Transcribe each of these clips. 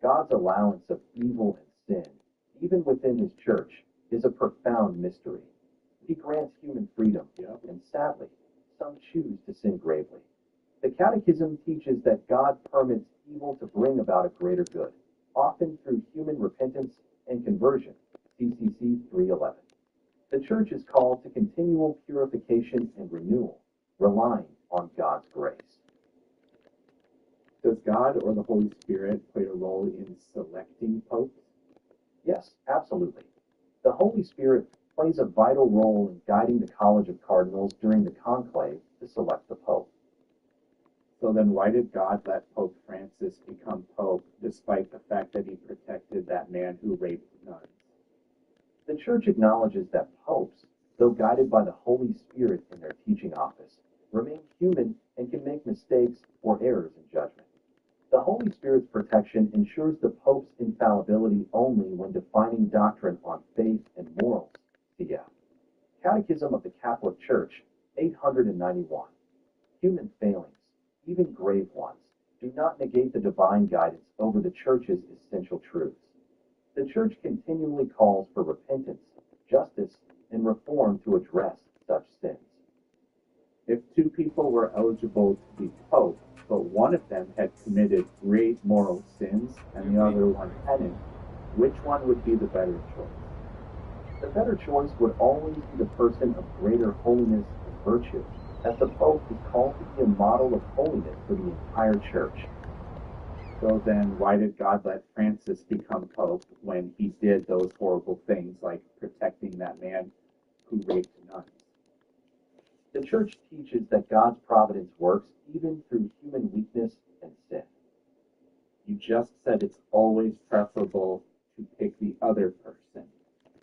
God's allowance of evil and sin, even within his church, is a profound mystery. He grants human freedom, and sadly, some choose to sin gravely. The Catechism teaches that God permits evil to bring about a greater good, often through human repentance and conversion, CCC 3:11. The Church is called to continual purification and renewal, relying on God's grace. Does God or the Holy Spirit play a role in selecting popes? Yes, absolutely. The Holy Spirit plays a vital role in guiding the College of Cardinals during the conclave to select the Pope. So then why did God let Pope Francis become Pope despite the fact that he protected that man who raped nuns? The Church acknowledges that popes, though guided by the Holy Spirit in their teaching office, remain human and can make mistakes or errors in judgment. The Holy Spirit's protection ensures the Pope's infallibility only when defining doctrine on faith and morals, cf. Catechism of the Catholic Church, 891. Human failings, even grave ones, do not negate the divine guidance over the Church's essential truths. The Church continually calls for repentance, justice, and reform to address such sins. If two people were eligible to be Pope, but one of them had committed great moral sins and the other one hadn't, which one would be the better choice? The better choice would always be the person of greater holiness and virtue, as the Pope is called to be a model of holiness for the entire Church. So then why did God let Francis become Pope when he did those horrible things like protecting that man who raped nuns? The Church teaches that God's providence works even through human weakness and sin. You just said it's always preferable to pick the other person.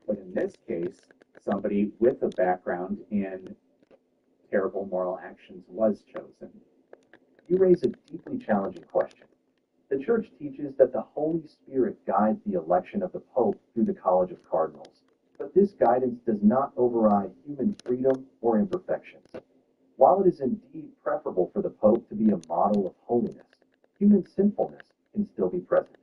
But in this case, somebody with a background in terrible moral actions was chosen. You raise a deeply challenging question. The Church teaches that the Holy Spirit guides the election of the Pope through the College of Cardinals, but this guidance does not override human freedom or imperfections. While it is indeed preferable for the Pope to be a model of holiness, human sinfulness can still be present.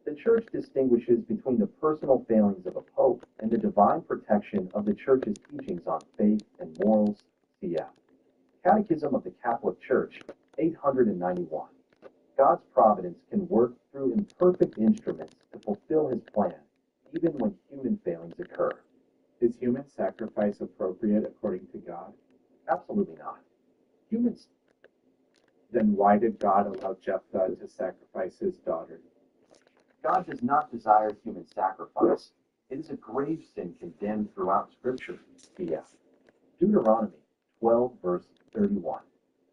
The Church distinguishes between the personal failings of a Pope and the divine protection of the Church's teachings on faith and morals, cf. Catechism of the Catholic Church, 891. God's providence can work through imperfect instruments to fulfill his plan, even when human failings occur. Is human sacrifice appropriate according to God? Absolutely not. Humans. Then why did God allow Jephthah to sacrifice his daughter? God does not desire human sacrifice. It is a grave sin condemned throughout Scripture, cf. Deuteronomy 12, verse 31.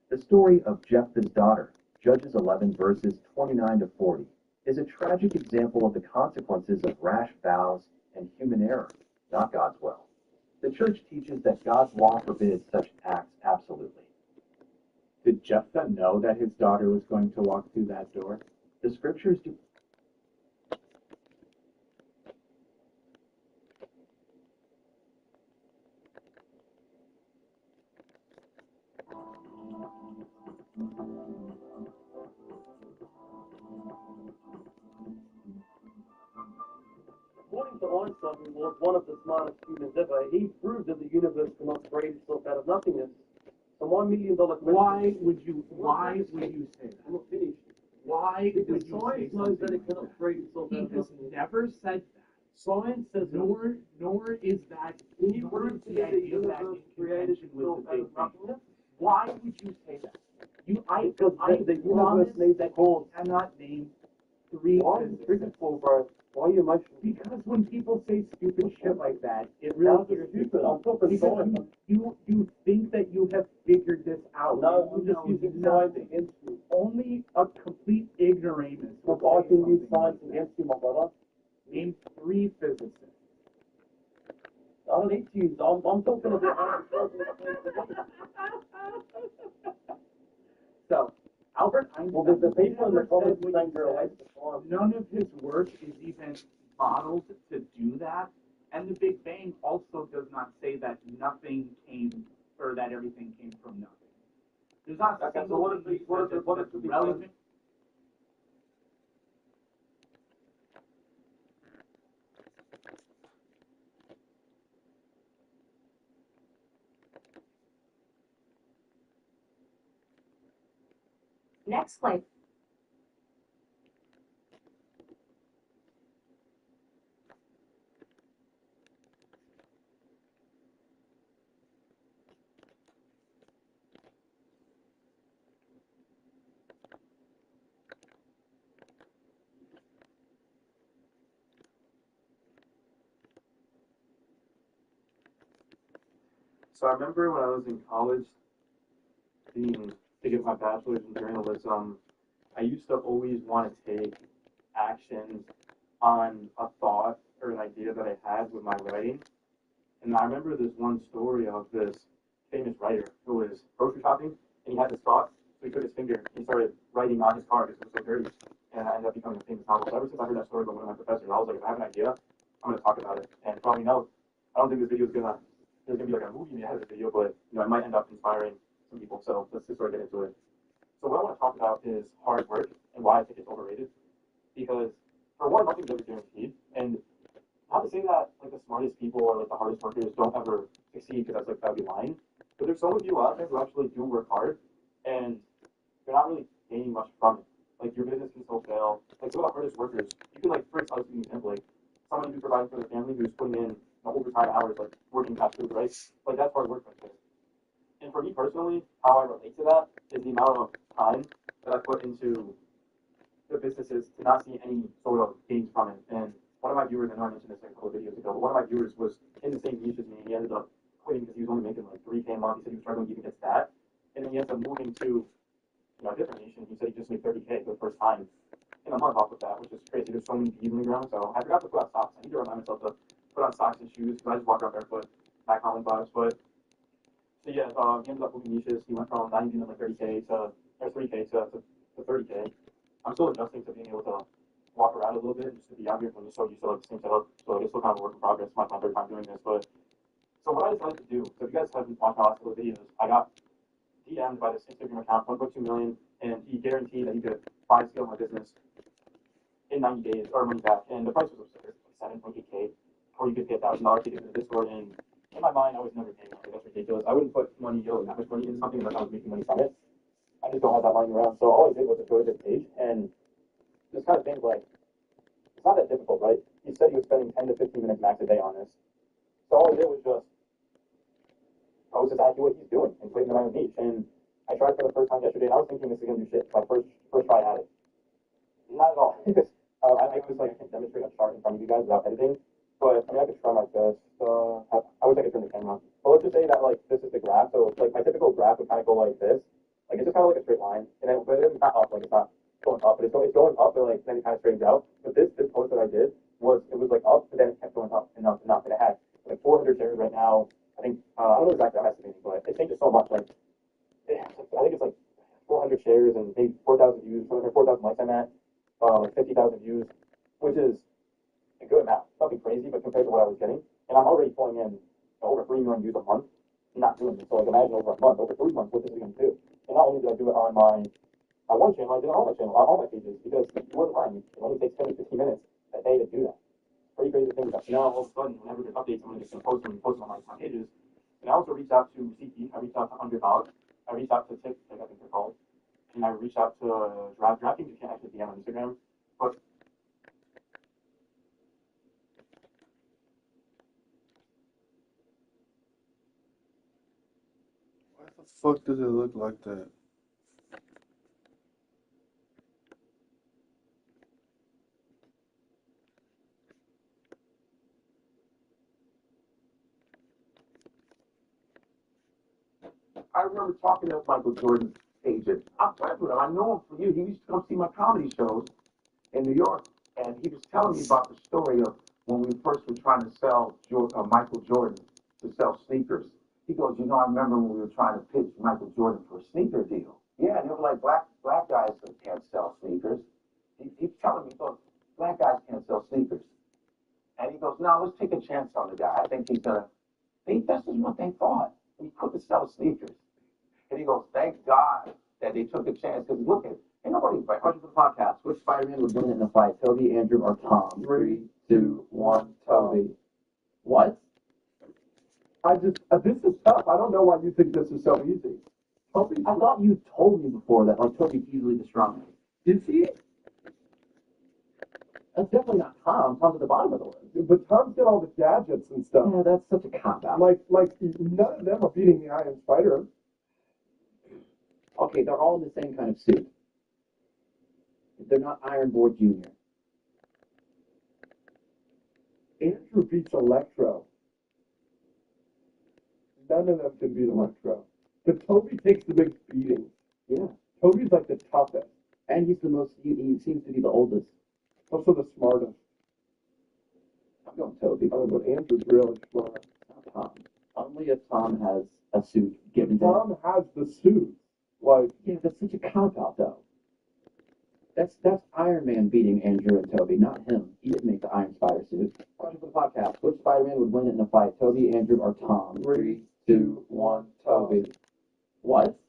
The story of Jephthah's daughter, Judges 11, verses 29 to 40, is a tragic example of the consequences of rash vows and human error, not God's will. The Church teaches that God's law forbids such acts absolutely. Did Jephthah know that his daughter was going to walk through that door? The Scriptures do. According to Einstein, who was one of the smartest humans ever, he proved that the universe cannot create itself out of nothingness. So $1 million question. Why would you say that? I'm not finished. Why would Because you say science knows that something it like cannot that? create itself He out of has nothingness. never said that. Science says Nor is that Can you prove to the me the idea that universe in created contention itself with the out Big of Bang. nothingness? Why would you say that? Because the universe promise needs that cause. you cannot name three Why are you physicists. triggered for, bro? Why are you emotional? Because when people say stupid shit like that, it How's really it stupid? I'm talking because science. you think that you have figured this out. No, I'm You just know using nothing. science against you. Only a complete ignoramus. Because would I say can use something science like against you, my brother. that. Name three physicists. I don't need to use. I'm talking about. So, Albert Einstein. Well, the people in the never comments said what saying you you're a said. waste of time. None of his work is even modeled to do that. And the Big Bang also does not say that nothing came, or that everything came from nothing. There's not a Okay, so single what is thing the Big Bang? relevant. Next clip. So I remember when I was in college, to get my bachelor's in journalism, I used to always want to take actions on a thought or an idea that I had with my writing. And I remember this one story of this famous writer who was grocery shopping, and he had this thought, so he took his finger and he started writing on his car because it was so dirty, and I ended up becoming a famous novelist. So ever since I heard that story by one of my professors, I was like, if I have an idea, I'm going to talk about it. And probably know, I don't think this video is going to, there's going to be like a movie in the end of this video, but I might end up inspiring some people. So let's just sort of get into it. So what I want to talk about is hard work and why I think it's overrated. Because for one, nothing's ever guaranteed, and not to say that like the smartest people or like the hardest workers don't ever succeed, because that's like that would be lying. But there's some of you out there who actually do work hard, and you're not really gaining much from it. Like your business can still fail. Like some of the hardest workers, you can like, for example, like someone who's providing for their family, who's putting in overtime hours, like working past food, right? Like that's hard work right there. And for me personally, how I relate to that is the amount of time that I put into the businesses to not see any sort of gains from it. And one of my viewers, I know I mentioned this a couple of videos ago, but one of my viewers was in the same niche as me. He ended up quitting because he was only making like $3K a month. He said he was struggling to even get that. And then he ends up moving to a different niche, and he said he just made $30K for the first time in a month off of that, which is crazy. There's so many bees on the ground. So I forgot to put on socks. I need to remind myself to put on socks and shoes, because I just walk around barefoot, back home vibes. But so yeah, he ended up moving niches. He went from not even like 30K to, or 3K to 30K. I'm still adjusting to being able to walk around a little bit, just to be out here when you're so used to like the same setup. So it's still kind of a work in progress. It's my third time doing this. But so what I decided to do, so if you guys haven't watched my last couple of videos, I got DM'd by this Instagram account, 1.2 million, and he guaranteed that he could buy scale my business in 90 days or money back. And the price was absurd, like 7.8K, or you could pay $1,000 to get into the Discord. And in my mind, I was never paying money. That's ridiculous. I wouldn't put money, that much money into something unless I was making money from it. I just don't have that lying around. So all I did was go to this page and just kind of things like, it's not that difficult, right? He said he was spending 10 to 15 minutes max a day on this. So all I did was just post exactly what he's doing and put it in my own niche. And I tried for the first time yesterday, and I was thinking this is going to do shit. My first try at it. Not at all. I was like, I can demonstrate a chart in front of you guys without editing. But I mean, I could try my best. I wish I could turn the camera on. But let's just say that like this is the graph. So like my typical graph would kind of go like this. Like it's just kind of like a straight line, and then but it's not up. Like it's not going up, but it's going up, but like then it kind of straightens out. But this post that I did was like up, but then it kept going up and up and up, and it had like 400 shares right now. I think I don't know exactly how I'm estimating, but it changes so much. Like I think it's like 400 shares and maybe 4,000 views, 4,000 likes I'm at, like 50,000 views, which is a good amount. Nothing crazy, but compared to what I was getting, and I'm already pulling in over 3 million views a month, not doing this. So like imagine over a month, over 3 months, what this is going to do. And not only did I do it on my one channel, I did it on all my channels, on all my pages, because it wasn't lying. It only takes 10 to 15 minutes a day to do that. Pretty crazy thing about now all of a sudden, whenever there's updates, I'm just going to post them on my pages. And I also reached out to CP, I reached out to Underdog, I reached out to Tick, I think they're called, and I reached out to DraftKings. You can't actually DM on Instagram, but why the fuck does it look like that? I remember talking to Michael Jordan's agent. I'm friends with him. I know him for years. He used to come see my comedy shows in New York, and he was telling me about the story of when we first were trying to sell Michael Jordan to sell sneakers. He goes, I remember when we were trying to pitch Michael Jordan for a sneaker deal. Yeah, and they were like, black guys can't sell sneakers. He's telling me, he goes, black guys can't sell sneakers. And he goes, no, let's take a chance on the guy. I think he's gonna. This is what they thought. We couldn't sell sneakers. And he goes, thank God that they took a chance, because look at it. Ain't nobody fight. Question for the podcast. Which Spider-Man would win in a fight? Toby, Andrew, or Tom? 3, 2, 1, Toby. What? This is tough. I don't know why you think this is so easy. Toby, I thought you told me before that like Toby's easily the strongest. did she? That's definitely not Tom. Tom's at the bottom of the list. But Tom's got all the gadgets and stuff. Yeah, that's such a cop out. Like none of them are beating the Iron Spider. Okay, they're all in the same kind of suit. They're not Iron Boy Jr. Andrew beats Electro. None of them can beat Electro. But Toby takes the big beating. Yeah. Toby's like the toughest. And he's the most, he seems to be the oldest. Also the smartest. I'm going Toby. Oh, but Andrew's really smart. Not Tom. Only if Tom has a suit given to him. Tom has the suit. Like, Yeah, that's such a cop out though. That's Iron Man beating Andrew and Toby, not him. He didn't make the Iron Spider suit. Question for the podcast: which Spider-Man would win in a fight, Toby, Andrew, or Tom? 3, 2, 1, Toby. What?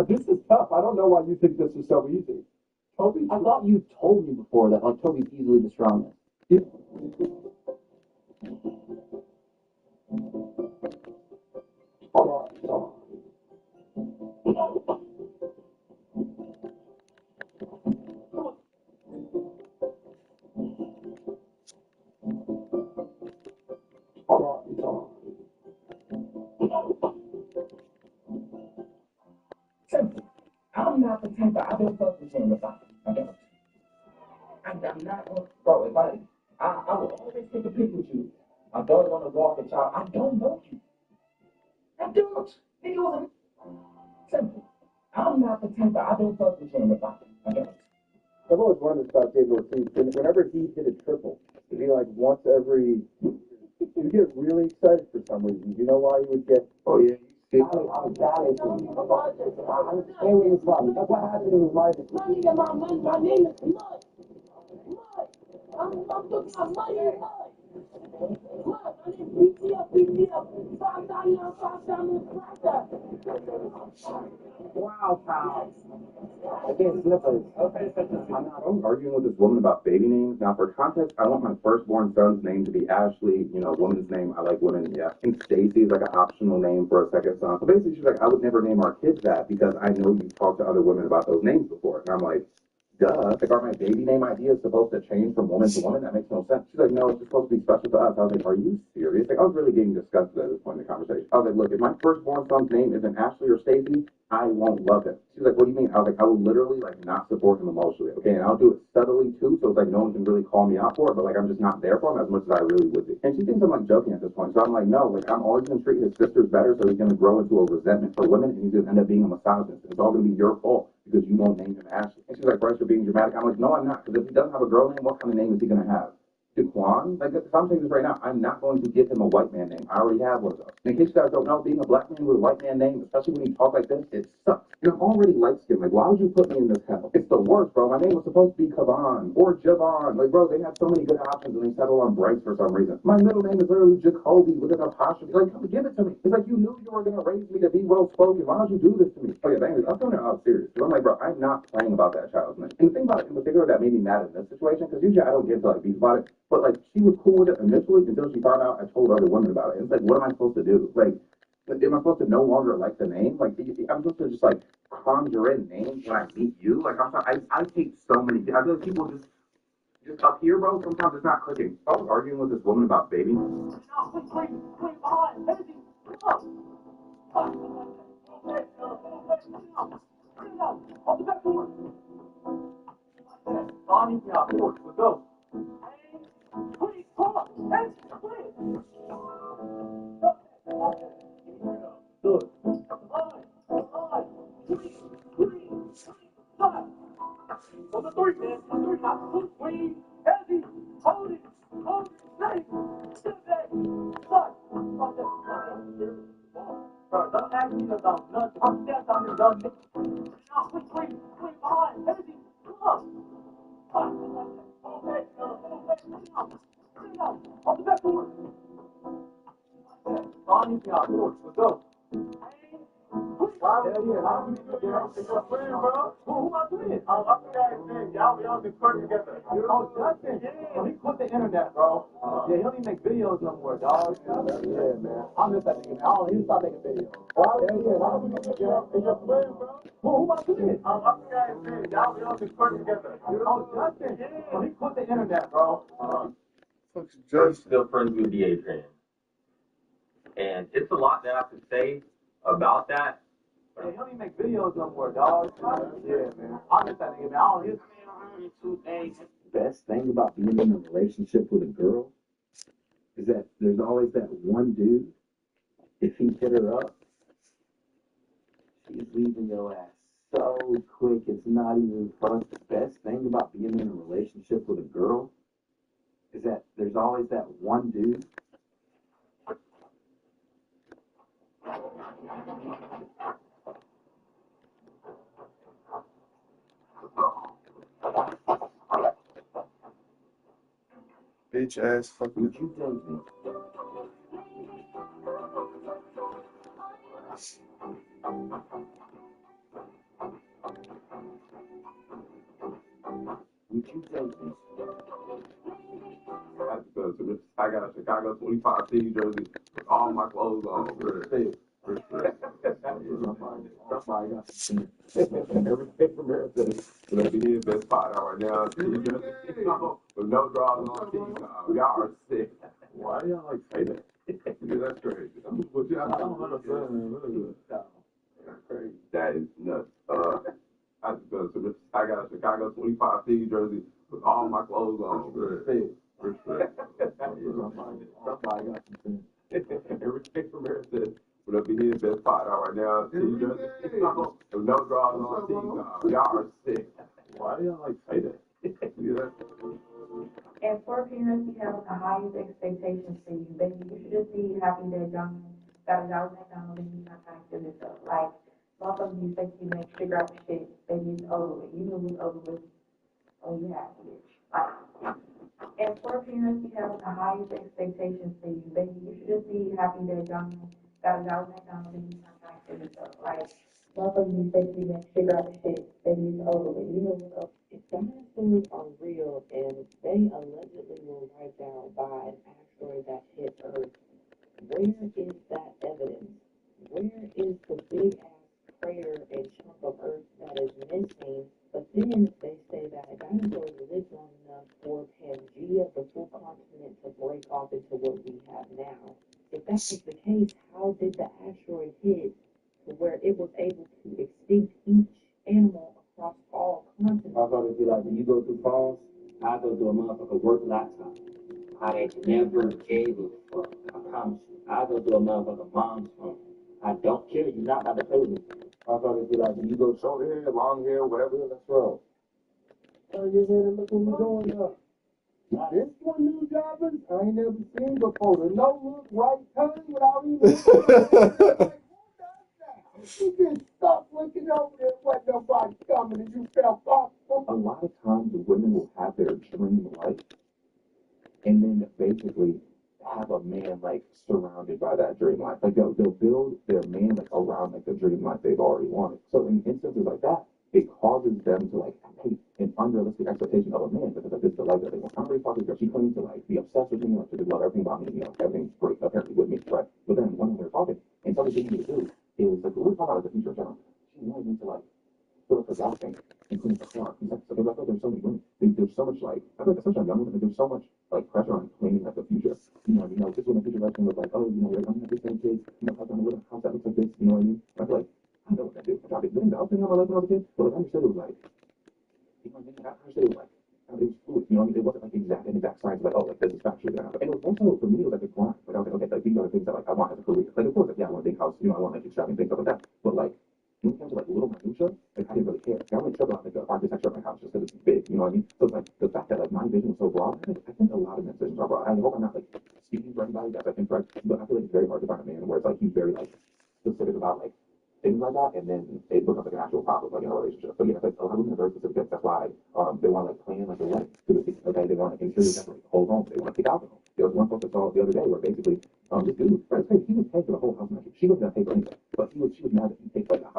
This is tough. I don't know why you think this is so easy. Toby, I thought you told me before that like Toby's easily the strongest. hold on. Simple. I'm not the type of, I don't fuck with him if I don't. I'm not gonna, bro, if I will always take a pic with you. I don't want to walk with y'all. I don't know you. I don't. It wasn't simple. I'm not the type of, I don't fuck with him if I don't. I've always wondered about David Ortiz. Whenever he hit a triple, it'd be like once every. You get really excited for some reason. Do you know why you would get? Oh yeah. I'm excited. I understand where you're from. That's what happened in his life. My name is Mud. Mud. I'm looking at money. Mud. Mud. My name is BTF. 5 down, 5 down, Wow, pal. I can't slip it. Okay, I'm not arguing with this woman about baby names. Now, for context, I want my firstborn son's name to be Ashley. You know, woman's name. I like women. Yeah. I think Stacy is like an optional name for a second son. So basically, she's like, I would never name our kids that because I know you've talked to other women about those names before. And I'm like, duh. Like, are my baby name ideas supposed to change from woman to woman? That makes no sense. She's like, no, it's just supposed to be special to us. I was like, are you serious? Like, I was really getting disgusted at this point in the conversation. I was like, look, if my firstborn son's name isn't Ashley or Stacy, I won't love him. She's like, what do you mean? I was like, I will literally like not support him emotionally. Okay, and I'll do it subtly too, so it's like no one can really call me out for it, but like I'm just not there for him as much as I really would be. And she thinks I'm like joking at this point. So I'm like, no, like I'm always gonna treat his sisters better, so he's gonna grow into a resentment for women and he's gonna end up being a misogynist. It's all gonna be your fault because you won't name him Ashley. And she's like, Bryce, you're being dramatic. I'm like, no, I'm not, because if he doesn't have a girl name, what kind of name is he gonna have? Daquan? Like, if I'm saying this right now, I'm not going to give him a white man name. I already have one of those. And in case you guys don't know, being a black man with a white man name, especially when you talk like this, it sucks. And I'm already light-skinned. Like, why would you put me in this hell? It's the worst, bro. My name was supposed to be Kavan or Javon. Like, bro, they have so many good options and they settle on Bryce for some reason. My middle name is literally Jacoby with an apostrophe. Like, come give it to me. It's like you knew you were going to raise me to be well-spoken. Why don't you do this to me? Oh, yeah, but anyways, I'm doing it out serious. So I'm like, bro, I'm not playing about that child's name. And the thing about it in particular that made me mad in this situation, because usually I don't get to, like, beef about it, but, like, she was cool with it initially until she found out I told other women about it. And it's like, what am I supposed to do? Like, am I supposed to no longer like the name? Like, I'm supposed to just, like, conjure in names when I meet you? Like, I'm sorry, I take so many, I feel like people just up here, bro, sometimes it's not clicking. I was arguing with this woman about baby. Let's go. Good. On the three, man. On the three, not two, three, heavy, hold it, safe, step back, slide. Bro, don't ask me about nothing. I'm stepped on your done. Now, quick, behind, heavy, come on. Okay, on the back board. On your board, let's go. Who my twin? Oh, I forgot his name. Y'all be on the court together. Oh, Justin. Yeah. He quit the internet, bro. Yeah, he don't even make videos no more, dog. Yeah, man. I miss that nigga. He stopped making videos. It's your friend, bro. Who my twin? Oh, I forgot his name. Y'all be on the court together. Oh, Justin. Yeah. He quit the internet, bro. Fuck's I'm Justin. still friends with the Adrian. And it's a lot that I have to say about that. Yeah, he don't even make videos no more, dog. Yeah, man. I miss that nigga, man. His Best thing about being in a relationship with a girl is that there's always that one dude. If he hit her up, she's leaving your ass so quick. It's not even fun. The best thing about being in a relationship with a girl is that there's always that one dude. Bitch ass fucking. Would you date me? Would you date me? I got a Chicago 25 city jersey with all my clothes on. Respect. Everything from here says, we're going to be the best part right now. With no draws on team. Y'all are sick. Why do y'all like say that? Yeah, that's crazy. I don't understand. Crazy. That is nuts. I got a Chicago 25 city jersey with all my clothes on. Respect. Somebody got some sense. Everything from here says, we're going to be the best part right now. With no draws on team. Y'all are sick. Why do y'all like say that? Yeah, that's And for parents, you have the highest expectations for you. Baby, you should just be happy that John got his house McDonald's and he's not trying to do this stuff. Like, motherfuckers be sexy and figure out the shit. Baby, it's over with. You know what's over with. Oh, you have to, bitch. Like, and for parents, you have the highest expectations for you. Baby, you should just be happy that John got his house McDonald's and he's not trying to do this stuff. Like, motherfuckers be sexy and figure out the shit. Baby, it's over with. You know what's up. If dinosaurs are real and they allegedly were wiped out by an asteroid that hit Earth, where is that evidence? Where is the big ass crater and chunk of Earth that is missing? But then they say that dinosaurs lived long enough for Pangea, the full continent, to break off into what we have now. If that was the case, how did the asteroid hit to where it was able to extinct each animal across all continents? I thought it'd be like when you go through phones, I go through a motherfucker work laptop. I never gave a fuck. I promise you. I go through a motherfucker mom's phone. I don't care. You're not about to play with me. I thought it'd be like when you go short hair, long hair, whatever, that's wrong. Oh, you hear and look what we're doing now. Now this one new jobbers I ain't never seen before. The no look right turn without even you get stuck looking over there when nobody's coming and you fell off. A lot of times the women will have their dream life and then basically have a man like surrounded by that dream life. Like they'll build their man like around like the dream life they've already wanted. So in instances like that, it causes them to like take an unrealistic expectation of a man because like, this is the life that they want. I'm really talking to her. She claims to like be obsessed with me, like to just love everything about me, you know, everything's great apparently with me, right? But then when we were talking and something she needed to do, it was like we were talking about the future in general. She wanted me to like fill up her gas tank and clean up her car. So I feel like there's so many women. There's so much like I feel like especially on young women, there's so much like pressure on planning like the future. You know, this woman future life can look like, oh, you know, I'm gonna have this many kids, you know, I'm gonna live in a house that looks like this, you know what I mean? I feel like I know what that is. I tried to get into I was thinking about my life when I was a kid, but like, I understood it was like, you know what I mean? I understood it was like, it was fluid, you know what I mean? It wasn't like an exact science, like, oh, like this is factually gonna happen. And it was also, for me, it was like a grind. Like, I was like, okay, like these are the things that like I want as a career. Like, of course, like, yeah, I want a big house, you know, I want like extravagant things, stuff like that. But like, when it comes to like little minutia, like I didn't really care. Like, I wouldn't trip about like the architecture of my house just because it's big, you know what I mean? So like the fact that like my vision was so broad, I think a lot of men's visions are broad. I hope I'm not like speaking for anybody that I think right, but I feel like it's very hard to find a man where it's like he's very like specific about like things like that, and then it becomes like an actual problem, like in a relationship. But yeah, like a lot of women are very specific. That's why they want to like plan like a wedding to the season. Okay, they want to interior decorate the whole home. They want to pick alcohol. There was one post I saw the other day where basically this dude, right, he was paying for the whole house magic. She wasn't gonna pay for anything, but she was mad that he paid for like the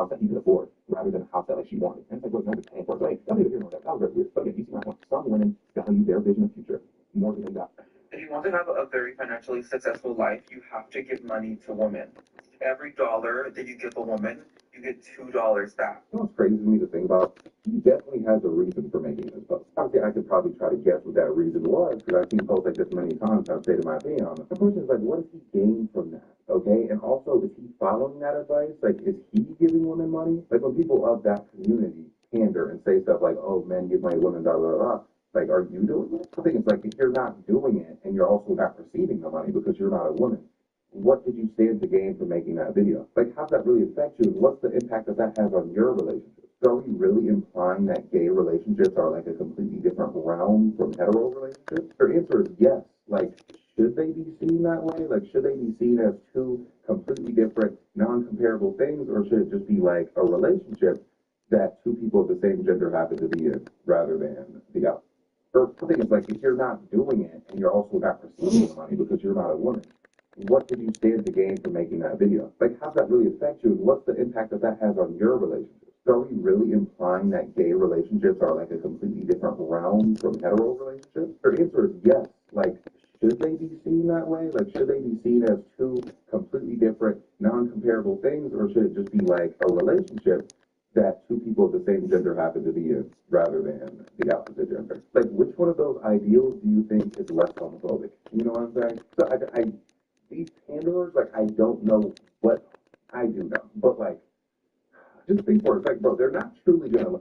So yeah, you see my point. Some women value their vision of future more than that. If you want to have a very financially successful life, you have to give money to women. Every dollar that you give a woman, you get $2 back. You know what's crazy to me to think about? He definitely has a reason for making this post. Obviously, I could probably try to guess what that reason was, because I've seen posts like this many times. I've stated my opinion on it. The question is, like, what does he gain from that? Okay, and also, is he following that advice? Like, is he giving women money? Like, when people of that community pander and say stuff like, oh, men give money to women, blah, blah, blah, like, are you doing it? I think it's like, if you're not doing it, and you're also not receiving the money because you're not a woman, what did you stand to gain from making that video? Like, how does that really affect you, and what's the impact that that has on your relationship? So are we really implying that gay relationships are like a completely different realm from hetero relationships? Her answer is yes. Like, should they be seen that way? Like, should they be seen as two completely different, non-comparable things, or should it just be like a relationship that two people of the same gender happen to be in, rather than the other? The thing is, like, if you're not doing it, and you're also not receiving the money because you're not a woman, what did you stand to gain from making that video? Like, how does that really affect you, and what's the impact that that has on your relationship? So are we really implying that gay relationships are like a completely different realm from hetero relationships? Her answer is yes. Like, should they be seen that way? Like, should they be seen as two completely different, non-comparable things, or should it just be like a relationship that two people of the same gender happen to be in, rather than the opposite gender? Like, which one of those ideals do you think is less homophobic? You know what I'm saying? So these panderers, like, I don't know what I do know, but like, just think for a second, bro, they're not truly gonna.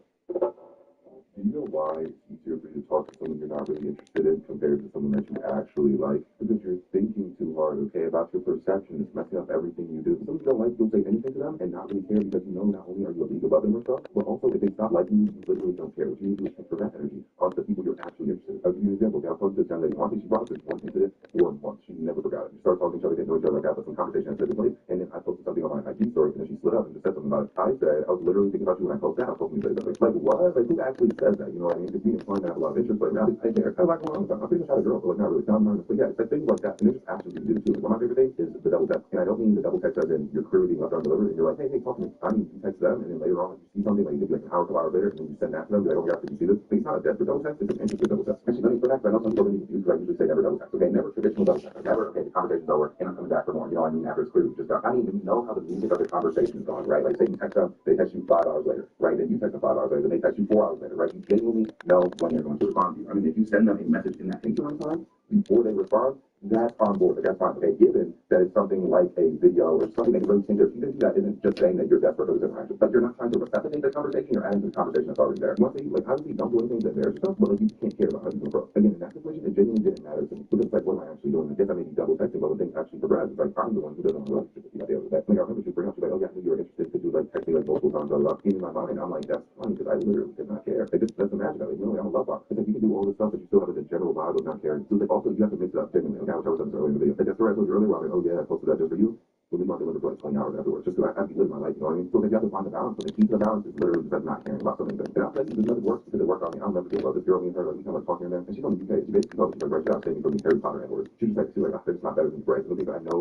Do you know why it's easier for you to talk to someone you're not really interested in compared to someone that you actually like? Because you're thinking too hard, okay, about your perception. It's messing up everything you do. Some you don't like, you'll say anything to them and not really care, because you know not only are you a league above them or stuff, but also if they stop liking you, you literally don't care. What you need to do is transfer that energy onto the people you're actually interested in. I'll give you an example. I was talking to this young lady. One thing she brought up this one incident for months. She never forgot it. We started talking to each other, getting to know each other like that, but some conversation had taken place, and then I posted something on my IG story, and then she slid up and just said something about it. I said, I was literally thinking about you when I posted that. I was hoping you said that. Like, what? Like, who actually says that? You know what I mean? It's being fun to have a lot of interest, but now I care. I like going on with them. I pretty much had a girl, but like, not really. So I'm not, but yeah, it's like things like that. And there's just actions you do too. Like, one of my favorite things is the double text. And I don't mean the double text as in your crew being left undelivered, and you're like, hey, talk to me. I mean, you text them, and then later on, if you see something, like, you could be like an hour, 2 hours later, and then you send that to them, be like, oh, yeah, did you see this? But it's not a desperate double text, it's an interested double text. Actually, let me go back, I know some people really confused, because I usually say never double text. Okay, never traditional double text. Never, okay, the conversation's over, and I'm coming back for more. You know what I mean? After it's clearly just done. I mean, when you know how the music of the conversation is going, right? Like, say you text them, they text you 5 hours later, right? Then you text them 5 hours later, then they text you 4 hours later, right? You genuinely know when they're going to respond to you. I mean, if you send them a message in that increment time before they respond, that's on board. That's fine. Okay, given that it's something like a video or something that really changes, even if that isn't just saying that you're desperate for this interaction, but you're not trying to resuscitate the conversation, you're adding to the conversation that's already there. Once like, obviously, don't do anything that embarrasses yourself, but like, you can't care about how you grow. Again, in that situation, it genuinely didn't matter to me. Because it's like, what am I actually doing? I guess I may be double texting, but when things actually progress, it's like, I'm the one who doesn't want a relationship with you at the end of the day. Like, I remember she bring up, she's like, oh yeah, I knew you were interested, because you like text me like multiple times, blah, blah, blah. In my mind, I'm like, that's funny, because I literally did not care. Like, that's imagine that. Like, you know, I'm a love box. It's like, you can do all this stuff, but you still have a general vibe of not caring. So, like, also, you have to mix it up genuinely. Okay, I was talking earlier in the video. Like, that's the right I told you earlier, Robin, oh yeah, I posted that just for you. Well, we might deliver for like 20 hours afterwards, just because I be living my life, you know what I mean? So if you have to find the balance, but the key to the balance is literally just not caring about something. And I'll tell you, this method works because it worked on me. I'll never forget about this girl, me and her, like, we kind of like talking in there, and she's from the UK. She basically told me, she's like, right, she's not saying me from the Harry Potter Edwards. She just like, she's like, I said it's not better than Bryce. So I know,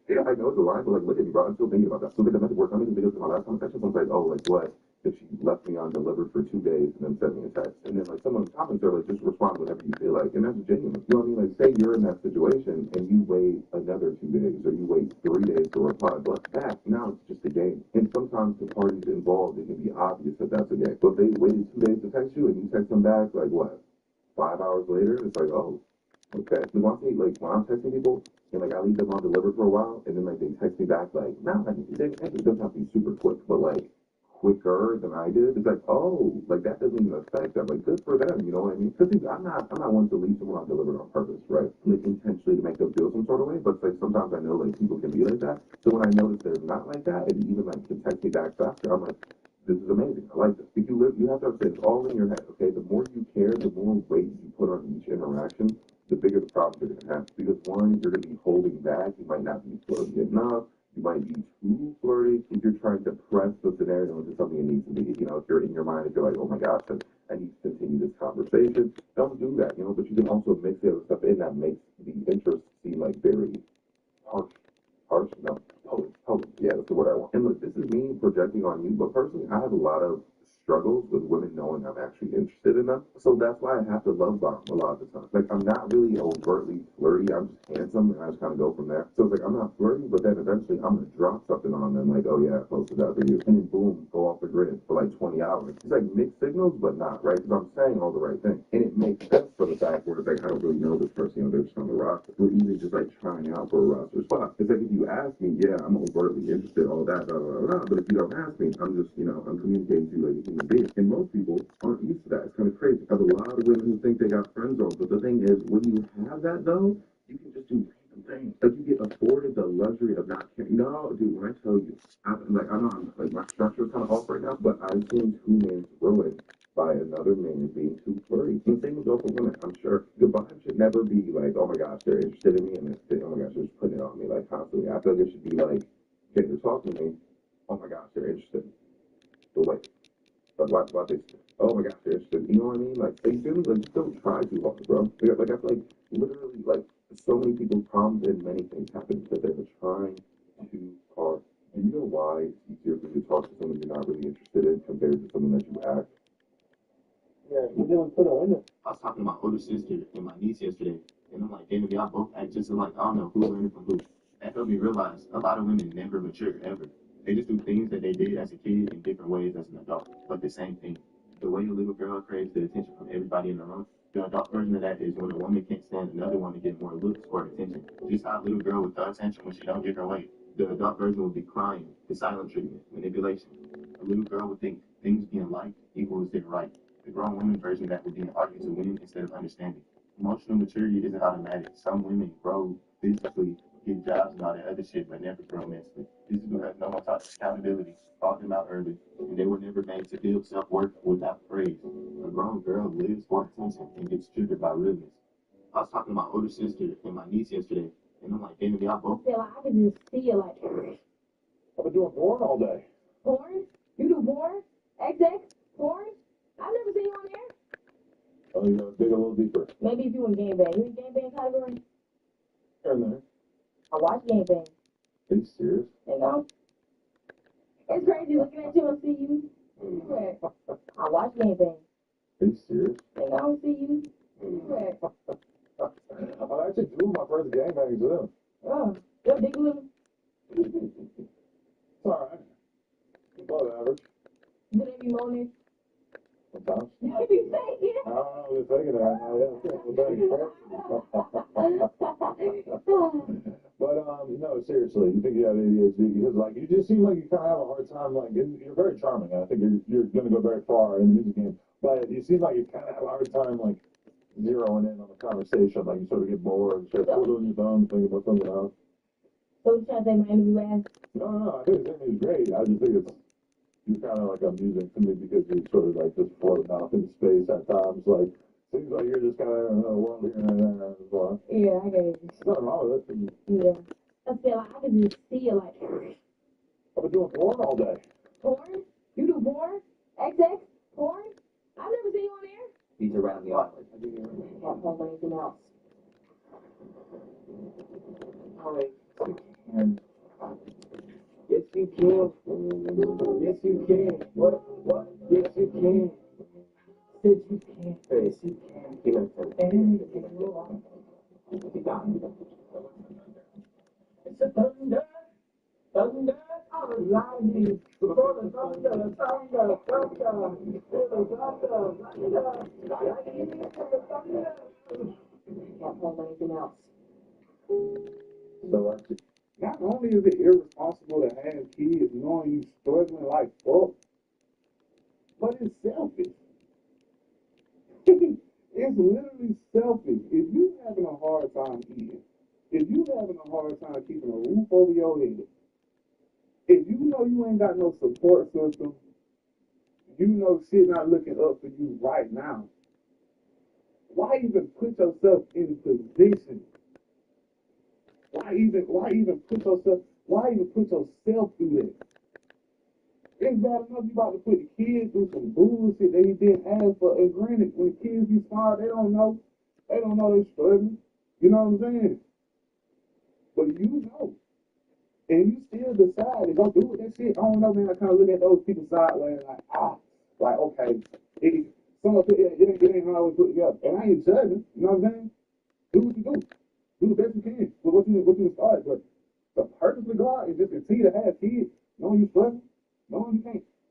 yeah, I know it's a line, but like, look at me, bro, I'm still thinking about that. So the method works. I'm making videos in my last conversation, someone's like, oh, like, what if she left me undelivered for 2 days and then sent me a text? And then like someone comments her, like, just respond whenever you feel like, and that's genuine. You know what I mean? Like, say you're in that situation and you wait another 2 days or you wait 3 days to reply, but that now it's just a game. And sometimes the parties involved, it can be obvious that that's a game. But if they waited 2 days to text you and you text them back, like what, 5 hours later, it's like, oh, okay. When I'm texting people, and like I leave them undelivered for a while, and then like they text me back, like, nah, like, it doesn't have to be super quick, but like quicker than I did. It's like, oh, like that doesn't even affect them. Like, good for them, you know what I mean? Because I'm not one to leave someone undelivered on purpose, right? Like intentionally to make them feel some sort of way. But it's like sometimes I know like people can be like that. So when I notice they're not like that, and even like can text me back faster, I'm like, this is amazing. I like this. If you have to understand, it's all in your head. Okay, the more you care, the more weight you put on each interaction, the bigger the problem you're gonna have. Because one, you're gonna be holding back. You might not be flirty enough. You might be too flirty if you're trying to press the scenario into something it needs to be. You know, if you're in your mind, if you're like, oh my gosh, I need to continue this conversation, don't do that, you know, but you can also mix the other stuff in that makes the interest seem like very harsh, no, potent, yeah, that's the word I want. And look, this is me projecting on you, but personally, I have a lot of struggles with women knowing I'm actually interested in them. So that's why I have to love bomb a lot of the time. Like, I'm not really overtly flirty. I'm just handsome, and I just kind of go from there. So it's like, I'm not flirty, but then eventually I'm going to drop something on them, like, oh yeah, I posted that for you. And then boom, go off the grid for like 20 hours. It's like mixed signals, but not, right? Because I'm saying all the right things. And it makes sense for the fact where it's like, I don't really know this person, they're just on the roster. We're even just like trying out for a roster spot. It's like, if you ask me, yeah, I'm overtly interested, all that, blah, blah, blah. But if you don't ask me, I'm just, I'm communicating to you like a human being. And most people aren't used to that. It's kind of crazy. I have a lot of women who think they got friend zones, but the thing is, when you have that though, you can just do random things. Like, you get afforded the luxury of not caring. No, dude, when I tell you, I know I'm like, my structure is kind of off right now, but I've seen 2 men ruined by another man being too flirty. And the same would go for women, I'm sure. The vibe should never be like, oh my gosh, they're interested in me, and oh my gosh, they're just putting it on me like constantly. I feel like it should be like, okay, they're talking to me, oh my gosh, they're interested. But wait, what they, oh my gosh, they're interested. You know what I mean? Like, they do, like, just don't try too hard, bro. Like, I feel like, literally, like, so many people's problems and many things happen because they're trying too hard. Do you know why it's easier for you to talk to someone you're not really interested in compared to someone that you act? Yeah, you didn't put a window. I was talking to my older sister and my niece yesterday, and I'm like, damn, y'all both act just like, I don't know who learned from who. That helped me realize a lot of women never mature, ever. They just do things that they did as a kid in different ways as an adult, but the same thing. The way a little girl craves the attention from everybody in the room, the adult version of that is when a woman can't stand another woman getting more looks or attention. Just how a little girl would throw attention when she don't get her way. The adult version would be crying, the silent treatment, manipulation. A little girl would think things being liked equals their right. The grown woman version of that would be an argument to win instead of understanding. Emotional maturity isn't automatic. Some women grow physically, get jobs and all that other shit, but never grow mentally. These people have no one taught accountability, called them out early, and they were never made to build self-worth without praise. A grown girl lives for attention and gets triggered by realness. I was talking to my older sister and my niece yesterday, and I'm like, damn, y'all both. I feel like I can just see it like. I've been doing porn all day. Porn? You do porn? XX? Porn? I've never seen you on there. Oh, you gotta dig a little deeper. Maybe if you in gangbang. You in gangbang category? Here and there. I watch gangbang. Are you serious? You know? It's crazy looking at you and see you. Swear. I watch gangbang. Are you serious? And I don't see you. Swear. I actually drew my first gangbangs with him. Oh, you're big little. It's alright. Above average. Do they be moaning? Sometimes. You be faking. I don't know if they're faking it right now. But no, seriously, you think you have ADHD? Because like you just seem like you kind of have a hard time. Like you're very charming. I think you're going to go very far in the music game. But you seem like you kind of have a hard time like zeroing in on the conversation. Like you sort of get bored, start twiddling your thumbs, thinking about something else. So you trying to say my interview ass? No, I think the interview is great. I just think you're kind of like amusing to me because you're sort of like just floating off in space at times. Like seems like you're just kind of in a world here and there as well. Yeah, I get it. There's nothing wrong with it. Yeah. I feel like I can just see it like. I've been doing porn all day. Porn? You do porn? XX? Porn? I've never seen you on there. These are around the island. Can't play anything else. Alright. Yes, you can. Yes, you can. What? Yes, you can. Said you can. Yes, you can. Give it a second. Sit down. It's a thunder. Thunder. I was lightning. Before the thunder. Thunder. Can't play anything else. So not only is it irresponsible to have kids knowing you struggling like fuck, but it's selfish. It's literally selfish. If you having a hard time eating, if you having a hard time keeping a roof over your head, if you know you ain't got no support system, you know shit not looking up for you right now, why even put yourself in position? Why even put yourself through that? It's bad enough you about to put the kids through some bullshit they didn't ask for. And granted, when kids be smart, they don't know they're struggling. You know what I'm saying? But you know. And you still decide to go do that shit. I don't know, man. I kind of look at those people sideways like, Like, okay, some of it ain't always put together. And I ain't judging, you know what I'm saying? Do what you do. Do the best you can with what you started. But to purposely go out and just continue to have kids, knowing you struggling, knowing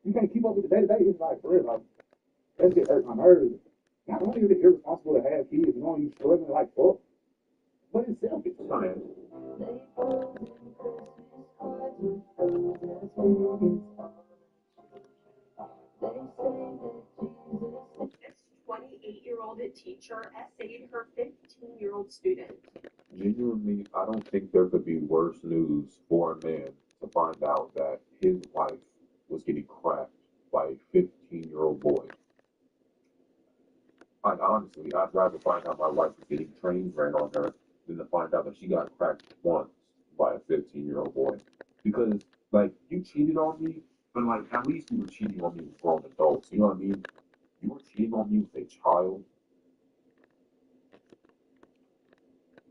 you can't keep up with the day to day, it's like, for real, like, that shit hurt my nerves. Not only is it irresponsible to have kids, knowing you struggling like fuck, but it's selfish. This 28-year-old teacher essayed her 15-year-old student. Genuinely, I don't think there could be worse news for a man to find out that his wife was getting cracked by a 15-year-old boy. Honestly, I'd rather find out my wife was getting trains ran on her than to find out that she got cracked once by a 15-year-old boy. Because, like, you cheated on me, but, like, at least you were cheating on me with grown adults. You know what I mean? You were cheating on me with a child.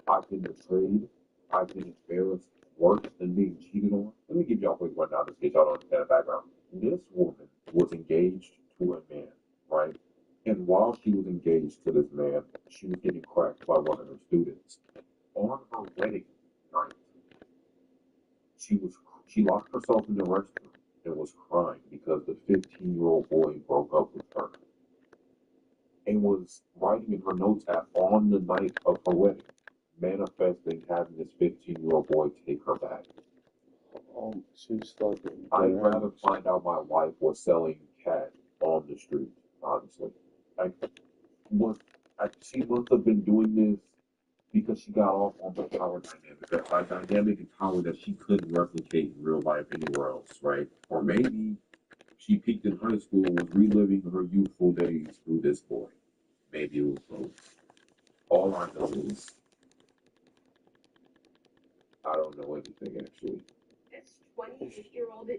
I've been betrayed. I've been embarrassed worse than being cheated on. Let me give y'all a quick rundown to get y'all to understand the background. This woman was engaged to a man, right? And while she was engaged to this man, she was getting cracked by one of her students. On her wedding night, she locked herself in the restroom and was crying because the 15-year-old boy broke up with her and was writing in her notes app on the night of her wedding, manifesting having this 15-year-old boy take her back. She's fucking. I'd rather find out my wife was selling cat on the street, honestly. She must have been doing this because she got off on the power dynamic, a dynamic and power that she couldn't replicate in real life anywhere else, right? Or maybe she peaked in high school and was reliving her youthful days through this boy. Maybe it was both. All I know is I don't know anything actually. This 28-year-old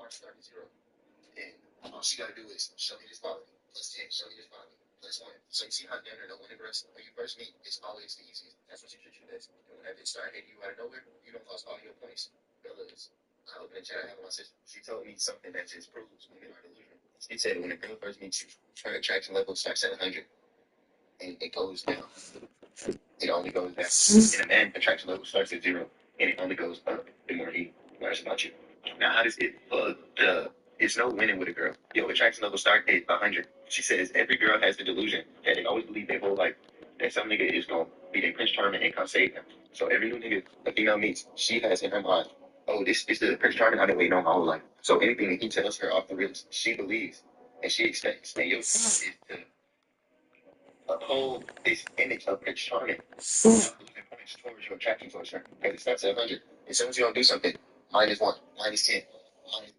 hard to start at zero. And all she got to do is show me this quality. Plus 10, show me this quality. Plus 1. So you see how damn near no one aggressive. When you first meet, it's always the easiest. That's what she treats you as. And when that bitch start hitting you out of nowhere, you don't lost all your points. Fellas, I opened a chat I have with my sister. She told me something that just proves women are delusional. She said when a girl first meets you, her attraction level starts at 100 and it goes down. It only goes down. And a man attraction level starts at 0 and it only goes up the more he learns about you. Now, how does it it's no winning with a girl. Your attraction level start at 100. She says every girl has the delusion that they always believe their whole life that some nigga is gonna be their Prince Charming and come save them. So every new nigga a female meets, she has in her mind, oh, this is the Prince Charming I've been waiting on my whole life. So anything that he tells her off the rips, she believes and she expects. And your job is to uphold this image of Prince Charming. Not losing points towards your attraction towards her. Because it starts at 100. As soon as you don't do something, -1, -10, minus.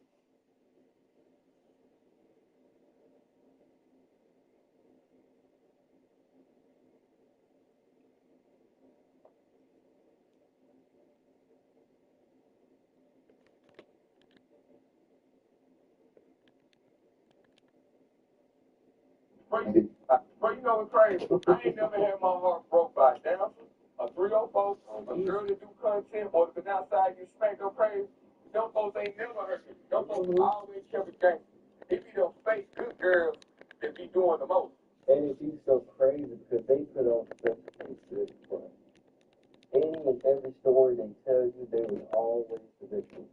Bro, you know what's crazy? I ain't never had my heart broke by a dancer, a 304, a girl that do content, or the outside you spank them crazy. Them folks ain't never hurt me. Them folks always kept it gangster. It be them fake good girls that be doing the most. And it be so crazy because they put on such a good front. Any and every story they tell you, there was always the victim.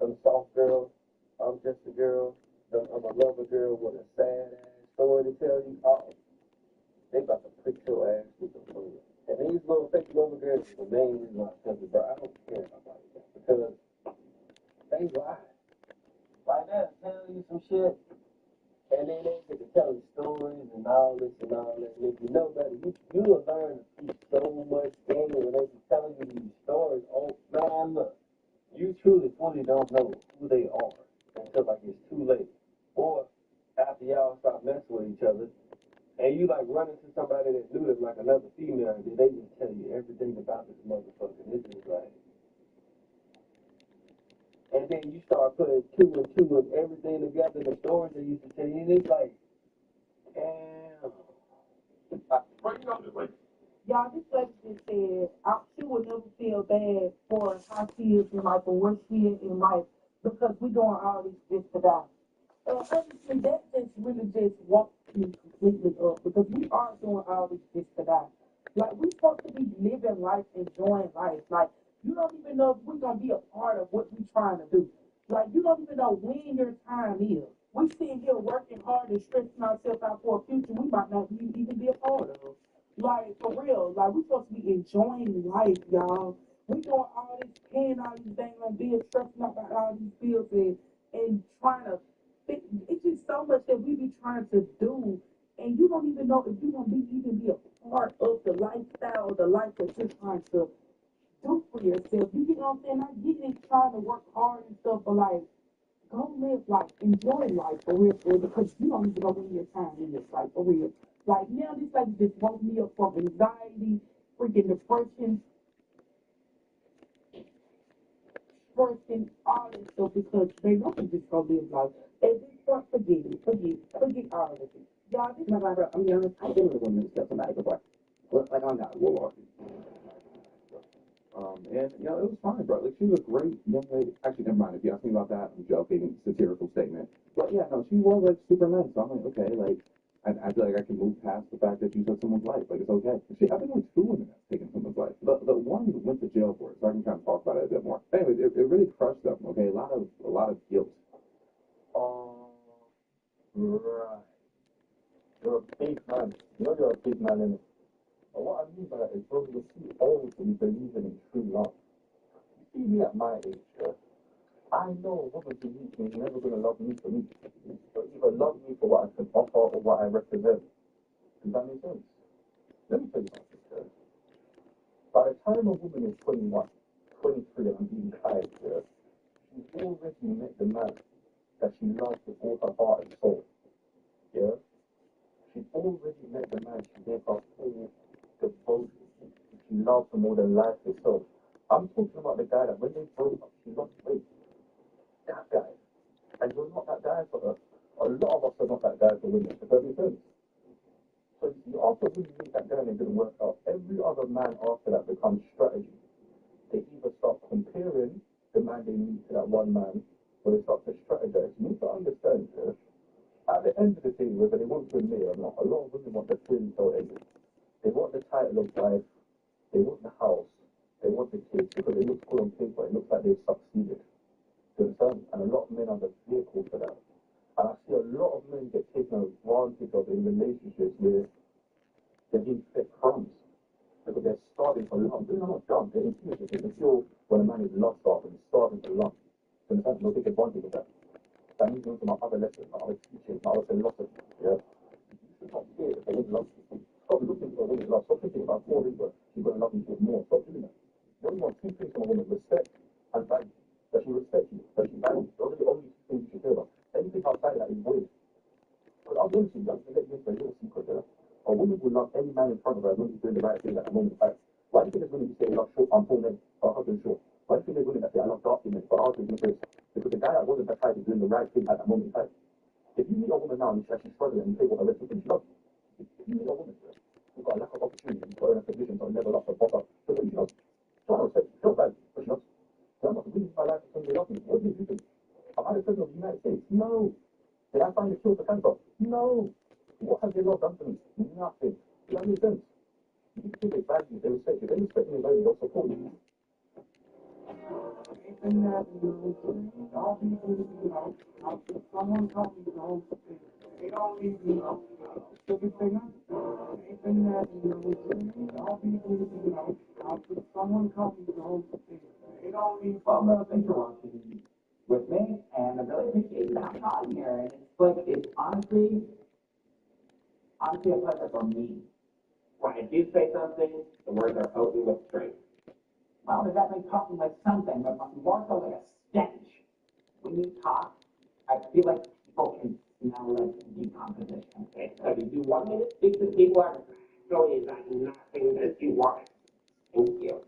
I'm soft girl, I'm just a girl, I'm a lover girl with a sad ass story to tell you. Oh, they about to prick your ass with the phone. And these little fake lover girls are the main reason why I tell you, bro, I don't care about that because they lie. Like that, tell you some shit. And then they get to telling stories and all this and all that. And if you know better, you will learn so much game when they be telling you these stories. Oh, man, look, you truly fully don't know who they are until like it's too late. Or after y'all start messing with each other, and you like run into somebody that knew them like another female, and they just tell you everything about this motherfucker. This is like. And then you start putting 2 and 2 of everything together, the stories they used to tell you, and it's like, damn. Bro, you know this way. Y'all, this lady just said she would never feel bad for how she is in life or what she is in life because we doing all this just to die. And honestly, that just really just woke me completely up because we are doing all this just to die. Like, we supposed to be living life, enjoying life. Like, you don't even know if we're going to be a part of what we're trying to do. Like, you don't even know when your time is. We sitting here working hard and stressing ourselves out for a future we might not even be a part of. Like, for real. Like, we're supposed to be enjoying life, y'all. We doing all this, paying all these dang bills, stressing out about all these bills and trying to fit. It's just so much that we be trying to do. And you don't even know if you're going to even be a part of the lifestyle or the life that you're trying to do for yourself. You get what I'm saying? I get it, trying to work hard and stuff, but like, go live life, enjoy life for real, because you don't even know when your time is, like, for real. Like, now this lady just woke me up from anxiety, freaking depression, all that stuff, because they know I'm just gonna live life. At this point, forget all of it. Y'all, this is my life, bro. I'm young. I didn't really want to tell somebody before. Like, I'm not a war. And, you know, it was fine, bro. Like, she was a great young lady. Actually, never mind. If you ask me about that, I'm joking, satirical statement. But, yeah, no, she was, like, super nice. So I'm like, okay, like, I feel like I can move past the fact that you took someone's life. Like, it's okay. See, I've been with 2 women that's taken someone's life. The one went to jail for it, so I can kind of talk about it a bit more. Anyways, it really crushed them, okay? A lot of guilt. Right. You're a big man. You know you're a big man, innit? But what I mean by that is, bro, you're too old to be believing in true love. You see me at my age, yeah? I know a woman who meets me is never going to love me for me. But either love me for what I can offer or what I represent. Does that make sense? Let me tell you something, yeah? By the time a woman is 21, 23, and being tired, yeah, she's already met the man that she loves with all her heart and soul. Yeah? She's already met the man she gave her full devotion. She loves him more than life itself. I'm talking about the guy that when they broke up, she lost weight. That guy, And you're not that guy for her. A lot of us are not that guy for women. Does that make sense? So you see, after when you meet that guy and it didn't work out, every other man after that becomes strategy. They either start comparing the man they meet to that one man, or they start to strategize. You need to understand, yeah, at the end of the day, whether they want to admit it or not, a lot of women want the twin tail ending. They want the title of wife, they want the house, they want the kids, because it looks good on paper, it looks like they've succeeded. Do you understand? And a lot of men are the vehicle for that. And I see a lot of men get taken advantage of in relationships where they're being fed crumbs. Because they're starving for love. They're not dumb, they're intuitive. They can feel when a man is love starving, he's starving for love. Do you understand? They'll take advantage of that. That means going to my other lessons, my other teachings, my other philosophy. Yeah? You should not fear that they won't love you. Stop looking for a woman's love. Stop thinking about falling, but she's going to love you more. Stop doing that. You only want two things from a woman: respect and value. That she respects you, that she values you. Those are the only two things you should care about. Anything outside of that is weird. But I'll be honest with you, I'm going to let you into a little secret there. A woman will love any man in front of her as long as he's doing the right thing at the moment in time. Why do you think there's women who say they love short arm tall men, or husband short? Why do you think there's women that say I love dark men, but ours is face? Because the guy that wasn't that type is doing the right thing at that moment in time. If you meet a woman now and she's actually struggling and you say what her rest of the thing she loves, if you meet a woman who's got a lack of opportunity, who's got in a position to level up and pop up, so what she loves? She don't respect, she don't value, but she loves. So I'm not really my life because they love me. What do you think? Am I the president of the United States? No. Did I find a cure for cancer? No. What has their love done for me? Nothing. Does that make sense? You think they value you, they respect you. They respect you and value you, they'll support you. Someone told me don't. They don't leave me alone. Stupid thing. Someone told me don't. They don't leave. Well, thanks for watching with me, and I really appreciate that I'm on here. And it's like, it's honestly a pleasure for me. When I do say something, the words are potent with strength. Well, they're definitely talking like something, but more so like a stench. When you talk, I feel like people can smell like decomposition. Okay? So if you want me to speak to people, I'm really not nothing that you want. Thank you.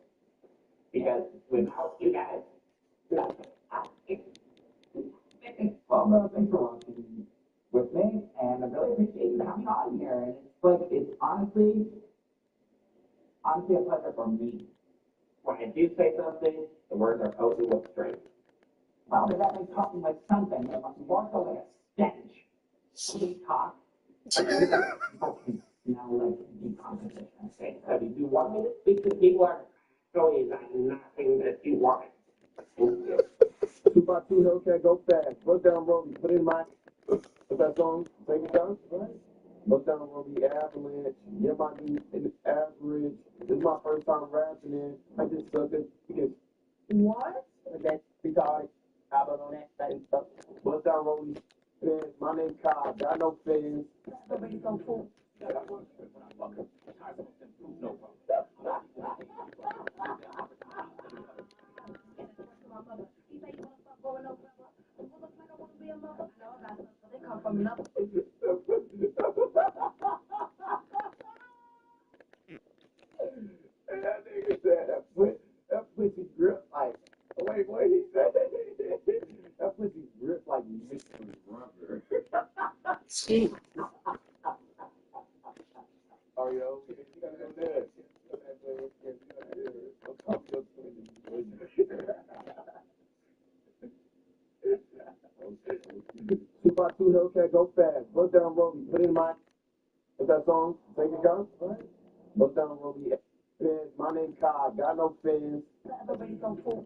Because without you guys, nothing. Well, thanks for watching with me, and I really appreciate you having me on here. And it's like, it's honestly a pleasure for me. When I do say something, the words are potent with strength. Well, they're definitely talking like something, but more so like a stench. When you talk, I feel like people can smell like decomposition. Okay? So if you want me to speak to people, I'm really not nothing that you want. Thank you. 2x2 Hellcat, go fast. Bust down Roby, put in my. What's that song? Take it down, right? Bust down Roby, Avalanche. Yeah, my dude in the average. This is my first time rapping it. I just suck it because. What? That's retarded. I don't know that stuff. Bust down Roby. My name's Kyle. Got no fans. That makes so cool. That nigga said that pussy grip like, wait, what he said? That pussy grip like mystery rubber. Ario, you gotta go there. 2x2 Hellcat, go fast. Bust down Roby, put in my. What's that song? Take it down, right? Bust down Roby. My name's Kyle. Got no fans. That makes so cool.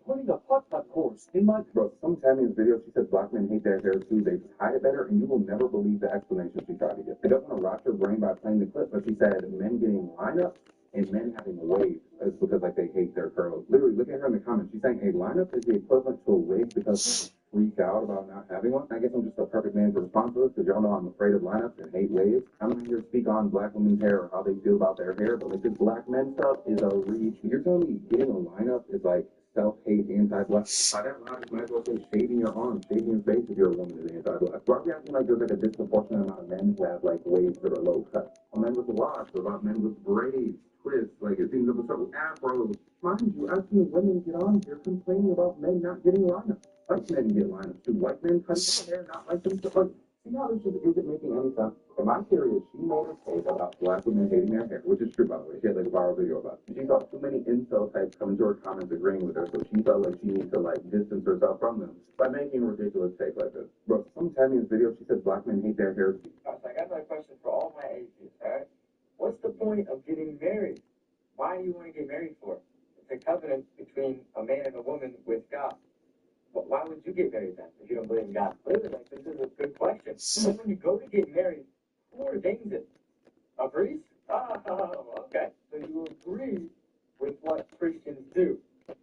Putting a hot course in my throat. Sometime in this video, she said black men hate their hair too. They just hide it better, and you will never believe the explanation she tried to give. It doesn't want to rot your brain by playing the clip, but she said men getting lineups and men having waves is because like they hate their curls. Literally, look at her in the comments. She's saying a lineup is the equivalent to a wig because freak out about not having one. I guess I'm just a perfect man to respond to this because y'all know I'm afraid of lineups and hate waves. I'm not here to speak on black women's hair or how they feel about their hair, but like this black men stuff is a reach. You're telling me getting a lineup is like self-hate, anti-black. By that logic, might as well say shaving your arm, shaving your face if you're a woman is anti-black. Why are we acting like there's like a disproportionate amount of men who have like waves that are low cut? Men with locks, or about men with braids, twists, like it seems of a certain afros. Mind you, I've seen women get on here complaining about men not getting lineups. White men get lineups too. White men cutting their hair, not like them. Like, see how this just isn't making any sense? And my theory is she made a take about black women hating their hair, which is true, by the way. She had like a viral video about it. She saw too many incel types come into her comments agreeing with her, so she felt like she needed to like distance herself from them by making a ridiculous take like this. Bro, sometime in this video, she says black men hate their hair. I got my question for all my ages, alright? What's the point of getting married? Why do you want to get married for? It's a covenant between a man and a woman with God. But why would you get married then if you don't believe in God? Clearly, like, this is a good question. So when you go to get married, who ordains it? A priest? Oh, okay. So you agree with what Christians do.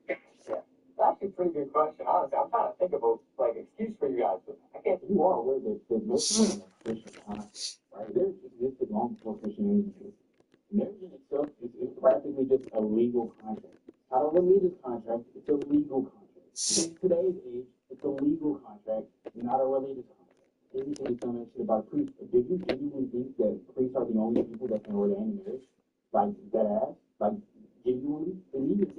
Yeah. That's actually a pretty good question. Honestly, I'm trying to think about, like, excuse for you guys, but I can't. You are aware that most of them are Christian, right? They're existed long before Christianity existed. Marriage in itself is practically just a legal contract. Not a religious contract, it's a legal contract. In today's age, it's a legal contract, not a religious contract. Everything is done that shit about priests. Did you genuinely think that priests are the only people that can ordain marriage? Like, that ass? Like, genuinely? And even if,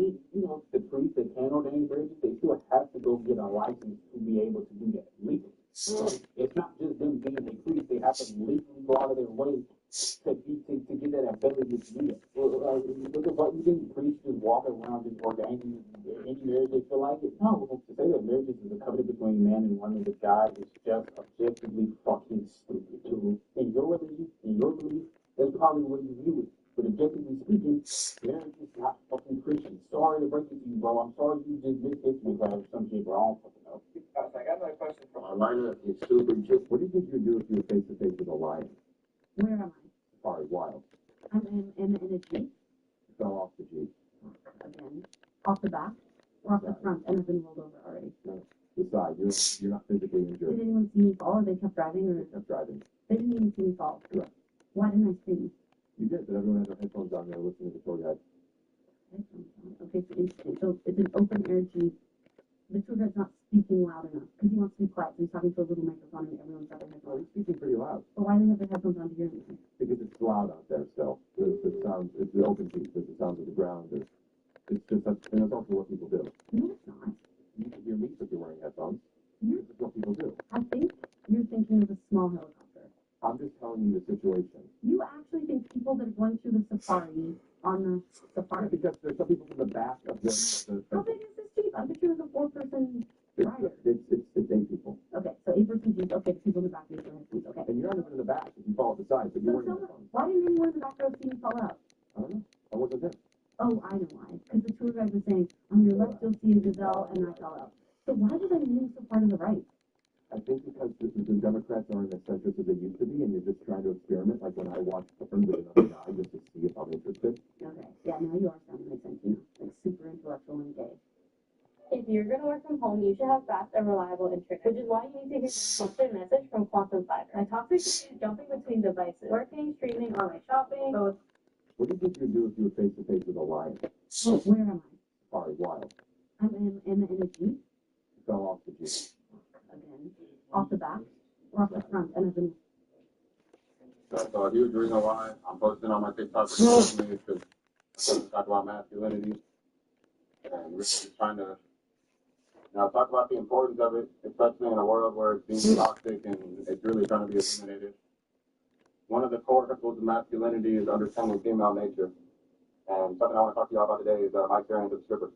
the priests that can ordain marriages, they still have to go get a license to be able to do that legally. So it's not just them being a priest, they have to legally go out of their way to get that ability to do that. What you think priests just walk around just ordaining any marriage they feel like it? No, to say that marriage is a covenant between man and woman with God is just objectively fucking stupid. In your religion, in your belief, that's probably what you view it. But objectively speaking, marriage is not fucking Christian. Sorry to break it to you, bro. I'm sorry you just missed history class or some shit, bro. I don't fucking know. I got my question from Alina is super just. What do you think you would do if you were face to face with a lion? Where am I? Sorry, wild. I'm in a Jeep. Fell off the Jeep. Again. Off the back or off the front, and I've been rolled over already. No, the side. You're not physically injured. Did anyone see me fall, or they kept driving, or They kept driving. they didn't even see me fall? Correct. Why didn't I scream? You did, but everyone has their headphones on. They're listening to the tour guide. Okay, so interesting. So it's an open air Jeep. The tour guide's not speaking loud enough because he wants to be quiet. So he's talking to a little microphone, and everyone's got their headphones. He's speaking pretty loud. But why do they have their headphones on to hear me? Because it's loud out there still. The sounds, it's the open Jeep. There's the sounds of the ground. It's just, and that's also what people do. No, it's not. You can hear me if you're wearing headphones. You're, This is what people do. I think you're thinking of a small helicopter. I'm just telling you the situation. You actually think people that are going through the safari on the safari? Because there's some people from the back of the How big is this Jeep? I bet you it was a 4-person rider. it's 8 people. Okay, so 8-person Jeep. Okay, the people in the back of the headphones. Okay. And you're not even in the back if you fall off the side, but you're wearing headphones. Why didn't anyone in the back row see me fall out? I don't know. I wasn't there. Oh, I know why. Because the tour guide was saying, on your left you'll see a gazelle, and I fell out. So why did I lean so far to the right? I think because the Democrats aren't as centrist as they used to be, and you're just trying to experiment. Like when I watched Burn with another guy, just to see if I'm interested. Okay. Yeah, now you are sounding like sense, like super intellectual and gay. If you're going to work from home, you should have fast and reliable internet, which is why you need to hear the constant message from Quantum Fiber. My toxic is jumping between devices, working, streaming, online shopping, both. What do you think you'd do if you were face to face with a lion? Where am I? Sorry, wild. I'm in a Jeep. Fell off the Jeep. Again. Off the back or off the front, and I've been. So a huge reason why I'm posting on my TikTok recently is because I'm going to talk about masculinity and really just trying to talk about the importance of it, especially in a world where it's being toxic and it's really trying to be eliminated. One of the core principles of masculinity is understanding female nature. And something I want to talk to you all about today is my experience as a stripper.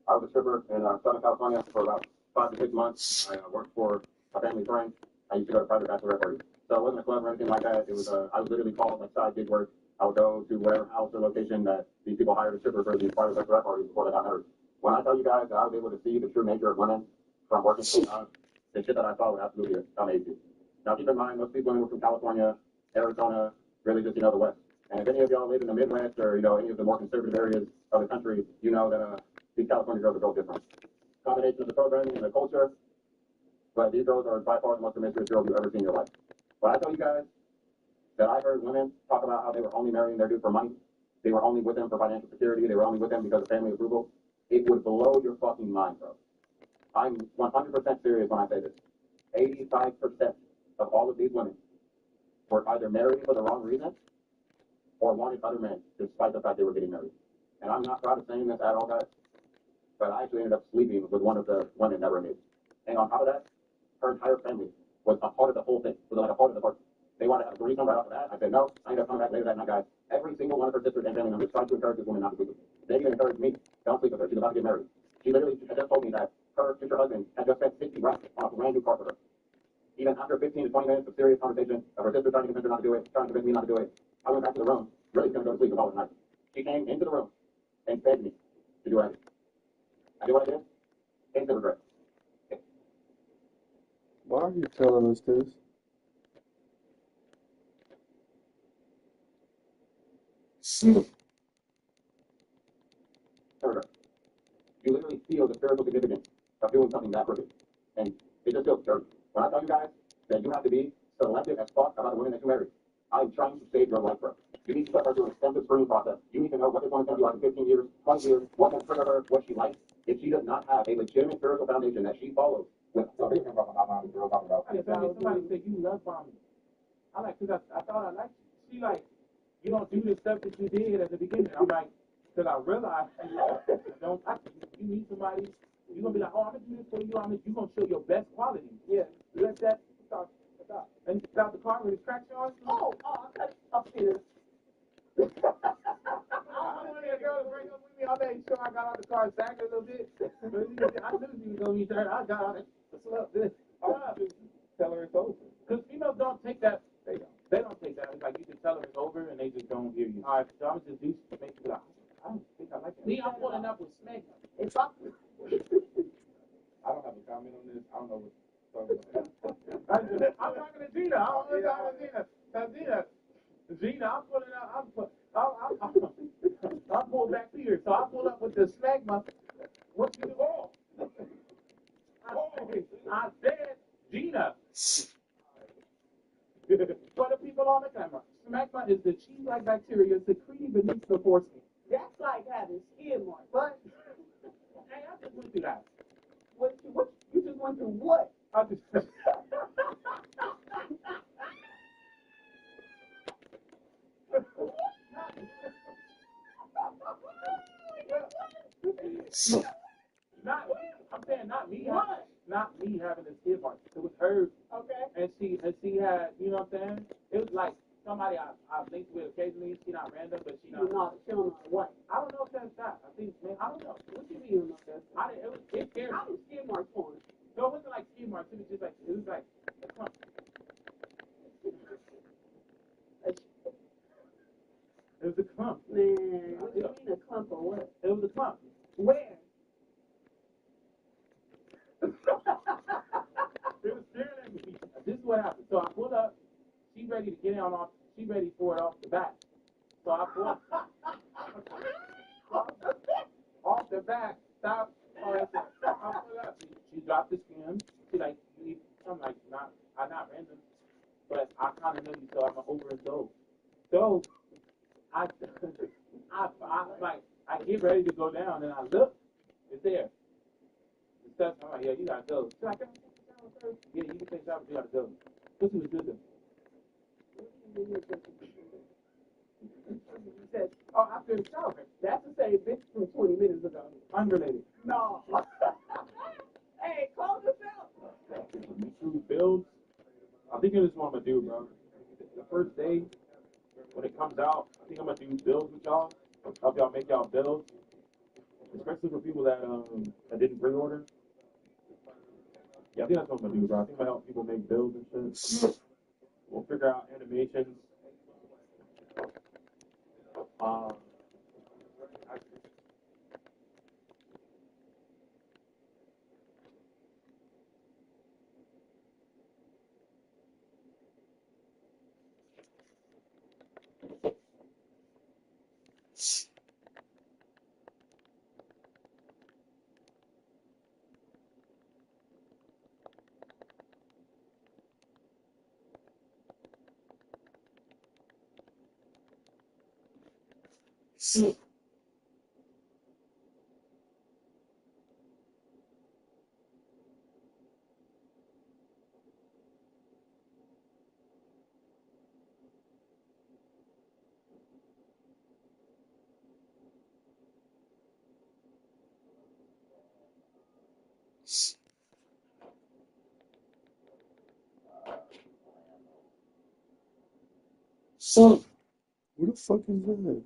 I was a stripper in Southern California for about 5 to 6 months. I worked for a family friend. I used to go to private bachelorette parties. So it wasn't a club or anything like that. It was I was literally called like side gig work. I would go to whatever house or location that these people hired a stripper for these private bachelorette parties before they got married. When I tell you guys that I was able to see the true nature of women from working full time, the shit that I saw would absolutely amaze you. Now keep in mind, most people were from California, Arizona, really just, the West. And if any of y'all live in the Midwest or, any of the more conservative areas of the country, you know that these California girls are built different. Combination of the programming and the culture, but these girls are by far the most promiscuous girls you've ever seen in your life. When I tell you guys that I heard women talk about how they were only marrying their dude for money, they were only with them for financial security, they were only with them because of family approval, it would blow your fucking mind, bro. I'm 100% serious when I say this. 85% of all of these women were either married for the wrong reason or wanted other men despite the fact they were getting married. And I'm not proud of saying this at all, guys, but I actually ended up sleeping with one of the women that were engaged. And on top of that, her entire family was a part of the whole thing, was like a part of the party. They wanted to have a threesome right off the bat. I said, no, I ended up coming back later that night, guys. Every single one of her sisters and family members tried to encourage this woman not to sleep with me. They even encouraged me, don't sleep with her. She's about to get married. She literally had just told me that her future husband had just spent 60 grand on a brand new car for her. Even after 15 to 20 minutes of serious conversation of her sister trying to convince her not to do it, trying to convince me not to do it, I went back to the room, really going to go to sleep the following night. She came into the room and begged me to do what I did. I did what I did. Instant regret. Why are you telling us this? Regret. You literally feel the spiritual significance of doing something that crooked. And it just feels dirty. When I tell you guys that you have to be selective as fuck about the women that you marry, I'm trying to save your life, bro. You need to start through an extensive screening process. You need to know what this woman's going to be like in 15 years, 20 years, what can trigger her, what she likes. If she does not have a legitimate spiritual foundation that she follows with. So this is what I'm talking about. Somebody said you love bombing. I like, cause I thought I liked you. She like, you don't do the stuff that you did at the beginning. I'm like, cause I realized I don't like you. You need somebody. You're gonna be like, oh, I'm gonna do this for you. You're gonna show your best quality. Yeah. Let that start. And stop the car with the crack on. Oh, I cut it up here. I wanted a girl to break up with me. I made sure I got out the car, sagged a little bit. I knew she was gonna be there. I got out it. All I have to tell her it's over. Because females don't take that. They don't take that. It's like you can tell her it's over and they just don't hear you. All right, so I'm just do make you like, I don't think I like that. Me, I'm pulling up with Smeg. It's up. I don't have a comment on this. I don't know what. I'm talking to Gina. I'm talking to Gina. Gina, I'm pulling out. I'm pulled back here, so I pull up with the smegma. What you do? Oh, I said Gina. For the people on the camera, smegma is the cheese-like bacteria secreting beneath the foreskin. That's like having skin marks. But hey, I just went through that. What you just went through? What? I just. I'm saying not me. Not me having the skid mark. It was her. Okay. And she had, you know what I'm saying? It was like somebody I linked with occasionally. She not random, but she not. She don't know what. I don't know if that's that. I think, man, I don't know. What you mean you don't know if that's that? It scared me. How was skid marks porn? No, it wasn't like skid marks. It was just like, a clump. It was a clump. Man, what do you mean a clump or what? It was a clump. Where? It was staring at me. This is what happened. So I pulled up. She ready to get it off. She ready for it off the back. So I pulled off the back. Stop. I pulled up. She dropped the skin. She like, I'm like, I'm not random, but I kind of know you, so I'm overindulged. So I get ready to go down, and I look. It's there. I'm like, yeah, you gotta go. She's like, can I take a shower first? Yeah, you can take a shower, but you gotta go. Pussy was good though. He said, oh, after the shower. That's the same bitch from 20 minutes ago. Unrelated. No. Hey, close this out. True builds. I think this is what I'm gonna do, bro. The first day, when it comes out, I think I'm gonna do builds with y'all. Help y'all make y'all builds. Especially for people that didn't pre-order. Yeah, I think that's what I'm gonna do, bro. I think I'm gonna help people make builds and shit. We'll figure out animations. Who the fuck is that?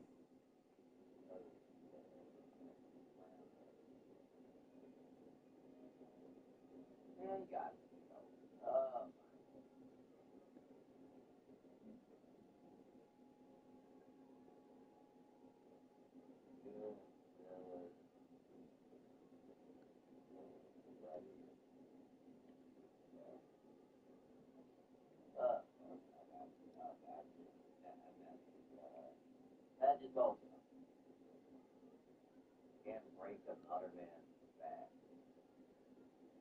That is also can't break another man's back.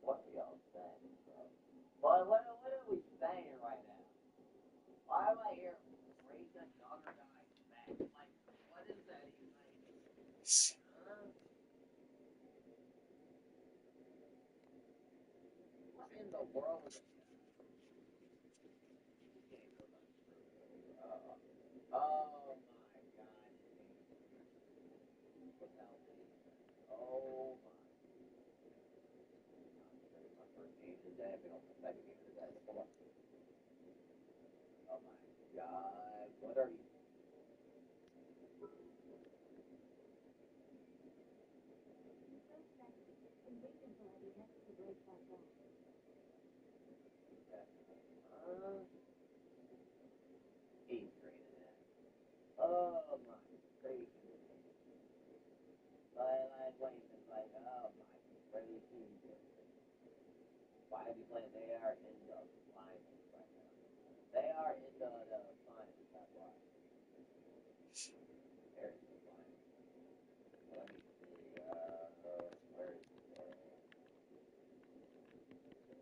What are y'all saying, bro? What are we saying right now? Why am I here break another guy's back? Like, what is that even? Huh? What in the world is oh my god. Oh my. My first game today, I've been on the second game today. Hold on. Oh my god. What are you? He's great at that. Oh my crazy. Like Wayne's like, oh my crazy. Why have you played? They are in the finals right now. They are in the finals, that's why. They're in the finals. Let me see, where is it?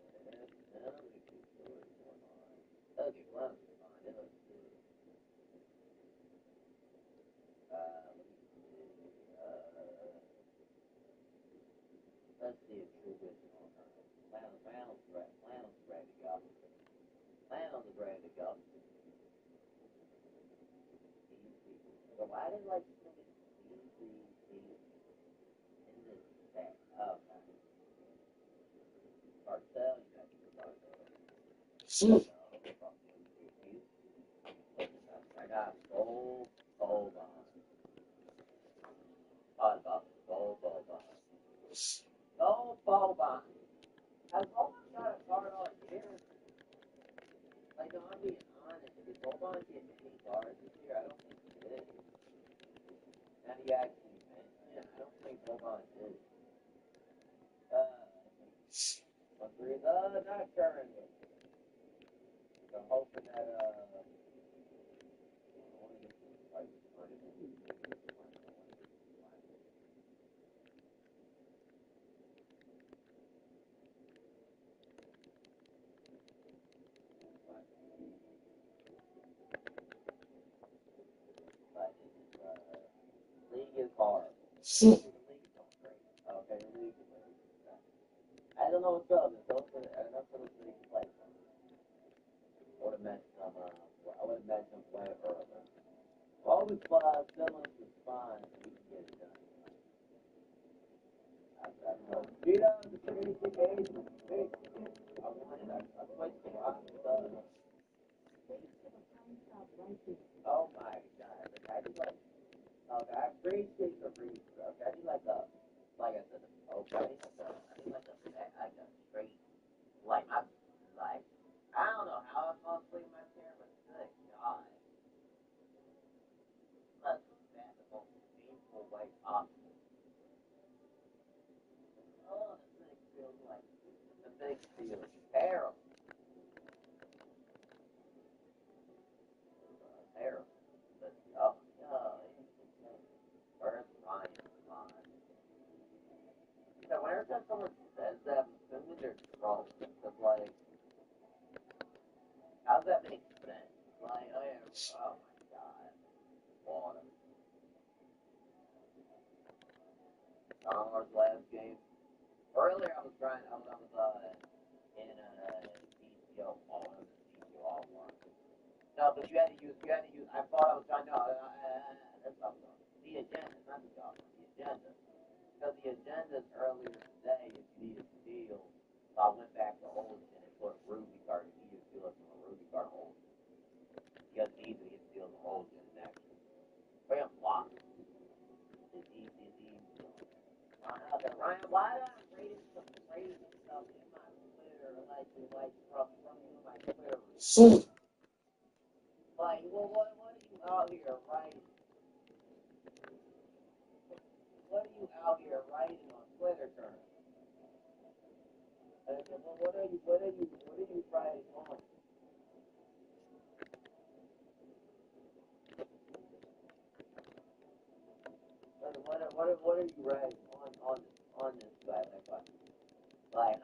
Let me see what's going on. Okay, well, it's fine. It looks good. Let me see, let's see if True Wit's on her. Flannel's ready to go. Flannel's is ready to go. So why did like put it easy in this set? Okay. Barcel, you got your Barcel. I got gold bond. Oh, I got gold bond. Gold bond. Has Boban got a card all year? Like, I'm being honest. Did Boban get any cards this year? I don't think he did. Now he actually mentioned it. I don't think Boban did. Not currently. So hoping that, league is hard. The league is not great. Okay, the league is great. I don't know what's up. It's also enough for this league to play. I would have met some play earlier. All the Simmons is fine. We can get it done. Vito, the pretty age. I wanted I switched to oh my god. I do like okay, I appreciate the reason. Okay, I do like I said, okay, I do like a straight like I don't know how I'm gonna sleep in my chair, but good god. That's the most painful way possible. Oh, this thing feels like the thing feels terrible. Terrible. But where's Ryan? So whenever someone says that, I'm assuming they're drunk. Because like, how's that make sense? Like, oh my god, water. Connor's last game. Earlier I was trying, I was in DCO Walmart. No, but you had to use, I thought I was trying, no, that's not the agenda, not the job, the agenda. Because the agendas earlier today, if you need a deal, like from you and my Twitter. Like, well, what are you out here writing? What are you out here writing on Twitter currently? Well, what are you writing on? What are you writing on this guy? Like,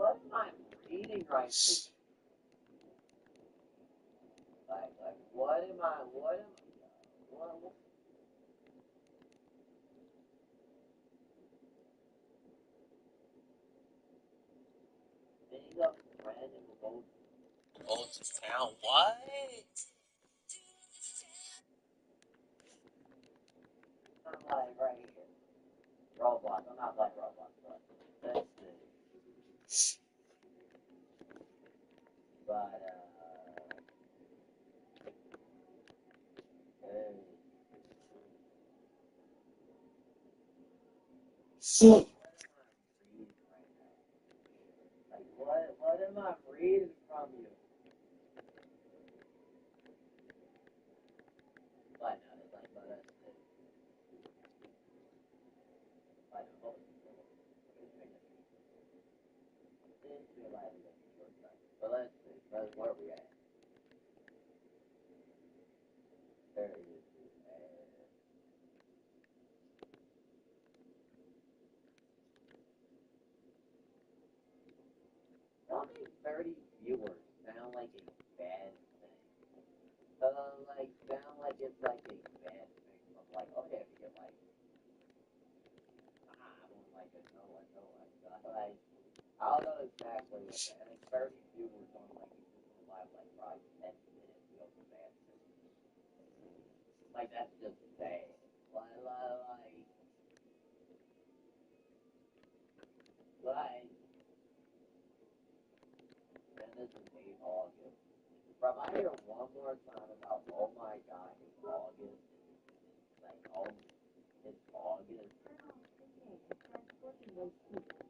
what am I reading right now? Like, what am I? Big up friend in the boat. Moses Town. What? I'm like right here. Roblox. I'm not playing Roblox, but let's see. But like what am I reading from you? But no, it's like, but let's see. But no, but let's see. Where are we at? There it is. Don't make 30 viewers sound like a bad thing. Like sound like it's like a bad thing. I'm like, okay, if you get like, I don't like it. No, like, I don't know exactly what that. Like 30 viewers on like YouTube Live, like probably 10 minutes ago for bad thing. Like that's just bad. And this is 8 August. Bro, I hear one more time about, oh my god, it's August. Like, oh, it's August.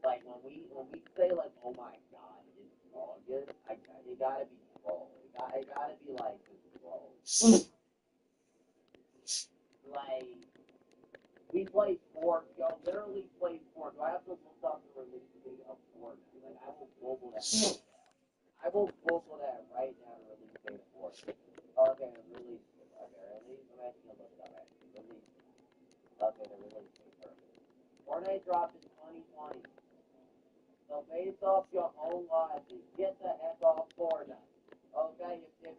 Like, when we say, like, oh my god, it's August, it gotta be troll. It gotta be, like, just troll. Like, we played Fortnite. Yo, literally played Fortnite. Do I have to look up the release date of Fortnite? Like, I will Google that. I will Google that right now, the release date of Fortnite. Okay, the release. Okay, release. I'm actually gonna look it up, actually. Release. Okay, the release date. Perfect. Fortnite dropped in 2020. So based off your own logic, get the heck off Fortnite. Okay, if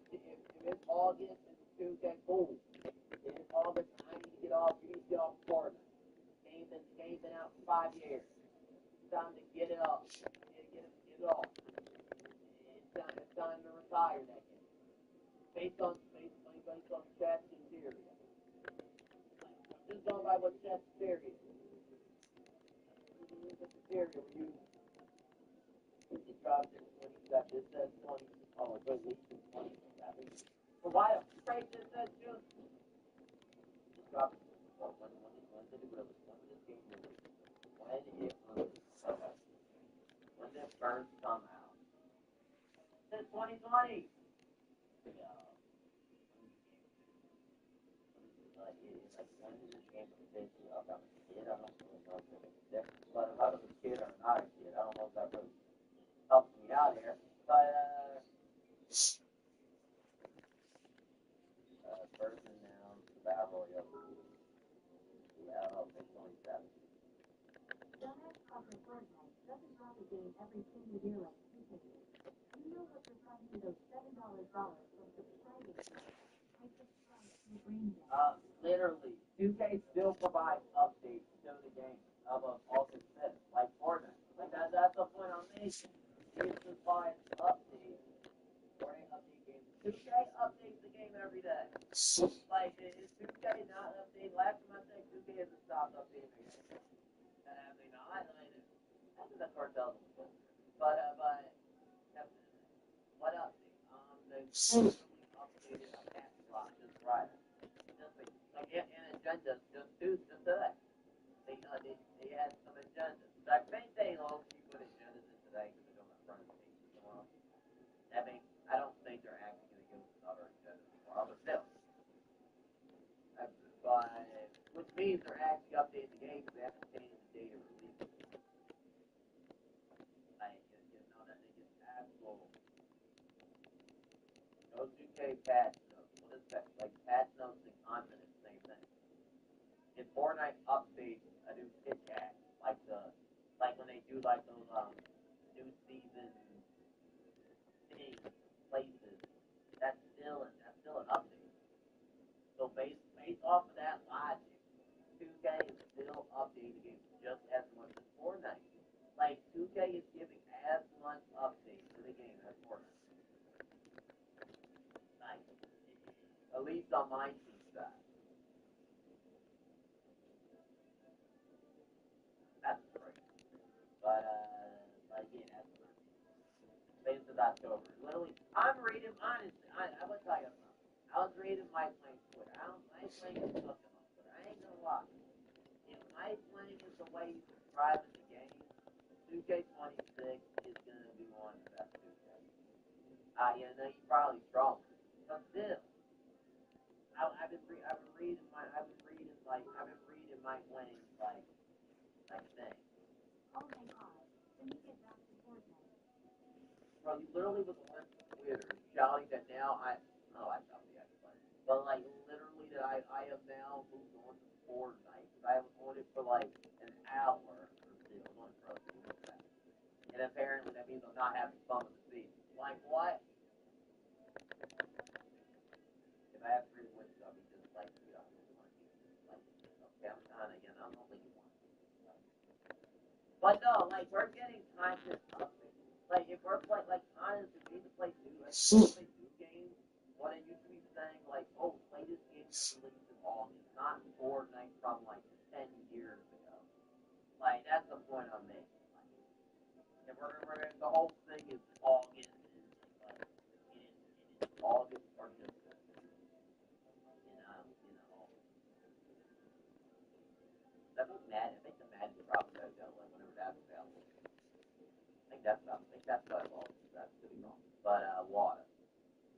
it's August and it's Tuesday, cool. If it's August, I need to get off. You need to get off Fortnite. Game's been out for 5 years. It's time to get it off. Get it off. It's time to retire that game. Based on Chat's theory. Just going by what Chat's theory is. What's the theory we're using? It dropped in 27. It says 20. Oh, it's released in 27. So why the frick it says June? It dropped. Well, when did it release? When did this game release? When it released? Okay. When did it first come out? It says 2020. Like when did this game officially up? I'm a kid. I don't really know if it's different. But if I was a kid or not a kid, I don't know if that really helps me out here. But first announced the Battle Royale. Yeah, it's 27. Don't ask about your Fortnite. Doesn't drop a game every single year like you do. You know what you're funding those $7 dollars from subscribing to. I subscribe to your brain dead. Literally, 2K still provides updates to the game of August 5th, like Fortnite. Like that's the point I'm making. It provides updates. Fortnite update games. 2K updates the game every day. Like, is 2K not updating? Last time I checked, 2K hasn't stopped updating the game. Have they not? I mean, that's what the cartel is. But what update? They recently updated a patch slot just right. Just like in agendas just today. They had some agendas. I think they all keep put agendas in today because they're doing a front page tomorrow. That makes I don't think they're actually going to give us another agenda tomorrow, but still. But which means they're actually updating the game because they have to change the date of release. Like you know that they get absolute no 2K patch notes. What is that? Like patch notes and content is the same thing. In Fortnite updates a new kit cat, like when they do like those new season things, places, that's still an update. So based off of that logic, 2K is still updating the game just as much as Fortnite. Like 2K is giving as much updates to the game as Fortnite. Like at least on my team side. That's great. But yeah, that's great. Since October. Literally, I'm reading, honestly, I would tell you something. I was reading Mike Lane's Twitter. Mike Lane is looking on Twitter. I ain't gonna lie. If Mike Lane is the way he's describing the game, 2K26 is gonna be one of the best 2K. Yeah, no, you're probably strong. But still, I've been reading Mike Lane's thing. Oh my god, when you get back to Fortnite. Bro, he literally was on Twitter shouting that now I stopped the actual but like literally that I have now moved on to Fortnite because I was on it for like an hour or two. I was on it for a few minutes. And apparently that means I'm not having fun with the season. Like what? If I have free wins, I'll be just like, you know, like okay, I'm trying again. I'm only one. But no, like we're getting content updates. Like if we're playing, like honestly, we need to play new games. What it used to be saying, like, oh, play this game that released in August, not Fortnite from like 10 years ago. Like that's the point I'm making. Like, if we're the whole thing is August, it is August or just that was mad. I think the Madden probably goes out like whenever that's available. I think that's what I lost. That's to be wrong. But water.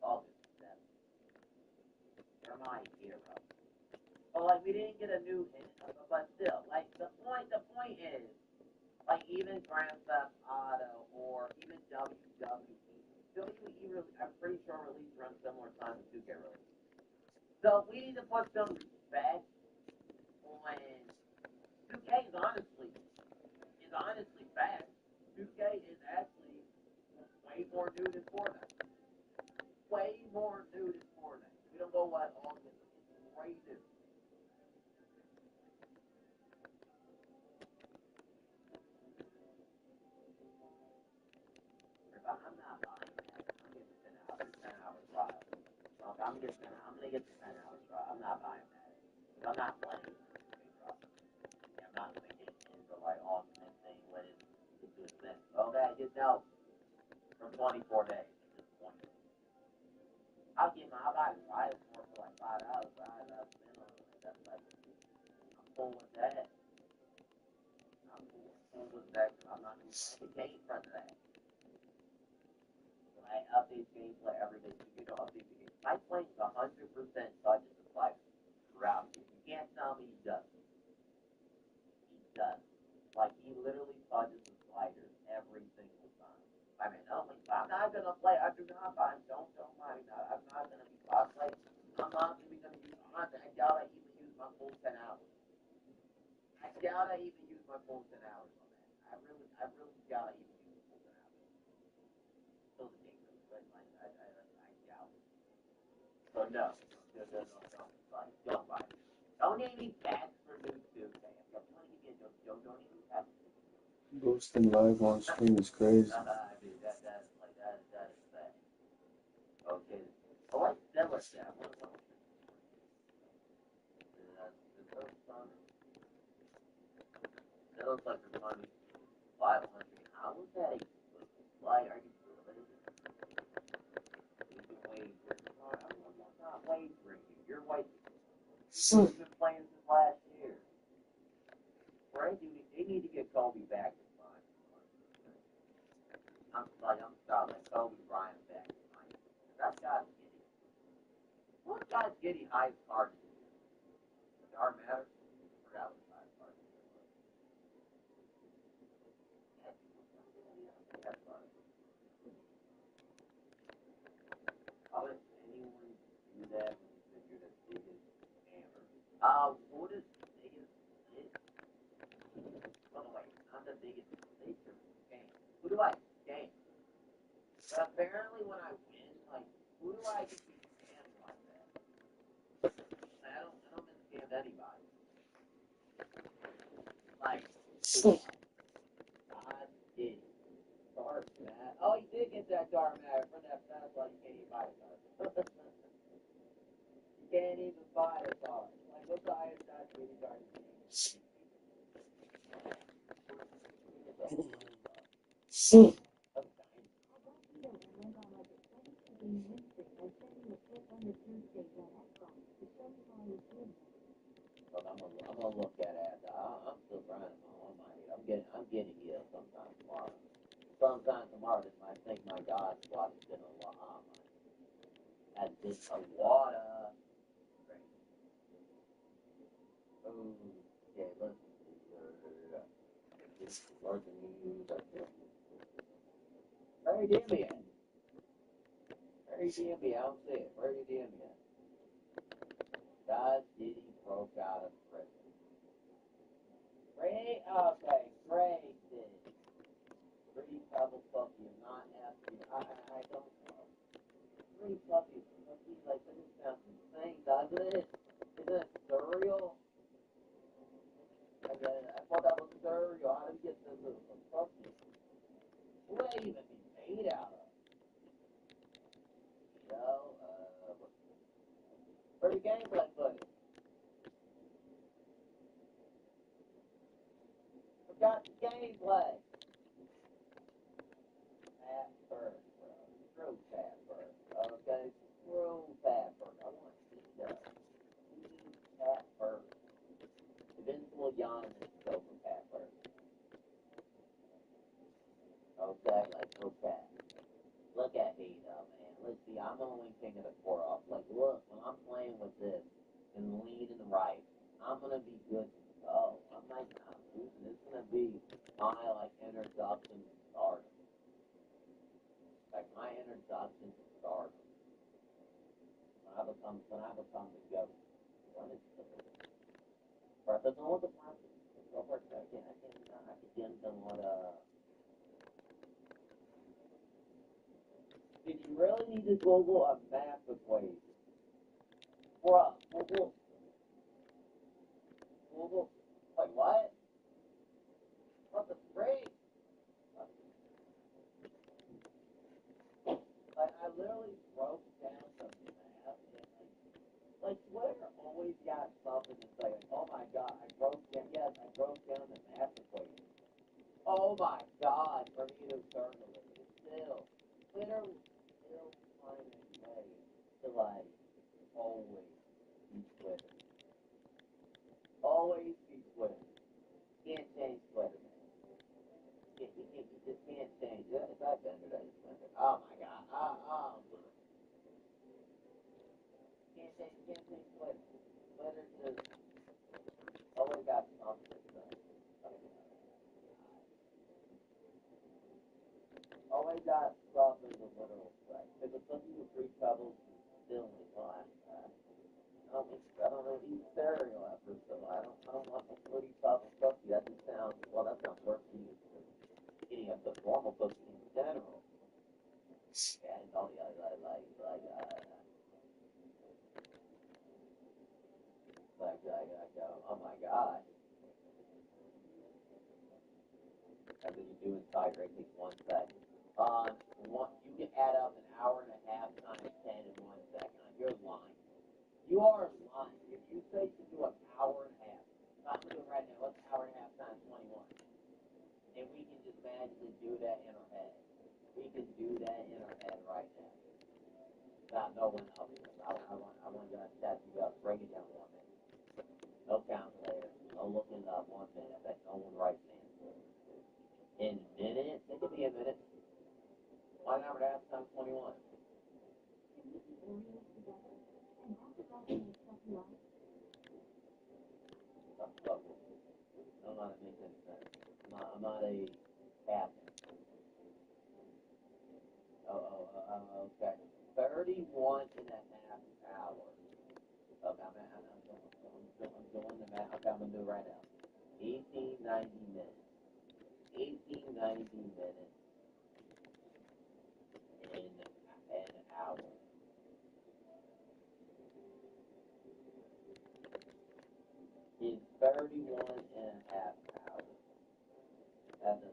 August 7th. You're my hero. Well, like we didn't get a new but still, like the point is, like even Grand Theft Auto or even WWE I'm pretty sure released around similar time to 2K release. So we need to put some respect on 2K is honestly fast. 2K is actually way more new than Fortnite. Way more new than Fortnite. We don't know what August is. It's way new. I'm not buying that. I'm getting 10 hours trial. Okay, I'm gonna get the 10 hours trial. I'm not buying that. I'm not playing. Yeah, I'm not gonna get into like ultimate thing when it's a good thing. Okay, just know for 24 days at this point. I'll buy the trial for like $5. That's I'm cool with that. I'm cool with that because I'm not gonna get the game front of that. I update gameplay every day. You know, update the game. My play's 100% touches the sliders throughout. You can't tell me he doesn't. He does. Like he literally touches the sliders every single time. I mean, I'm not gonna play. I do not. Don't mind. I'm not gonna be. I'm not even gonna use. I doubt I even use my full 10 hours. I doubt I even use my full 10 hours on that. I really doubt I even use my full 10 hours. So the game really good. I doubt it. So no. Don't buy it. Don't need any packs for new 2K. If you want to give me a don't need any packs. Ghosting live on stream is crazy. I mean, that is bad. Okay. Oh, I said like that. What about that looks like there's money. 500. How is that? Why are you doing it? You can wait for I'm not waiting for you. You're waiting. He's been playing since last year. Right? They need to get Kobe back in line. I'm sorry, let Kobe Bryant back in line. That guy's getting. What guy's getting highest card? Dark Matter? I forgot what the highest card is. That's fine. How does anyone do that when you said you're the biggest hammer? What is the biggest hit? Well, wait, I'm the biggest hit game. Who do I game? But apparently when I win, like, who do I get to be scammed like that? I don't been scammed anybody. Like, God did. Dark Matter. Oh, he did get that Dark Matter for that fast one. You can't even buy a card. You can't even buy a card. Like, what's the highest card for any card? Look, I'm gonna look at it. I'm still grinding my own money. I'm getting healed sometime tomorrow. Sometime tomorrow, this might think my God squad is been a lot. Has been a water. Oh, okay, let's see. This is working news. Where you DM me at? Where you DM me? I don't see it. Where you DM me at? God did he broke out of prison. Ray, okay, Ray did. Pretty Pebble Puppy, I'm not asking. I don't know. Pretty Puppy, like, this sounds insane, doesn't it? Isn't it surreal? I thought that was surreal. How did you get this little puppy? What would I even be made out of? You know, where's the gameplay footage? Forgot the gameplay. Pat Bird, bro. Screw Pat Bird. Okay? Screw Pat Bird. I want to see that. Pat Bird. Invincible Giannis is so for Pat Bird. Okay? Like, no Pat. Look at me, though, man. Let's see. I'm only king of the court. Like, look, when I'm playing with this and leading right, I'm going to be good to go. I'm not losing. This is going to be my, like, introduction to stardom. Like, my introduction to stardom. When I become the GOAT. When it's the first, I don't know what the process is. Go for a second. I can get them what, did you really need to Google a math equation? Bruh, Google. Wait, what? What the freak? Like, I literally broke down the math and, like Twitter always got something to say. Like, oh my god, I broke down the math equation. Oh my god, for me to circle it. It's still, Twitter was still finding a way to, like, always be Twitter. Always be Twitter. Can't change Twitter, man. You just can't change it. If I bend it, I just bend it. Oh my god. Can't change Twitter. Twitter just always got something to say. Always got something to literal say. If it's something with three pebbles, still in line. I don't know eat cereal ever, so I don't want no fruity pebble cookie. That just sounds worse than eating a normal cookie in general. Yeah, it's all oh my god. That's what you do inside right takes 1 second. You can add up an hour and a half times 10 in 1 second. You're lying. You are lying. If you say you do an hour and a half, I'm going to do it right now. What's an hour and a half times 21? And we can just magically do that in our head. We can do that in our head right now. Without no one else. I want you to chat you up. Break it down 1 minute. No calculator. No looking up 1 minute. That no one writes answer. In minutes? It could be a minute. Why not have times 21? I'm not making any sense. I'm not a captain. Okay. 31 and a half hours. Okay, I'm doing the math. Okay, I'm going to do it right now. 1890 minutes. 1890 minutes in an hour. Is 31 and a half hours. That's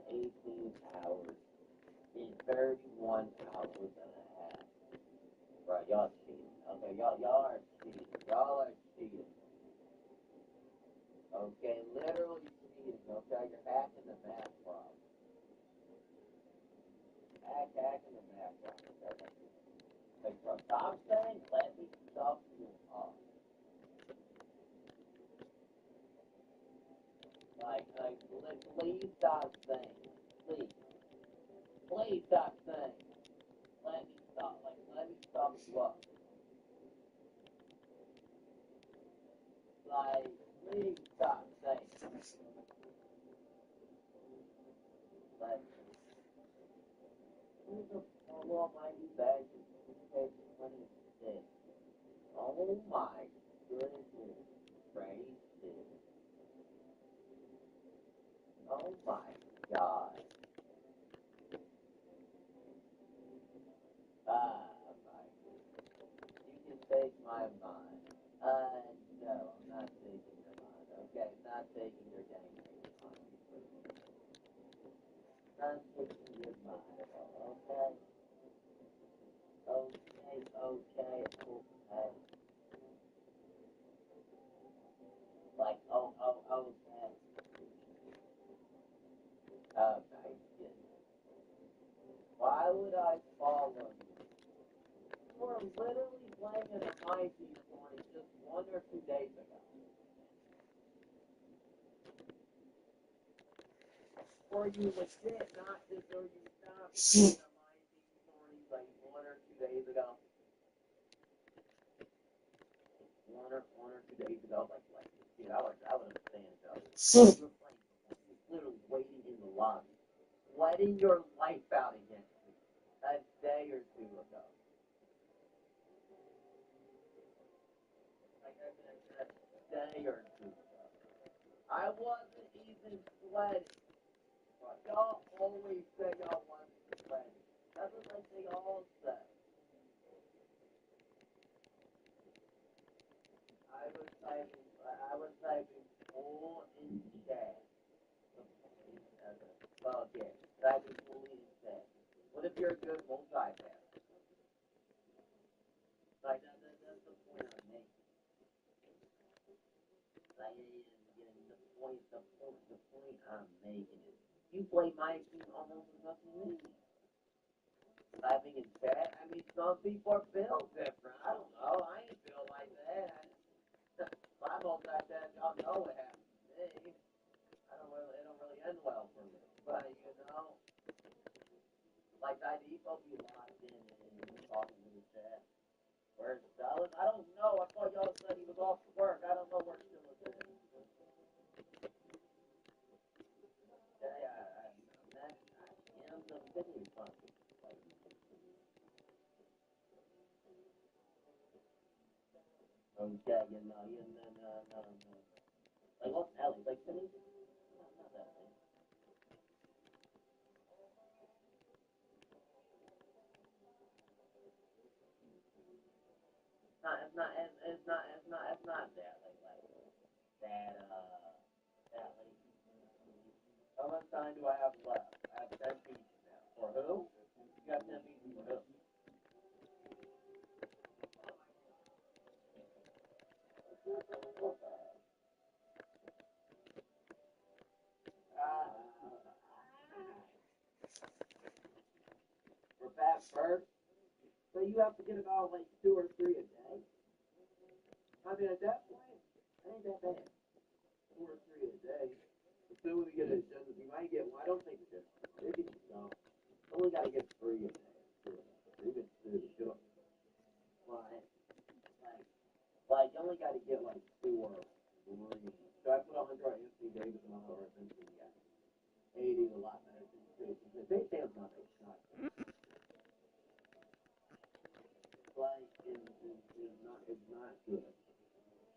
18 hours. In 31 hours and a half. Right, y'all cheating. Okay, y'all are cheating. Y'all are cheating. Okay, literally cheating. Okay, you're hacking the math problem. Hacking the math problem. Okay. Like, stop saying, let me stuff you up. Please stop saying. Please. Please stop saying. Let me stop you up. Please stop saying. Here's the almighty badges. Page 26. Oh my goodness. Gracious. Oh my God. You can take my mind. No, I'm not taking your mind. Okay, not taking your dang mind. Not taking your mind. Okay. Like, okay. Okay, why would I follow you? You were literally playing in a mic this morning just 1 or 2 days ago. Or you legit not just, or you stopped playing a mic this morning like 1 or 2 days ago. 1 or 2 days ago, like, dude, I would understand though. You were playing, literally waiting in the lobby, sweating your life out against me a day or 2 ago. Like I said, a day or 2 ago. I wasn't even sweating. But y'all always say y'all wasn't sweating. That's what like they all say. I was typing full in chat. Well, yeah, typing fully in chat. What if you're a good multitasker? Like, that's the point I'm making. Like, the point I'm making is, you play my team almost as much as me. Typing in chat, I mean, some people are built different. I don't know. I ain't built like that. My multitask, y'all know what happens to me. It don't really end well for me. But, you know, like, I default be locked in and talking to the chat. Where's Dallas? I don't know. I thought y'all said he was off to work. I don't know where still is at. I am the opinion function. Okay, no. Like, what's Ellie? Like, to me, not that thing. It's not that, like, that, like, how much time do I have left? I have 10 pieces now. For who? You got 10 pieces for who? For that first? So you have to get about, like, 2 or 3 a day? I mean, at that point, it ain't that bad. 2 or 3 a day. Assuming we get a dozen, we might get one. I don't think it's maybe no. Only got to get 3 a day. Even 2, sure. Like you only got to get like 2 or 3. So I put 100 on Anthony Davis and 100 on Anthony. Yeah, 80 is a lot better than 2. They say it's not. It's not. Like it's not good.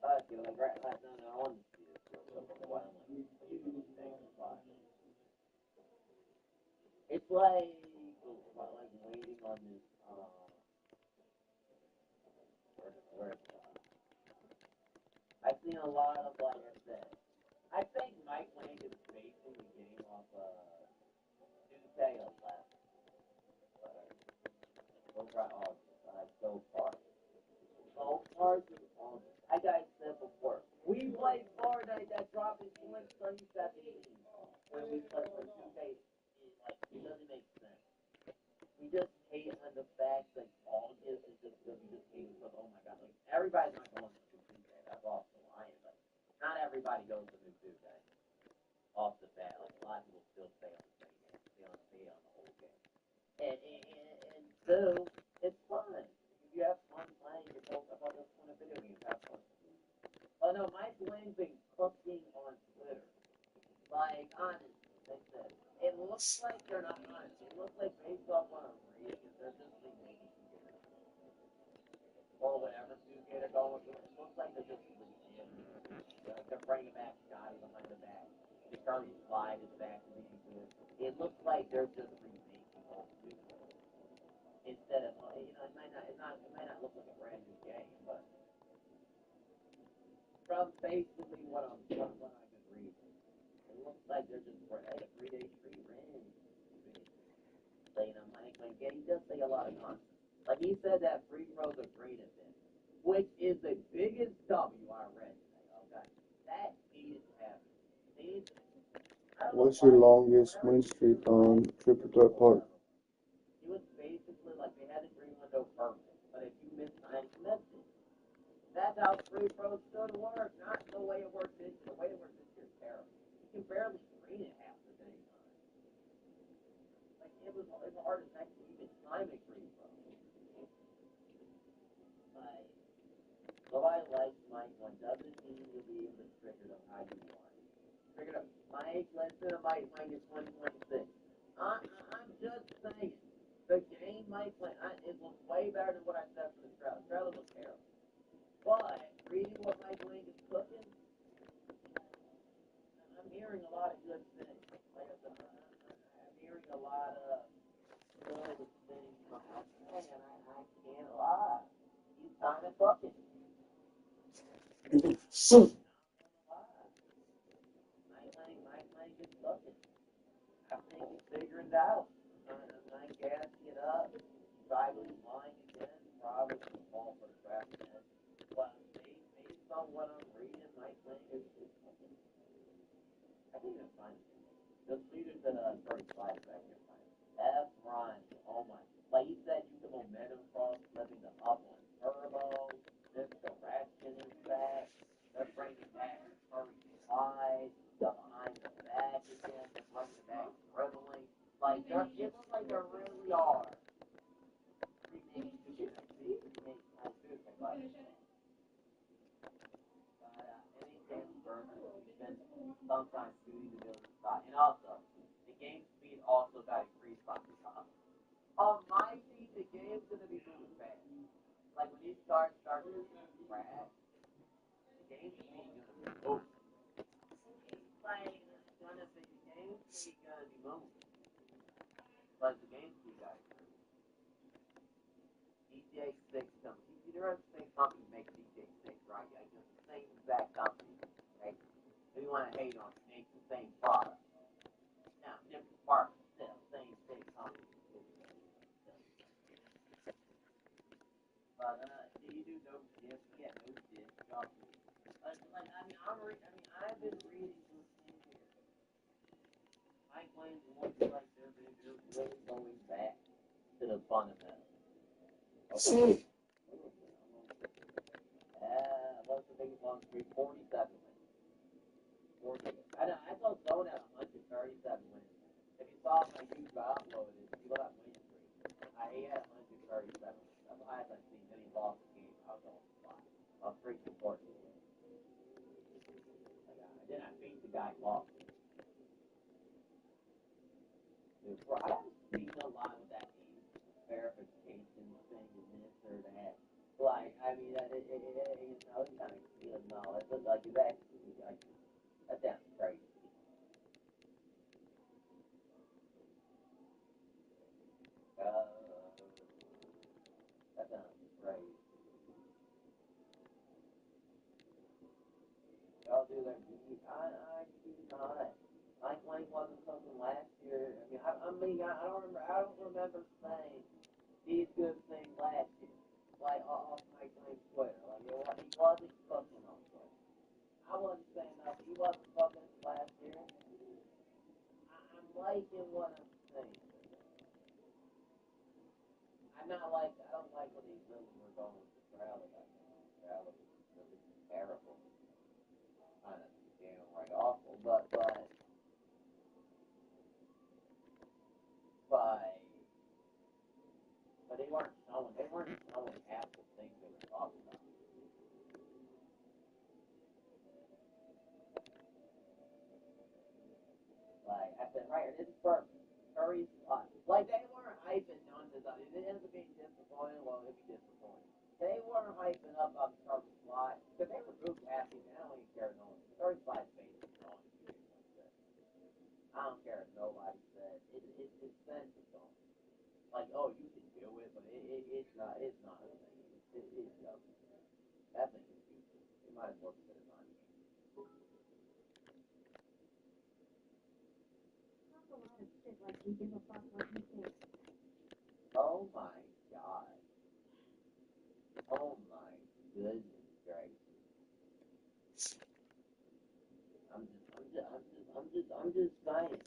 Okay, like right, no, I want to see this real quick. Why I'm like, it's like waiting on this. Where I've seen a lot of like I said. I think Mike Lang is basing the game off Tuesday 11. Overall, so far. So far, I got said before. We played Florida that dropped in 2017 when we played for 2 days. Like, it doesn't make sense. We just hate on the fact that August is just because we just hate because, oh my god, like, everybody's not going to Tuesday. That's off the line. Like, not everybody goes to New Tuesday. Off the bat, like, a lot of people still stay on the same game. Stay on the whole game. And so, it's fun. You have fun playing. You're both about this kind of video games. Have fun. Oh no, Mike Lang's been cooking on Twitter. Like, honest, they said. It looks like they're not honest. It looks like based off what I'm reading, they're just remaking Stugator. Or whatever Stugator going with. It looks like they're just legit. They're bringing back Scotty behind the back. The Charlie Slide is back to being good. It looks like they're just remaking old Stugator. Instead of, it might not look like a brand new game, but from basically what I've been reading, it looks like they're just for a 3-day street ring. Saying I'm like, yeah, he does say a lot of nonsense. Like he said that free throws are great event, which is the biggest W I read today. Okay, that needed to happen. What's your longest win streak on Triple Threat Park? It was basically like they had the green window perfect, but if you miss time, you missed it. That's how free throws should work, not the way it works this year. The way it works this year is terrible. You can barely screen it half the day. Like it was hard as heck to even time a free throw. Like nobody likes Mike one. Doesn't mean you'll be able to trigger them how you want. Trigger them. Mike, listen to Mike is 126. I'm just saying. The game Mike played, it was way better than what I said for the trailer. The trailer was terrible. But, reading what Mike Lang is cooking, I'm hearing a lot of good things. Like I said, I'm hearing a lot of good things from Mike Lang, and I can't lie. He's kind of cooking. Mike Lang is cooking. I think he's figuring it out. I'm gassing it up. Probably lying again. Probably fall for the trap again. But based on what I'm reading, Mike Lang is cooking. I think it's fine. The leaders that 35 back here fine. F. Ryan. Oh my. Like he said, use the momentum cross, flipping the up on turbo. This direction is back. They're bringing back Curry slide. The behind the back again. They're bringing back dribbling. Like, it looks like they really are. Sometimes shooting the middle of the shot. And also, the game speed also got increased by the shot. On my team, the game's going to be moving fast. Like when you start to crash, the game speed is going to be moving. Like, the game speed going to be moving. Like the game speed got increased. GTA 6 company. The rest of the same company makes GTA 6, right? Like, it's the same exact company. Right? If you want to hate on it, make the same product. Now, different parts, still, same company. But, do you do no diff? Yeah, no diff. I've been reading this thing here. Mike Lang's one like they're really going back to the fundamentals. Okay. What's on street, 47 wins. 48. I saw Zone at 137 wins. If you saw my YouTube uploaded, you go on win streak. He had 137 wins. That's the highest I've seen. Then he lost the game. I was on the spot. I was pretty important. Then I beat the guy lost. Dude, bro, I haven't seen a lot of that verification thing and this or that. Like, I mean, it kind of, it's like, it's actually, like, that sounds crazy. That sounds crazy. Y'all do that. I do not. Mike Lang wasn't something last year. I don't remember saying these good things last year. Like, off Mike Lang's Twitter. Like, he wasn't fucking on Twitter. I wasn't saying nothing. He wasn't fucking last year. I'm liking what I'm saying. I don't like when these women were going with the crowd. Crowd was really terrible. Kind of downright awful, but they weren't showing half the things they were talking about. Like, I said, right, this is for Curry's, like, they weren't hyping on this, it ends up being disappointing, well, it'd be disappointing. They weren't hyping up on Curry's slide, because they were group happy, and I don't even care no one. Curry's slide is basically gone. I don't care if nobody said, it's sense is gone. Like, oh, you can do it, but it's not a thing. It's just, that thing is useless. You might as well put it on. Talk a lot of shit like you give a fuck what you think. Oh my god. Oh my goodness gracious. I'm just saying.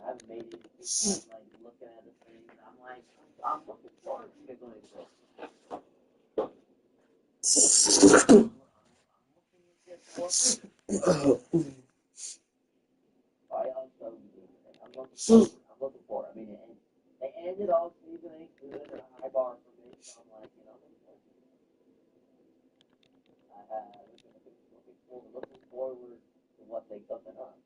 I've made it, like, looking at the thing, I'm looking forward to it going through. I'm looking forward. I mean, they ended all season ain't good, or a high bar for me, so I'm like, looking forward to what they cooking up.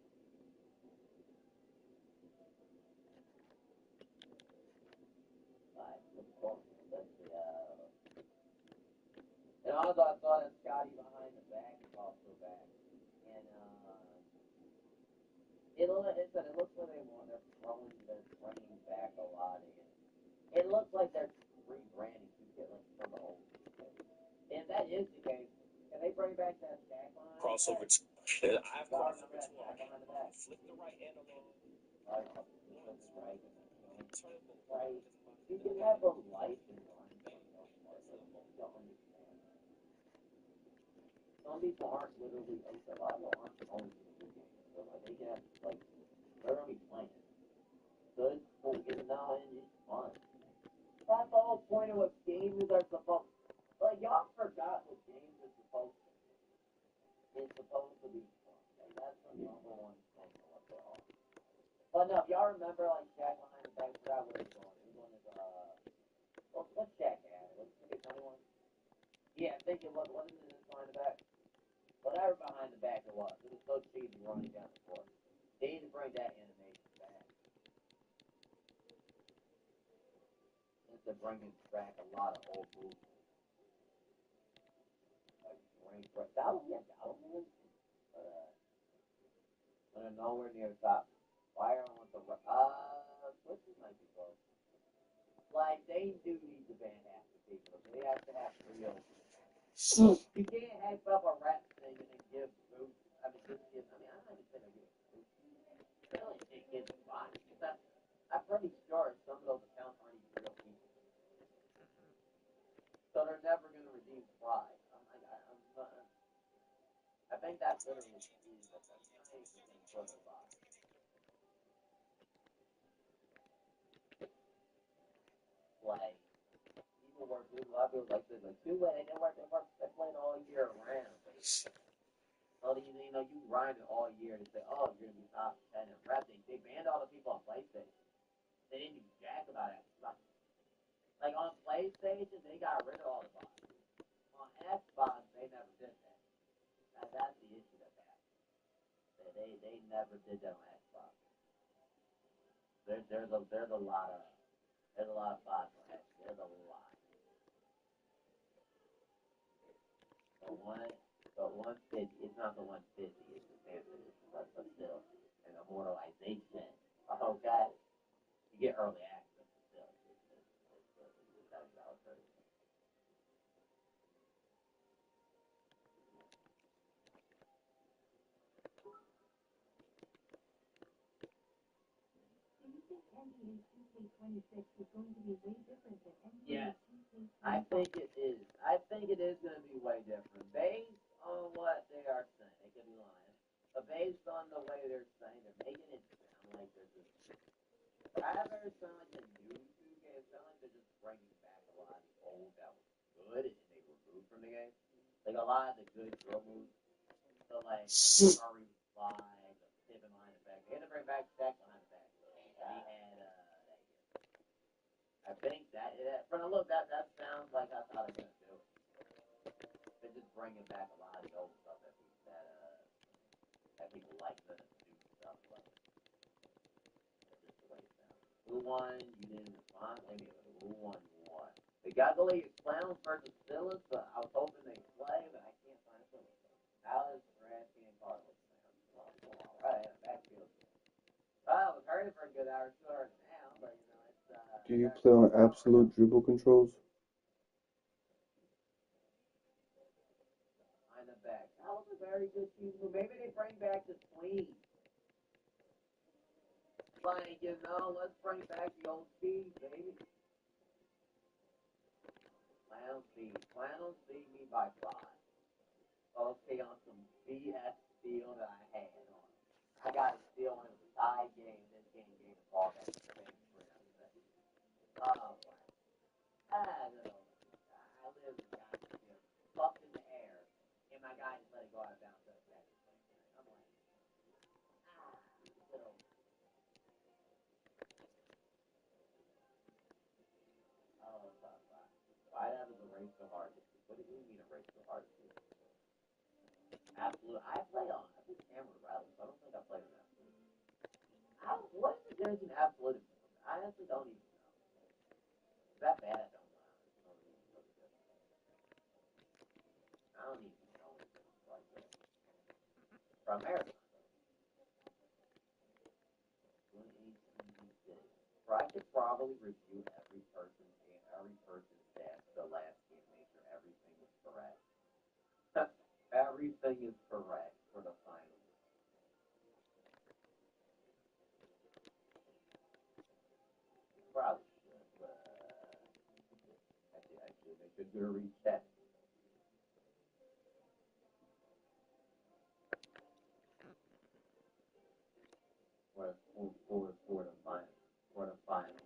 And also, I thought that Scotty behind the back is also back. And, it looks like they're bringing back a lot of it. It looks like they're rebranding to get, like, from the old. And if that is the case, can they bring back that stack line? Crossover. I've crossed over to flip the right analog. Right. You can have a life in line. Some people aren't literally, a lot of them aren't owned video games. So, like, they can have, like, they're going to be playing. Good, cool, get it now, and it's fun. That's the whole point of what games are supposed to. Like, y'all forgot what games are supposed to be. It's supposed to be fun. Like, that's the number one thing overall. But no, if y'all remember, like, Shaq behind the back, I forgot where he's going. He's going to, what's Shaq at? What's the 21? Yeah, I think it was, what is it behind the back? Whatever behind the back it was so cheesy running down the court. They need to bring that animation back. Instead of bringing back a lot of old movies. Like, Dallas. But they're nowhere near the top. Fire on the Switches might be close. Like, they do need to ban half the people. They have to have real. You can't hype up a rap thing and then give boots. I'm not even saying give boots. Really, it gives fine. I'm pretty sure some of those accounts aren't even real people. So they're never going to redeem pride. I think that's literally the thing for the box. Like, people were good. A lot lot of people like this, like too late. They playing all year round. So you know, you grind it all year to say, oh, you're gonna be top 10 in rep. They banned all the people on PlayStation. They didn't do jack about it. Like on PlayStation, they got rid of all the bots. On Xbox, they never did that. That's the issue that happened. They never did that on Xbox. There's a lot of bots on Xbox. There's a lot. But 150, it's not the 150, it's the Phantom Edition, but still, and Immortalization. Okay, you get early access, but still, it's $7 per. Do you think NBA 2K26 is going to be way different than NBA Yes, 2K25? I think it is. I think it is going to be way different. Based on what they are saying, they could be lying, but based on the way they're saying, they're making it sound like they're just. I have heard it sound like the new 2K. It sound like they're just bringing back a lot of the old that was good and they removed from the game. Like a lot of the good drill moves. So like Curry slide, the pivot line effect. They had to bring back Shaq line effect. And he had that year. I think that from the look that sounds like that's how they're gonna do it. They're just bringing back a lot of the old stuff that people like the new stuff. But that's just the way it sounds. Who won? You didn't respond. Maybe who won? You won. They got the League of Clowns versus Phyllis, but I was hoping they'd play, but I can't find Phyllis. Alice, Raspy, and Carlos. Alright, backfield. Well, I was hurting for a good hour, 2 hours now, but you know, it's Do you play on absolute dribble controls? behind the back. That was a very good team. Maybe they bring back the Queen. Like, you know, let's bring back the old speed, baby. Plan on speed me by 5. Okay, on some BS steal that I had on. I got a steal when it was a tie game. This game gave the ball back to the same sprint. Oh, wow. I live in the guy fucked in the air, and my guy just let it go out of bounds. I'm like, little. Oh, why that was a race so hard? What do you mean a race so hard? Absolute. I play Hammer Rally, so I don't think I played in Absolute. What is the difference in Absolute? I honestly don't even know. Is that bad? I don't know. I don't even know anything like that. From America. I could probably review every person's stats the last game, make sure everything is correct. Everything is correct for the finals. Probably should, but I should make a good reset. For the finals. For the finals.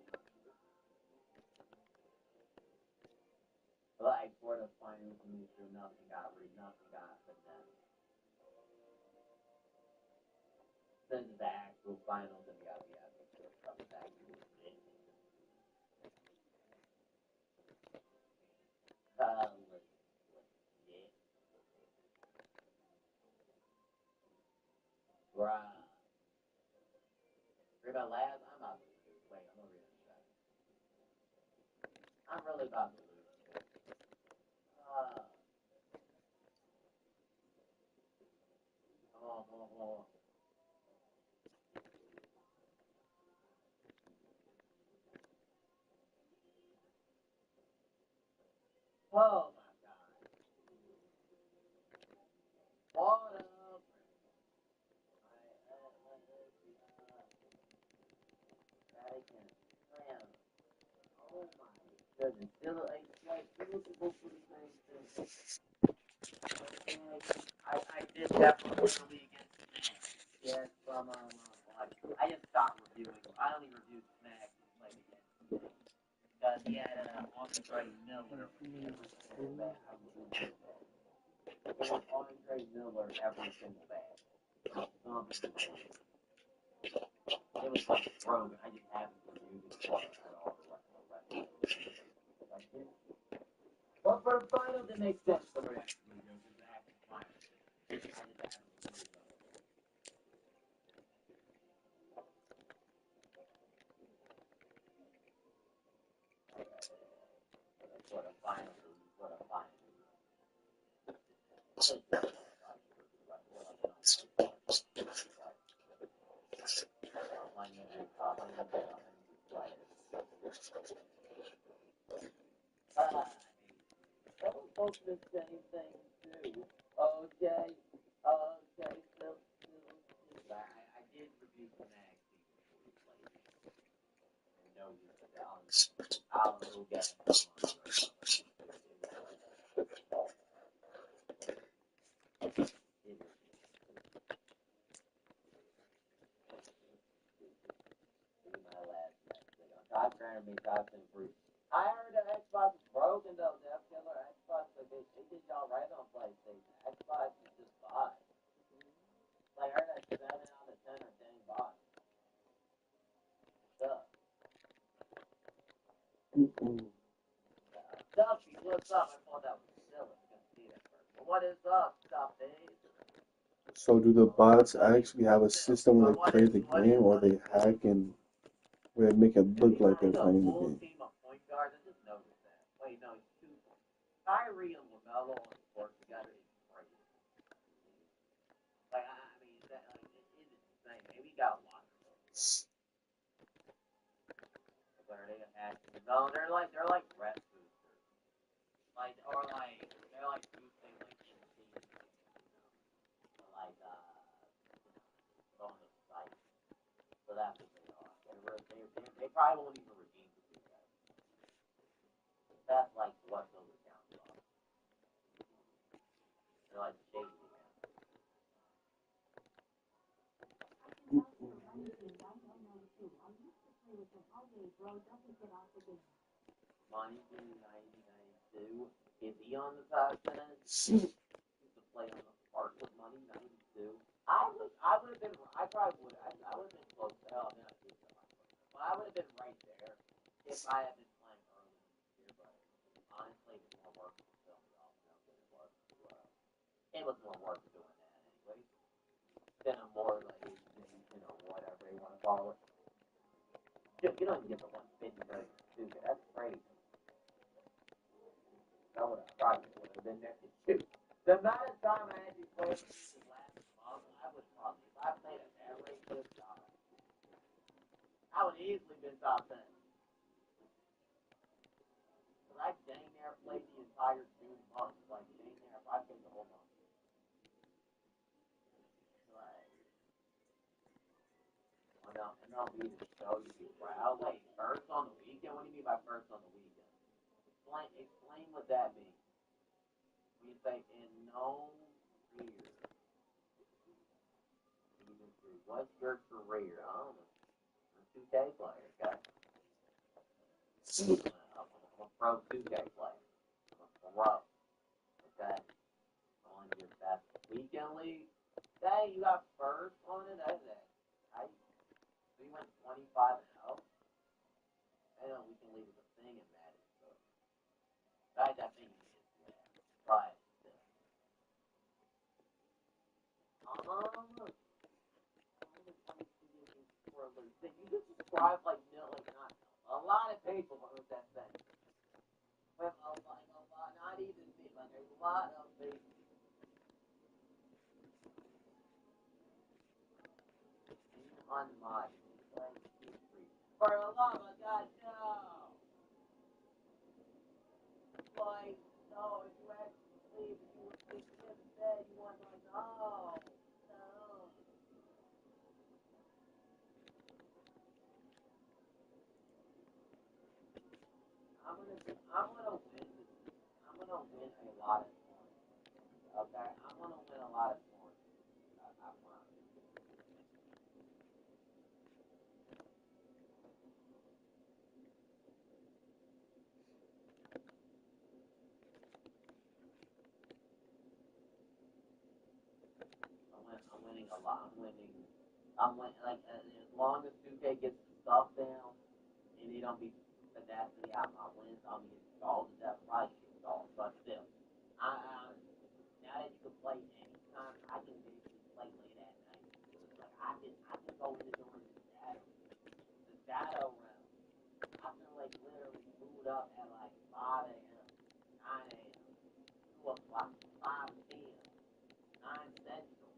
Like for the finals, make sure nothing got finessed. Since it's the actual finals, and we have to make sure stuff is actually legit. Legit. Bruh. Read my last. I'm about to lose. Wait, I'm gonna read it in a second. I'm really about to lose. Come on. Oh my god. What up? Oh my goodness. Still looking for the same thing. I did definitely against Smack. Yes, from I just stopped reviewing them. I only review Smack and play against. because he had Andre Miller every single bag. Andre Miller every single bag. It was like broken. I just haven't reviewed it for at all the rest of it. But for the finals, it makes sense for the rest of the video because it actually finals. I just haven't reviewed it. What a final is. What a final is. Someone posted the same thing too. Okay, still, I did review the mag before we played it. No, I'll go get it. Top trying to be top 10 free. I heard the Xbox is broken though, Death Killer. Xbox, like, they did y'all right on PlayStation. Xbox is just fine. Like, I heard that 7 out of 10 are 10 bucks. Stuff. Duffy, what's up? I thought that was silly. I couldn't see that first. But what is up, Duffy? So do the bots actually have a system where they play the game, or they hack and where they make it look like they're playing the game? Team of point guards, I just noticed that. Wait, no, it's two. Kyrie and LaMelo on the court together is crazy. Like, I mean, that, like, it is insane. Maybe he got a lot of those. But are they attacking? No, they're like rest boosters. Like, or like, they're like boosting like in the team. Like, on the site. So that's what they are. They probably won't even redeem the two guys. That's like what those accounts are. They're like shady accounts. Money 92. Is he on the top 10? Used to play on the park with Money 92. I would have been. I probably would. I would have been close to hell. Then I did that. But I would have been right there if I had been playing early in the year. But honestly, it was more work to film it off now than it was to. It was more work doing that anyway. Than a more like, whatever you want to call it. Dude, you don't even get the 150 very stupid. That's crazy. That would have probably would have been there too. The amount of time I had to play this last month, I would probably, if I played at that rate, good God, I would easily been top 10. Because I dang near played the entire June month. Like, dang near, if I played the whole month. Like, MLB to show you, right? I was like, first on the weekend? What do you mean by first on the weekend? Explain what that means. When you say in no career. What's your career? I don't know. I'm a 2K player, okay? I'm a pro 2K player. I'm a pro. Okay? On your best weekend league. Dang, you got first on it? That's it. So you went 25-0? I know we can leave it a thing in Madden, so. I think it is, yeah. But, you just describe like not a lot of people with that thing. With a lot, not even me, but there's a lot of people. Unmodded. For the love of God, no! Like, no, if you actually sleep, if you were sleeping in the bed, you want like, no. I'm gonna win. I'm gonna win a lot of points. Okay, I'm gonna win a lot of points. I promise. as long as 2K gets the stuff down and they don't be finessing out my wins, I'm gonna get stalled to death. Probably get stalled, but still, now that you can play anytime, I can basically play late at night. Like I can go into during the shadow realm. I can like literally boot up at like 5 a.m., 9 a.m., 2 o'clock, 5 p.m., 9 central,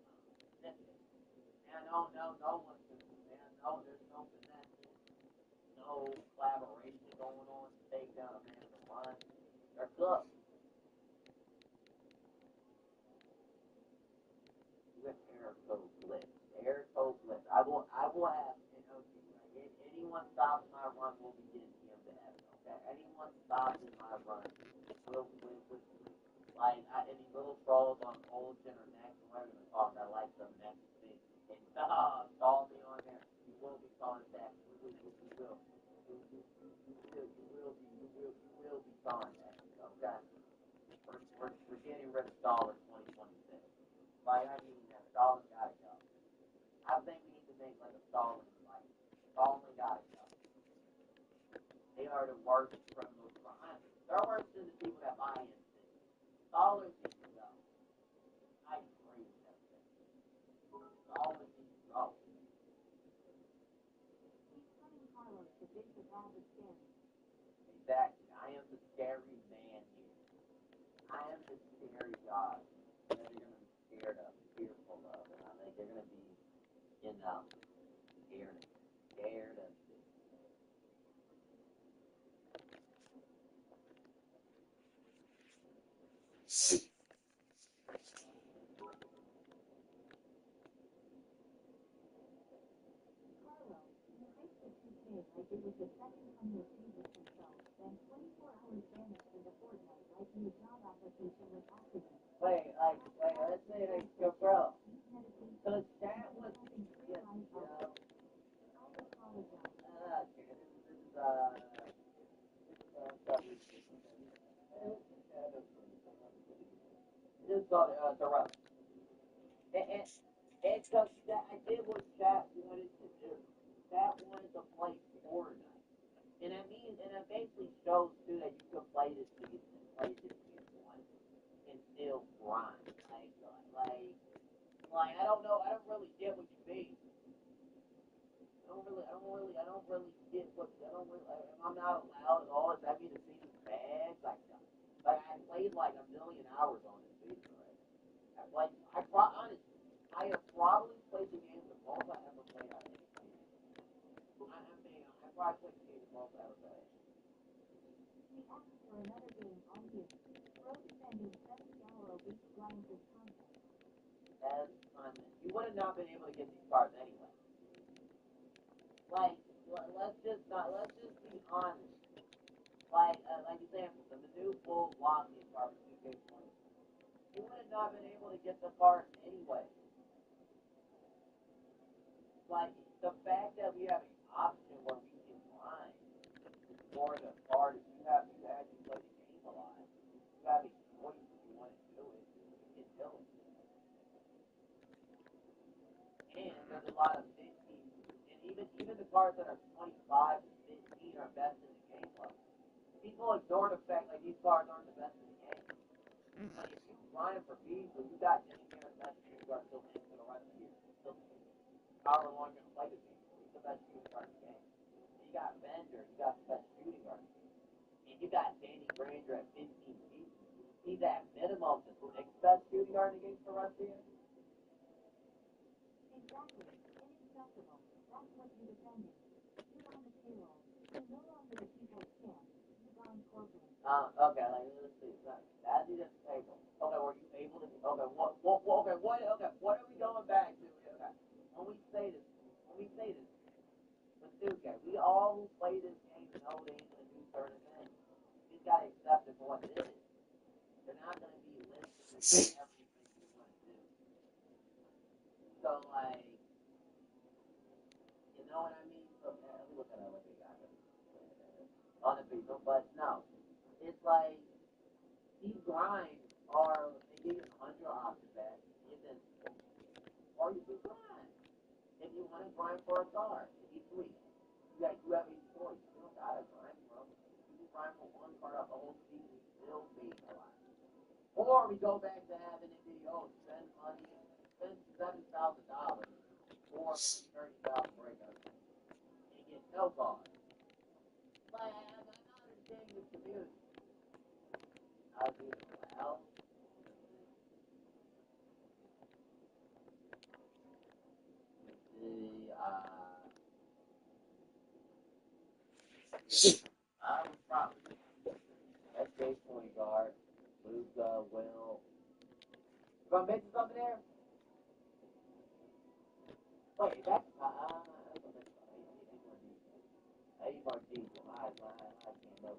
6. Man, no one can, man, no, there's no finessing, no collaboration going on to take down a man to run. They're cooked. With air code blitz. Air code blitz. I will have, like, anyone stops my run will be getting him to heaven, okay? Anyone stops in my run will, like, any little trolls on old or next, whatever they're called, I like them next thing. And, call me on there. You will be calling back. You will be calling back, okay? We're getting rid of dollars 2026. Like, I mean, that Stalin gotta go. I think we need to make like a Stalin fight. Stalin gotta go. They are the worst criminals. They're worse than the people that buy into it. Stalin needs to go. I agree with that. Stalin needs to go. He's telling Carlos that this is all the scary. Exactly. I am the scary man here. I am the scary God that you're gonna be scared of, fearful of, and I think they're gonna be, scared of this. Carlos, you hyped the 2K like it was the second coming of Jesus himself, then 24 hours vanished into Fortnite like your job application was activated. Wait, let's say like, yo, bro, so that was, yes, I apologize. This is the rough. It's just that I did what chat wanted to do. Chat wanted to play Fortnite. And it basically shows too that you can play this season and play this season once and still grind. Like I don't know, I don't really get what you mean. I don't really get what, I'm not allowed at all. Does that mean the season's bad? Like I played like a million hours on this season already. Honestly, I have probably played the game the most I ever played on any game. I probably played the game the most I ever played. We asked for another game on you. Pro defending $7 a week grinds his content. As content. You would have not been able to get these cards anyway. Like, let's just be honest. Like example, the new full velocity card for 2K20. You would have not been able to get the cards anyway. Like, the fact that we have an option where we can grind for the card, if you actually play the game a lot, you have a choice if you want to do it, you can do it. And there's a lot of 15, and even the cards that are 25 to 15 are best in the game level. People ignore the fact like these cards aren't the best in the game. Like if you grind for Beasley, you got Jimmy Garrett's best shooting guard still in for the rest of the year. However long you're gonna play the game, he's the best shooting guard in the game. You got Bender, you got the best shooting guard in the game. And you got Danny Granger at 15 feet. He's at minimum the sixth best shooting guard in the game for the rest of the year. Exactly. Inacceptable. That's what you're defending. You're on the payroll. You're no longer the people's champ. You've gone corporate. Okay, like, let's see. As he just table. Okay, were you able to, what are we going back to? Okay, when we say this, with 2K, we all who play this game know they ain't gonna do certain things. You just gotta accept it for what it is. They're not gonna be listening to everything you want to do. So, like, you know what I mean? So, let me look at what they got on the people, but no. It's like, these grinds are, they give you 100 options back, or you can grind. If you want to grind for a car. Each week. You have a choice. You don't gotta grind from. You can grind for one car out the whole season, still being alive. Or we go back to having it be, spend money, spend $7,000 or $30,000 for a car. And get no car. Like, I'm not understanding this community. How do you allow? I would probably SJ point guard, Luka, Will. You gonna mention something there? Wait, that's Eddie Martinez. I can't know.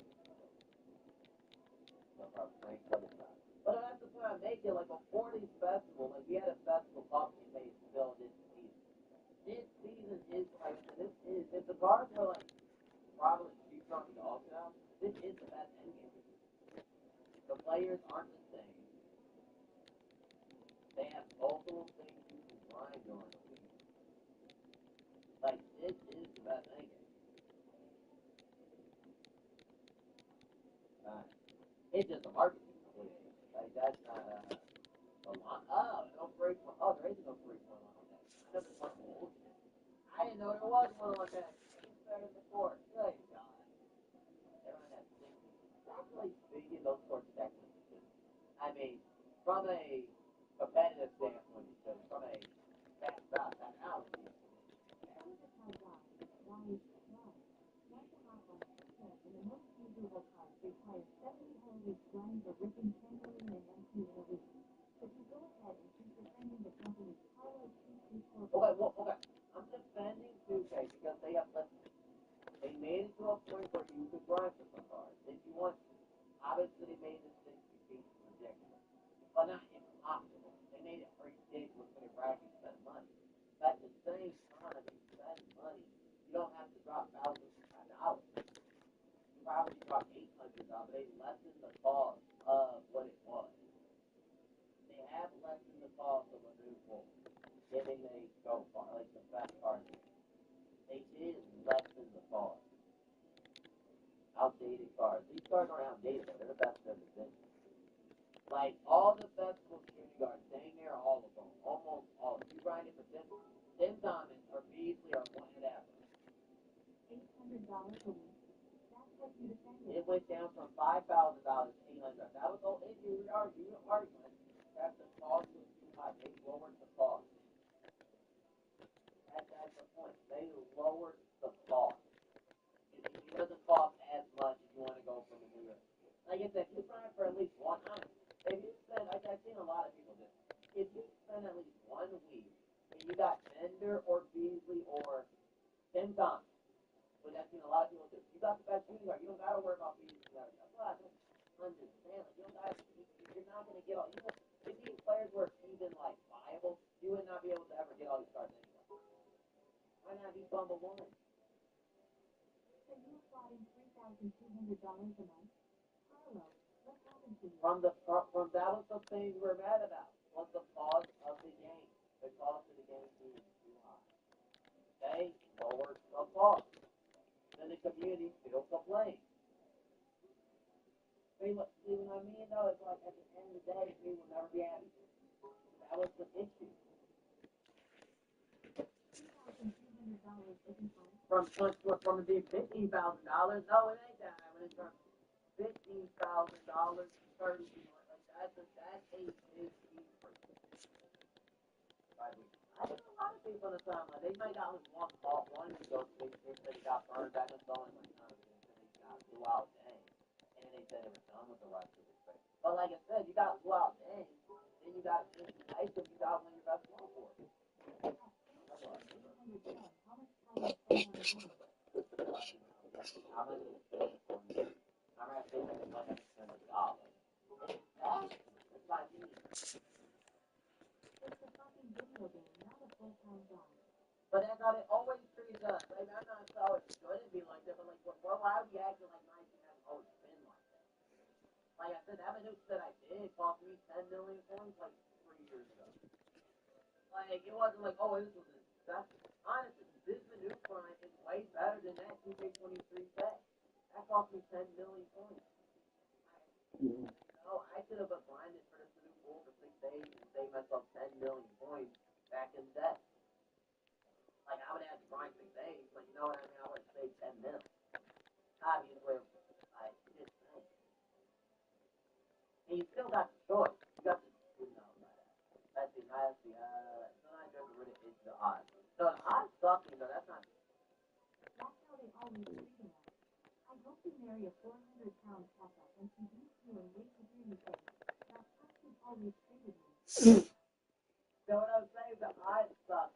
But that's the point I'm making. Like before these festivals, like we had a festival pumpkin made still this season. This season is like if the guards were like probably cheaper on the off now, this is the best endgame. The players aren't the same. They have multiple things you can grind during the week. Like this is the best endgame. It's just a marketing completely. Like that's not a lot. No break one. There is no break one on that. I never saw bullshit. I didn't know there was one on that. It's better than before. Good God. Everyone has 60. Actually speaking, those sports technically should. I mean, from a competitive standpoint, you should. From a technology. Requires 70 hours grind the ripping 10 million and empty in a week. If you go ahead and keep defending the company's Carlo Okay. I'm defending 2K because they have they made it to a point where you could grind for some cars. If you want, obviously they made this 60 feet ridiculous. But not impossible. They made it ridiculous for the bracket to spend money. But at the same time, if you spend money, you don't have to drop thousands of dollars. You probably drop $800. They lessened the cost of what it was. They have lessened the cost of a new pool. Getting a go far, like the best car. They did lessen the cost. Outdated cars. These cars aren't outdated, but they're the best of the business. Like all the festival security guards, dang near all of them, almost all. If you grind it for Tim Thomas or Beasley or whatever. $800 a week. That's what you defended. It went down from $5,000 to $800. That was the whole issue we argued. That the cost was too high. They lowered the cost. That's the point. They lowered the cost. It doesn't cost as much if you want to go for the new. Like I said, if you try for at least one time, if you spend, like I've seen a lot of people do, if you spend at least 1 week and you got Bender or Beasley or Tim Thomas, but I've seen a lot of people do. You got the best shooting guard. You don't got to worry about Beasley. That's what I don't understand. Like, you don't got to. You're not going to get all. If these players were even like viable, you would not be able to ever get all these cards anyway. Why not be bumble one? So you applauding $3,200 a month? Carlo, what happened to you? From that was the things we're mad about. Was the cost of the game. The cost of the game being too high. They lowered the cost. Then the community still complains. See what I mean though? It's like at the end of the day, we will never be happy. That was the issue. From the big $15,000, no, it ain't that. When it's from $15,000 to $30,000, like that's a big increase. I know a lot of people on the timeline. They might got one call, one to go to they got burned back and stolen one time, and they got blew out dang, and they said they were done with the rest of it. But like I said, you got blew out dang, then you got ice, and you got one of your best one for it. How much is it? I'm gonna say like $100. That's not easy. It's a fucking video game, not a full-time job. But that's how they always treat us. Like, I'm not so it shouldn't be like that, but like, why would you acting like my team hasn't always been like that? Like I said, that news that I did cost me 10 million points like 3 years ago. Like, it wasn't like, this was That's honestly, this Manute grind is way better than that 2K23 set. That cost me 10 million points. You know, I could have grinded for this Manute pool for 6 days and saved myself 10 million points back in the day. Like, I would have had to grind 6 days, but you know what I mean? I would have saved 10 mil. Obviously, like, it's nice. And you still got the choice. You got the, you know, that's the sometimes you have to really into the odds. So the odds suck, you know, that's not. That's how they always treat us. I hope you marry a 400-pound papa and she beats you and wakes up in your face. That's how she's always treated me. So what I'm saying, the odds suck.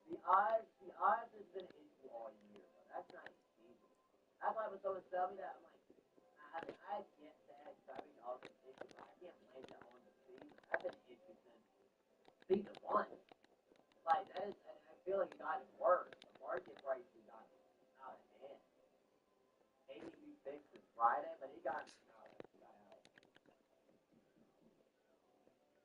The odds has been an issue all year, but that's not easy. That's why when someone tell me that, I'm like, I mean, I get that driving dogs is an issue, but I can't blame that on the season. That's been an issue since season 1. Like, that is, and I feel like it got worse. The market prices got out of hand. Maybe we fixed it Friday, but it got out.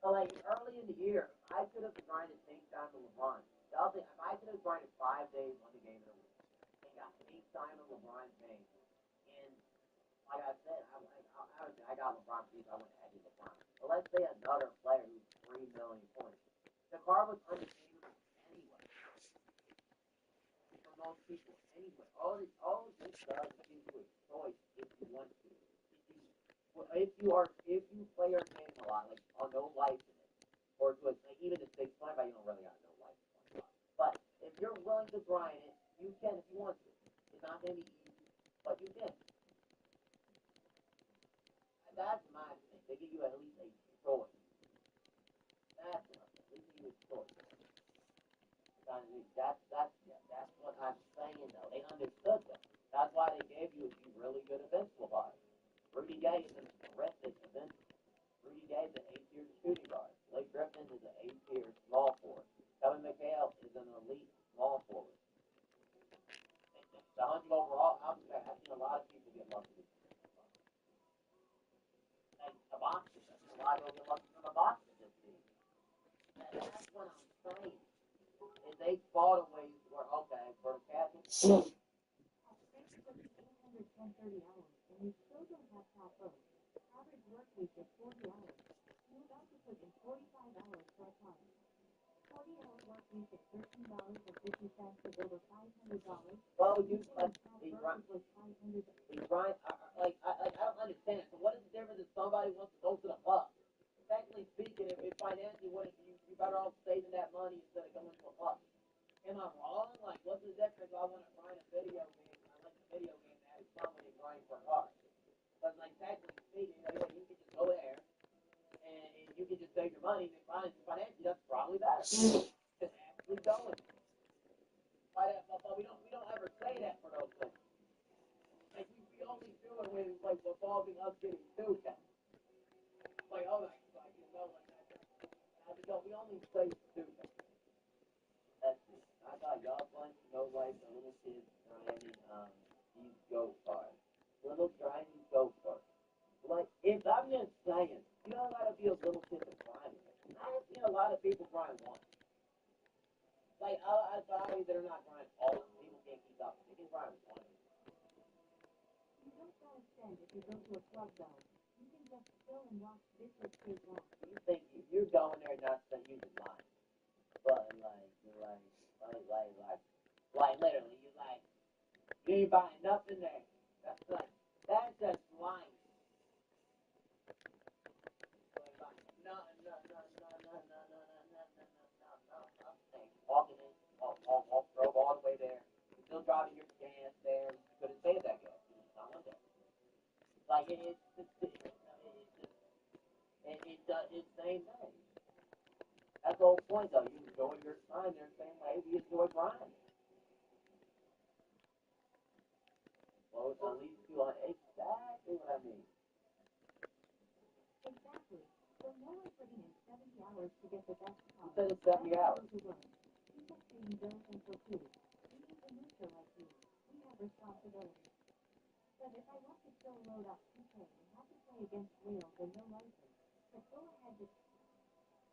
So, like, early in the year, I could have grinded tank time to LeBron. The other thing, if I could have grinded 5 days on the game of the week and got tank time to LeBron's game, and like I said, I got LeBron because I went ahead of LeBron. But let's say another player who's 3 million points. The card was undefeatable anyway. For most people, anyway. All this does is give you a choice if you want to. If you play your game a lot, like on no life in it, or to like even to 6 point, but you don't really got no life. But if you're willing to grind it, you can if you want to. It's not gonna be easy, but you can. And that's my thing. They give you at least a choice. That's what I'm saying. They give you a choice. That's what I'm saying though. They understood that. That's why they gave you a few really good invincible bars. Rudy Gay is a terrific invincible. Rudy Gay is an 8-tier shooting guard. Blake Griffin is an 8-tier small forward. Kevin McHale is an elite small forward. The 100 overall, I've seen a lot of people get lucky. And the boxers, I've seen a lot of people get lucky from the boxers this season. And that's what I'm saying. Is they fought a way where, okay, for the Catholic. At 830 hours, and we still don't have top votes. Average work week is 40 hours. You would also put in 45 hours for a client. 40-hour work week at $13.50 is over $500. Well, you like the grind. was 500. The grind, I don't understand it. So what is the difference if somebody wants to go to the pub? Technically speaking, if financially, what if you better off saving that money instead of going to a pub? Am I wrong? Like, what's the difference? I want to grind a video game. I like the video game and have fun when you grind for a car. But like technically speaking, you can just go there and you can just save your money and financially that's probably better. Just actually going. But we don't ever say that for those things. Like we only do it when it's like involving us getting sued. Like oh like you know like that. We only say stupid. That's it. I got y'all bunch, no like the little kids driving these go-karts. Little driving go-karts. Like, if I'm just saying, you don't gotta be a little kid to grind it. I've seen a lot of people grind once. Like, I sorry they're not grinding all of them. People can't keep up. They can grind one. You don't gotta spend if you go to a club though. You can just chill and watch Victor take off. You think you're going there not to use a line. But like literally, you ain't buying nothing there. That's just lying. Walking in, drove all the way there. You're still driving your gas there. You couldn't save that gas. You just not went there. Like it's same thing. That's the whole point, though. You enjoy your time there, same way we enjoy grinding. Well, at least you are exactly what I mean. Exactly. So no one putting in 70 hours to get the best car. You said it's 70 hours. People paying bills and for food. We need a nurture like you. We have responsibilities. But if I want to still load up 2K and have to play against Wales and no license, but go ahead with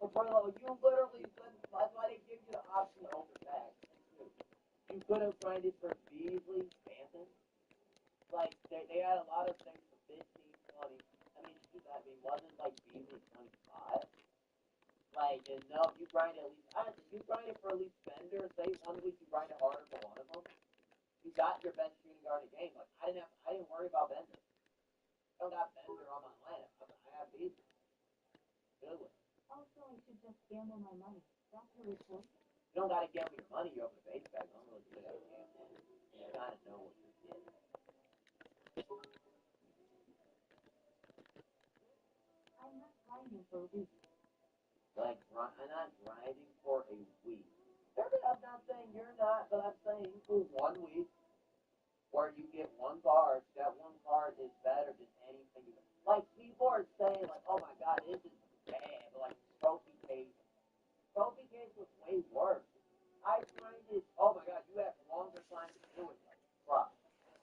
But bro, you literally said that's why they give you the option to overtax. You could have grinded for Beasley, Phantom. Like, they had a lot of things for 15, 20. Wasn't like Beasley 25? Like, and no, you grind at least, I don't think you grind it for at least Bender. Say 1 week you grind it harder for one of them. You got your best shooting guard in the game. Like, I didn't worry about Bender. I don't got Bender on my lineup. I have Beasley. Good with it. Also, I should just gamble my money. That's a report. You don't gotta gamble your money over the base bag. I don't really good at gambling. You gotta know what you're getting. I'm not grinding for a week. Like, I'm not grinding for a week. I'm not saying you're not, but I'm saying for 1 week where you get one card, that one card is better than anything you like. People are saying, like, oh my god, this is bad. But, like, Trophy Case. Trophy Case was way worse. I grinded, oh my god, you have longer time to do it. Like, fuck.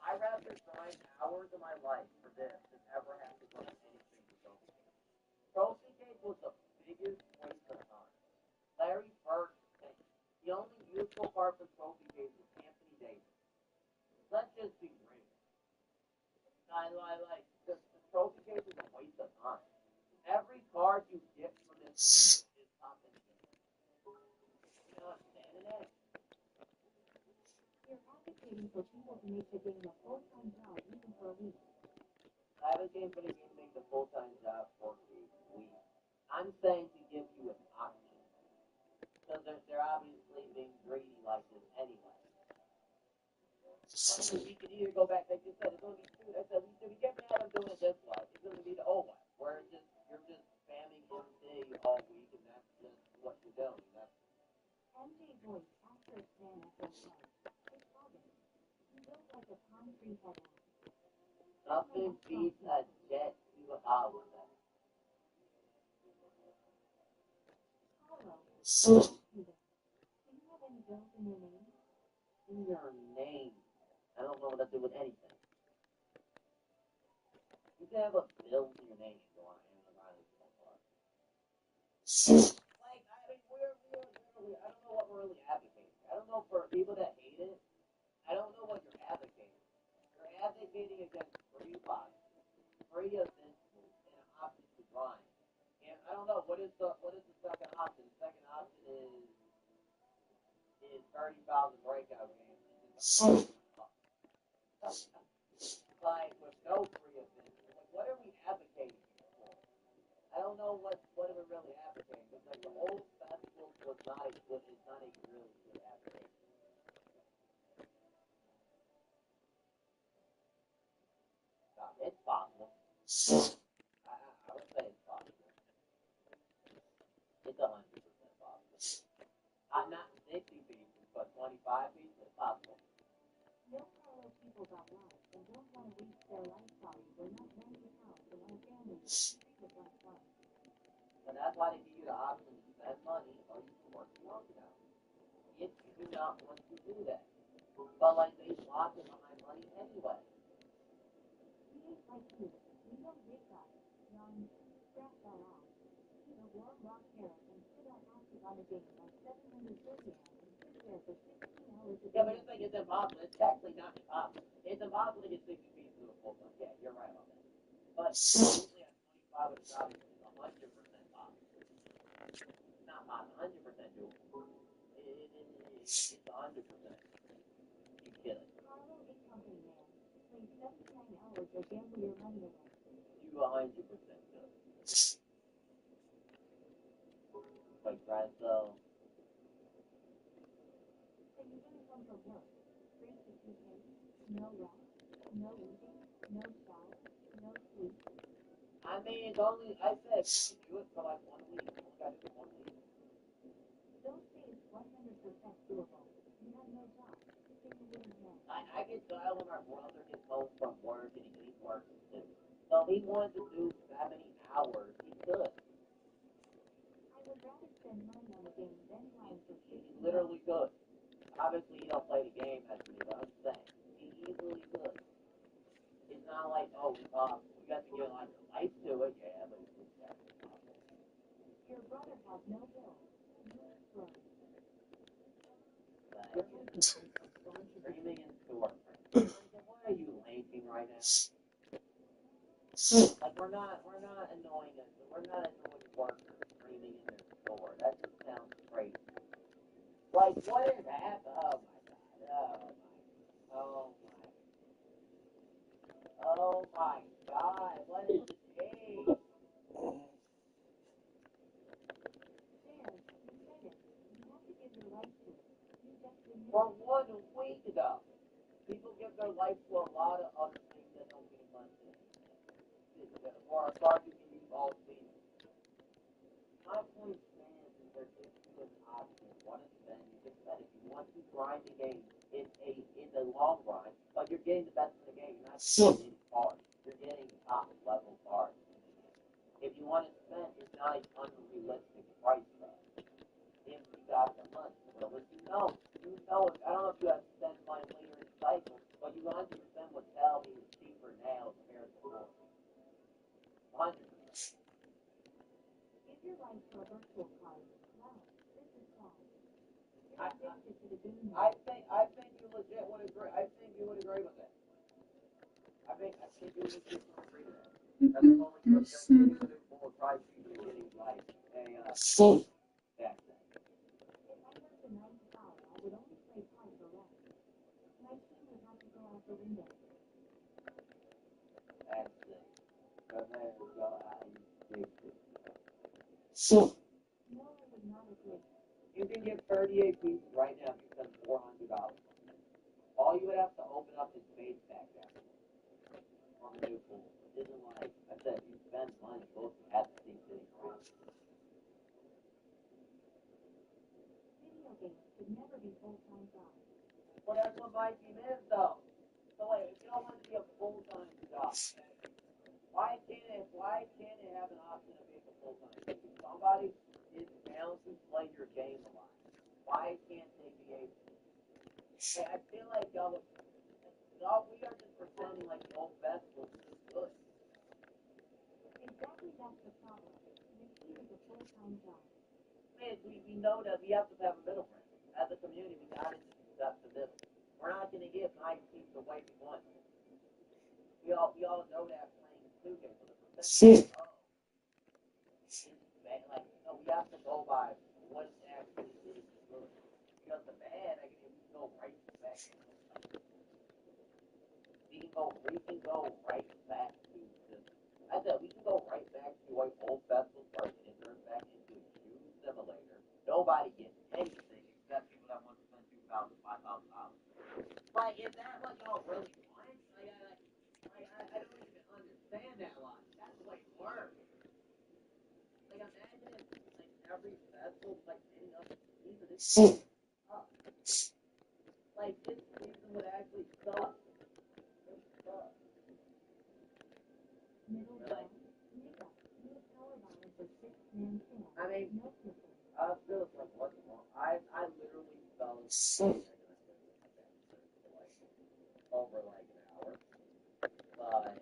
I'd rather grind hours of my life for this than ever have to grind anything for Trophy Case. Trophy Case was the biggest waste of time. Larry Bird, the only useful part for Trophy Case was Anthony Davis. Let's just be real. The Trophy Case is a waste of time. Every card you get from this is top in the game. You know what I'm saying? You're advocating for people to make the game a full-time job, even for a week. I advocate for the game to make the full-time job for a week. I'm saying to give you an option. Because they're obviously being greedy like this anyway. We can either go back, like you said, it's going to be two. I said, we get mad at doing it this way. It's going to be the old way, where you're just spamming MC all week, and that's just what you're doing. MJ voice after a fan after a fight. It's Robin. He built like a palm tree head on. Nothing beats a jet to a hour. Carlo, do you have any bills in your name? In your name. I don't know what that do with anything. You can have a bill in your name if you want to analyze it so far. Like, I mean, I don't know what we're really advocating. I don't know for people that hate it. I don't know what you're advocating. You're advocating against free box, free events, and an option to grind. And I don't know what is the second option. The second option is 30,000 breakout games. Like, with no free events. Like, what are we advocating for? I don't know what are we really advocating. Because, like, the old festivals is not a really good advocation. It's possible. I would say it's possible. It's 100% possible. I'm not 60 pieces, but 25 pieces is possible. No Carlo people got lives and don't want to waste their life sorry. They're not renting out and our families treat like that. And that's why they give you the option to spend money or you can work your own out. If you do not want to do that. But like they lock it behind money anyway. We ain't like you. We don't get that. Young, scrap that off. The warm rock Harris and sit out active on the game like 730 hours and sit there for 16 hours a day. Yeah, but it's like it's impossible. It's actually not impossible. It's impossible to get 60 pieces to a full time. Yeah, you're right on that. But usually at 25 with a job is 100% possible. Not possible, 100% doable. It's 100%. You kill it. Carlo is company man. Play 79 hours or gamble your money away. You 100% kill it. Like try to sell. So you're gonna come from work, 3 to 2 days, no rest, no eating, no shower, no sleep. I mean, it's only, I said, you do it for like 1 week. You only got to do 1 week. Don't say it's 100% doable. You have no job. So you wouldn't know. I get dialed when my brother gets home from work and he works too. So if he wanted to do that many hours, he could. I would rather spend money on a game than grind for He literally could. Obviously, you don't play the game as many, but I'm saying, he easily could. It's not like, oh, we got to give like your life to it, yeah, but it's actually possible. Your brother has no bills. You run. Like, Like we're not annoying us. We're not annoying workers screaming in their store. That just sounds crazy. Like what is happening? Oh my God! What is this? From 1 week ago, people give their life to a lot of other things that don't mean much. For a car, you can use all speed. My point stands is there gives you an option. One is then you can spend. If you want to grind the game, in the long run, but you're getting the best of the game. You're not getting any cards. You're getting top level cards. If you want to spend, it's not an unrealistic price tag. If you got the money, well, if you know, I don't know if you have to spend money later in the cycle, but you 100% would tell me it's cheaper now compared to before. 100%. If you're right for a virtual card, wow, this is fun. I think you legit would agree. I think you would agree with that. I think you would legit agree with that. That's the only thing that will probably be getting like a that thing. If I worked a 9 to 5, I would only play cards or less. My team would have to go out the window. That's it. So there we go. I fixed it. No, I would not agree. You can get 38 pieces right now if you spend $400. All you would have to open up is base back there on the new pool. It isn't like I said, if you spend money, both you have to see sitting around. Video games could never be full-time jobs. Well, that's what my team is, though. So wait, if you don't want it to be a full-time job, why can't it have an option of being a full-time job? If somebody is down to play your game a lot, why can't they be able to? Hey, I feel like we are just pretending like the old festival is good. Exactly, that's the problem. Your team is a full-time job. Man, we know that we have to have a middle ground. As a community, we got to accept the middle. We're not going to give nice teams the way we want. We all know that playing 2 games with a Shit. like, no, we have to go by what actually is good. Because the bad, I can go right back. We can go right back to this. I said we can go right back to like old festival park and turn back into a huge simulator. Nobody gets anything except people that want to spend $2,000, $5,000. Like, is that what y'all really want? I don't even understand that line. That's the way it works. Like, imagine if like every festival like any other season is up. Like this season would actually suck. Middle ground. Nigga, you a power bottle for 6-man camp. I mean, No kidding. I feel like what's wrong? I literally fell asleep over like an hour. But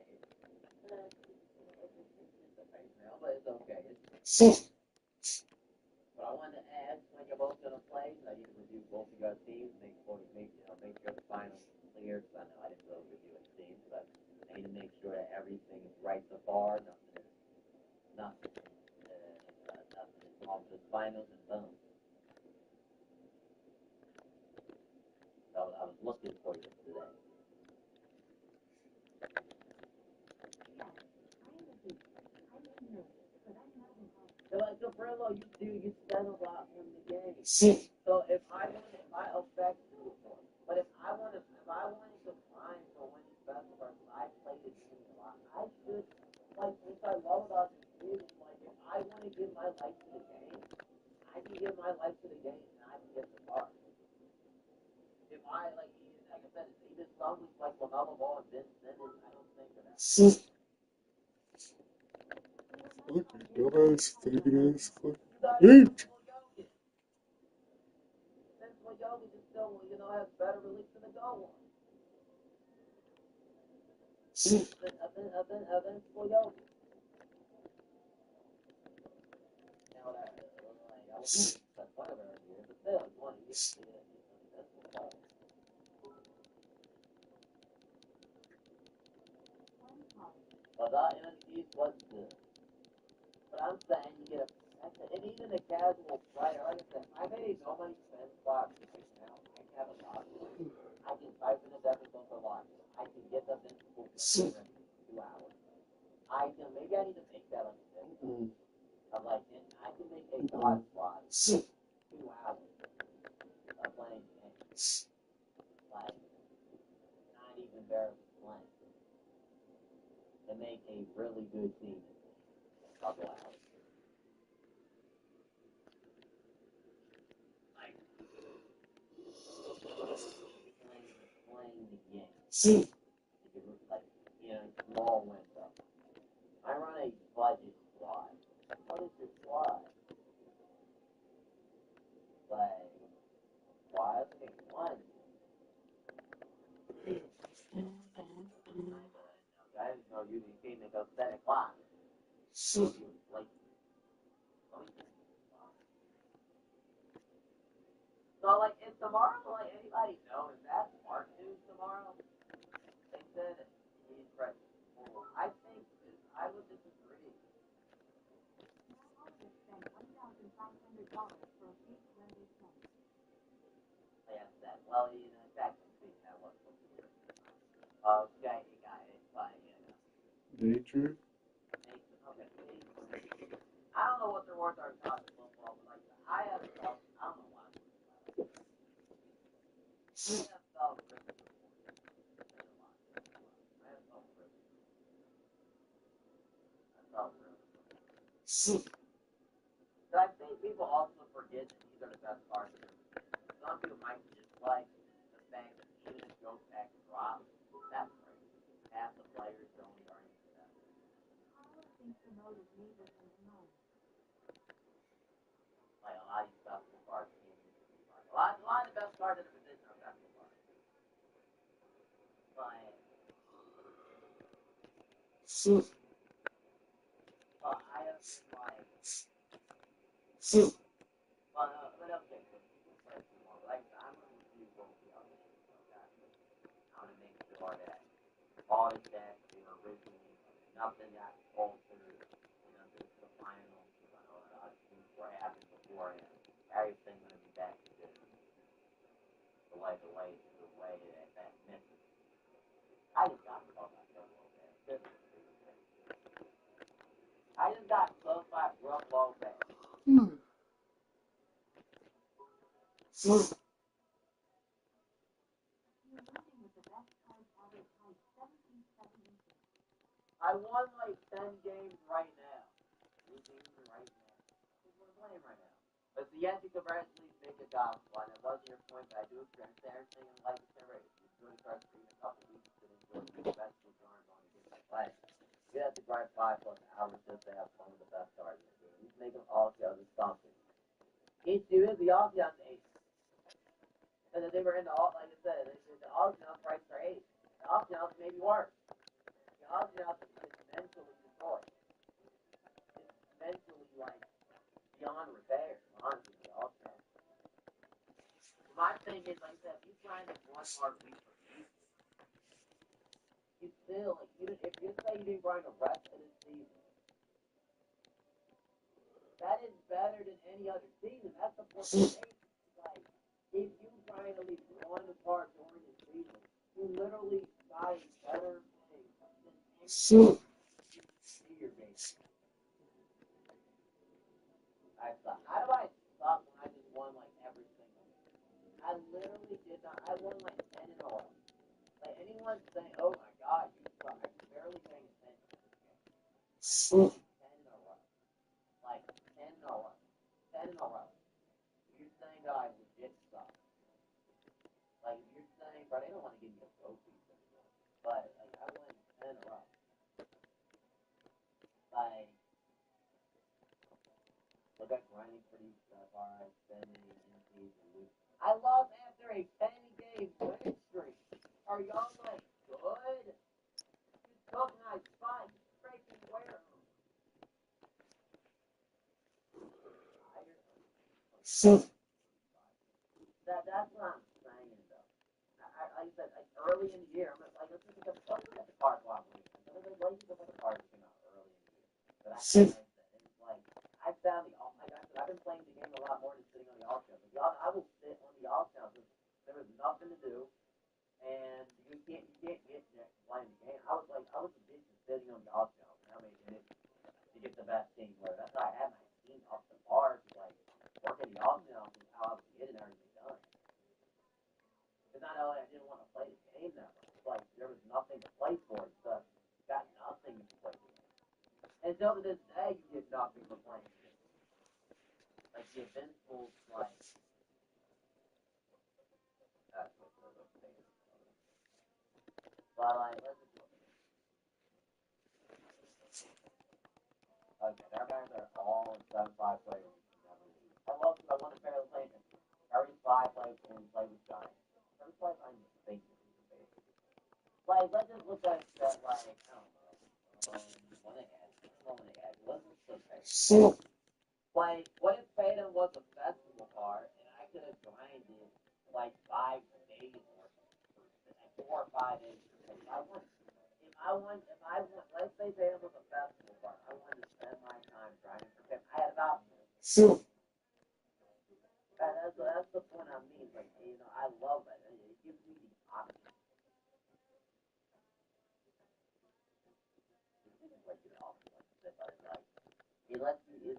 it's a face now, but it's okay. But I wanted to ask when you're both gonna play. I need to review both of your teams, make sure the finals clear. Because I know I didn't really review a team, but I need to make sure that everything is right so far. Nothing is wrong. Just finals and boom. So I was looking for you today. So like Gabriello, you spend a lot on the game. So if I affect you, but if I wanted to grind for winning festival, I play the game a lot. I should which I love about this is like if I want to give my life to the game, I can give my life to the game and I can get the card. If I like I said, even songs like LaMelo Ball and Vince Simmons, I don't think of that. Fucking dumbass, faggot ass, fucking Since bitch. Jokic is still, has better release than the goal one. Eventually Jokic. Now that, I was whatever here, but still, it's one of these. That's the ball. But he's what's good. But I'm saying you get and even a casual player, like I said, I made no money spend spots right now. I have a lot. I can type in a episode for lunch. I can get them in school for 2 hours. Maybe I need to make that on the day. I'm like, I can make a pod squad 2 hours of playing games. Like, not even barely playing. To make a really good team in a couple hours. Like, playing the game. Like, small window. I run a budget squad. What is your squad? Like, why is it one? I didn't know you came to go 7 o'clock. Like, so, like, is tomorrow, like, anybody know, is that smart news tomorrow? They said he's right. I think, I would disagree. Yes, that, well, that could be, that was okay, you got it, but, Nature. I don't know what their words are in college football, but like I have stuff. I don't know why. I have stuff. But I think people also forget that these are the best cards. Some people might dislike the fact that even if Joe Pack drops, that's crazy. Half the players only are in that. Like a lot of these basketball cards. A lot of the best cards in the position are basketball cards. But I have like. But okay, like I'm gonna review both the other I'm gonna make sure that all the stats originally nothing got altered, this is the final, what happened beforehand. Everything's gonna be back to the way that misses. I just got to talk about Brooke Lopez. I just got close by Brooke Lopez. I won like 10 games right now. 3 games right now. We're playing right now. But the yes, you congratulations, make a job fun. It wasn't your point, but I do understand everything in life is generated. You're doing start for a couple weeks to enjoy the best of the aren't going to get that play. You have to drive 5+ hours just to have fun with the best start in the game. You make them all together something. Each dude is the Alcyon 8. And then they were in the all, like I said, the Alcyon price are 8. The Alcyon maybe worse. The Alcyon is mentally destroyed. It's mentally like beyond repair, honestly, the Alcyon. My thing is, like I said, if you grind it 1 hard week for me, you still, like, even if you say you didn't grind the rest of the season, that is better than any other season. That's the point. Like, if you grind at least 1 part during the season, you literally got a better thing than any year, basically. How do I stop when I just won, like, every single game? I literally did not. I won, like, 10 in a row. Like, anyone saying, oh my god, you suck, I'm barely paying attention to this game. 10 in a row. Like, 10 in a row. 10 in a row. You're saying that I legit suck. Like, if you're saying, bro, they don't want to give me a trophy anymore. But, like, I won 10 in a row. Like, look at grinding for these stuff, alright, spending, MPs, and losing. I lost after a 10-game win streak. Are y'all, like, good? You took my spot. You freaking wear them. That's what I'm saying, though. Like I said, like, early in the year, I'm like, let's look at the card block. Look the Lakers of the cards came out early in the year. But I found I found I've been playing the game a lot more than sitting on the aux channel. I will sit on the aux channel because there was nothing to do, and you can't get next playing the game. I was addicted to sitting on the aux channel. I mean, and to get the best team player. That's how I had my team up the bars, working the aux channel was how I was getting everything done. Because not only I didn't want to play the game that much, there was nothing to play for. So you got nothing to play for. And until to this day, you get nothing for playing. Like the Invincibles, that's what those things. Well, let's just look. Okay, their guys are all 7-5 players. I want to fairly play it. Every 5 players can play with Giants. Every 5 I'm thinking. Let's just look at that, I don't know. When they had, let's just look at it. What if Phantom was a festival card and I could have grinded 5 days or 4 or 5 days? If I want, let's say Phantom was a festival card. I wanted to spend my time grinding for him. I had about that's the point I mean. I love it. It gives me the option. It lets you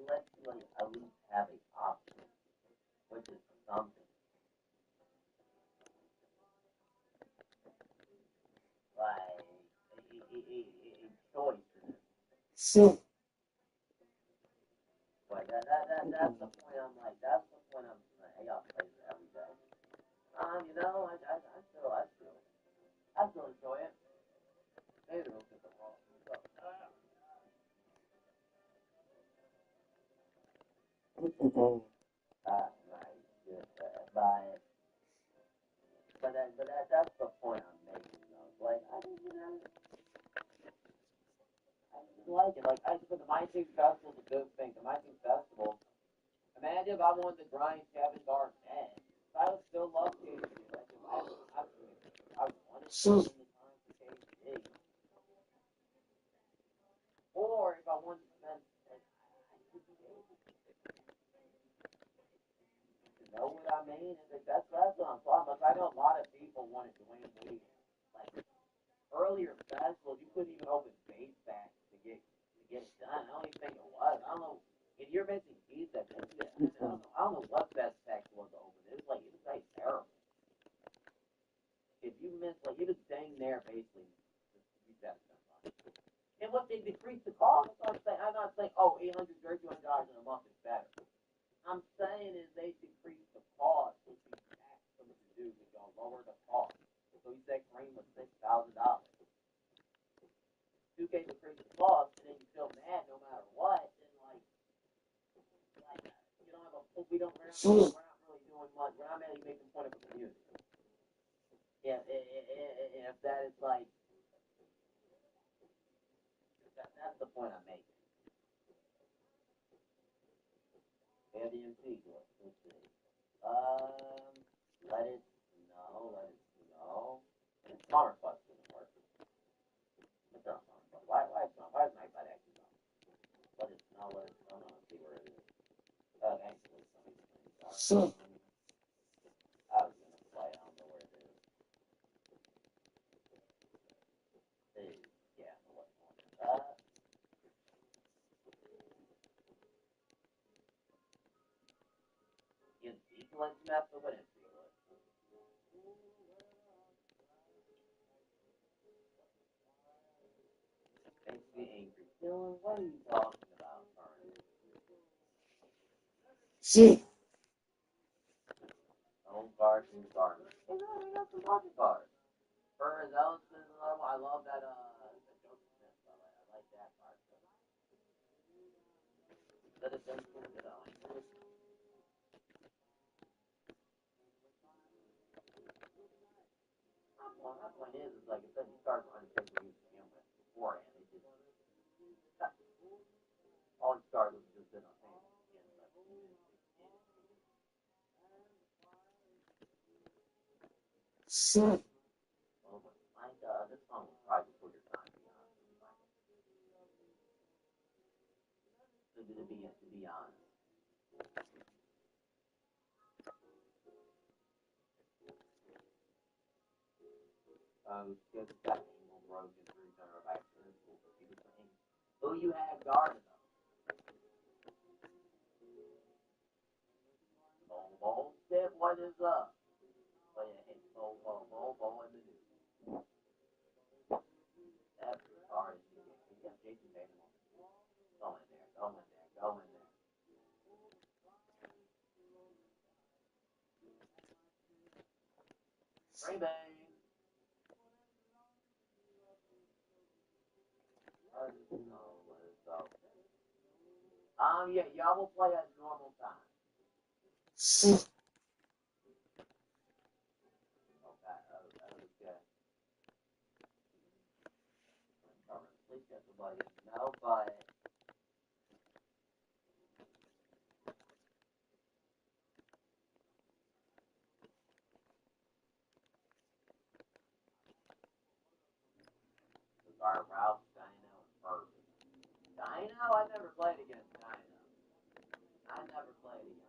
at least have an option, which is something. A choice in it. But that's the point I'm I got to play it every day. I still enjoy it. Maybe it'll get the wrong. That's the point I'm making, though. I just like it. I just put the Mining Festival is a good thing. The Mining Festival. Imagine if I wanted to grind Kevin Garnett. I would still love KD. I wanted to spend the time for KD. Or if I wanted to spend, you know what I mean? That's what I'm talking about. I know a lot of people wanted Dwayne Wade. Earlier festivals, you couldn't even open base packs to get it done. I don't even think it was. I don't know. If you're missing keys, I don't know what best pack was to open. It was terrible. If you miss, he was staying there basically. And what they decreased the cost, I'm not saying, $800 or $200 in a month is better. I'm saying is they decreased the cost, which we asked them to do, to go lower the cost. So he said Kareem was $6,000. 2K decreased the cost, and then you feel mad no matter what. And you don't have we're not really doing much. We're not really making fun of the community. Yeah, if that is that's the point I'm making. ADMC, let's see. Let it know. And Smart Bus didn't work. It's not Smart Bus. Why is my butt actually on? Let it know. Let's see where it is. Actually, I was gonna play, I don't know where it is. Yeah, what's on it? Let's mess with it. Makes me angry. Dylan, what are you talking about, Shit. Old cars and cars. Hey, no, we got some budget cars. Burns Ellison, I love that, Joseph Smith. I like that car. That is simple, My point is like I said, you start running things you begin with beforehand. All it started was just in a thing. Shit. This song was probably before your time, to be honest. To be honest. Good sexual growth is return back to the school. Who you had guarding them? Bullshit, what is up? Oh yeah, it's Bo in the news. That's retarded. Yeah, Jason Tatum. Go in there, go in there, go in there. Rainbow. Yeah, y'all will play at normal time. Okay, okay. Please get somebody to know, but our Ralph Dino is perfect. Dino? I never played against Dino. I never played against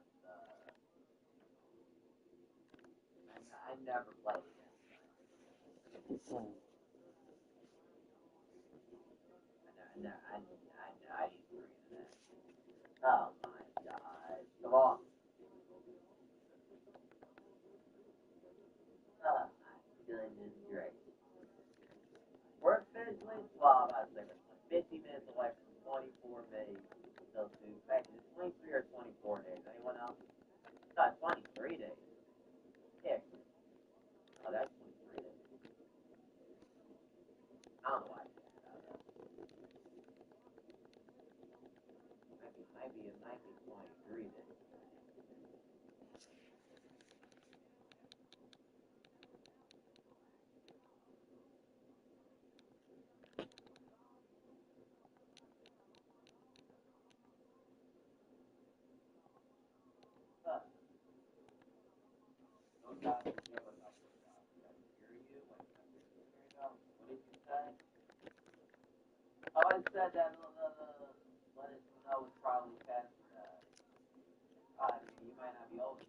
I never played against Dino. I didn't agree to that. Oh my god. Come on. Oh my goodness gracious. We're officially 12 out of 50 minutes away from 24 days until 2. In fact, it's 23 or 24 days. Anyone else? No, 23 days. Yeah. Oh, that's 23 days. I don't know why I said that. It might be 23 days. Oh, I said that let us know it's probably past you might not be old enough.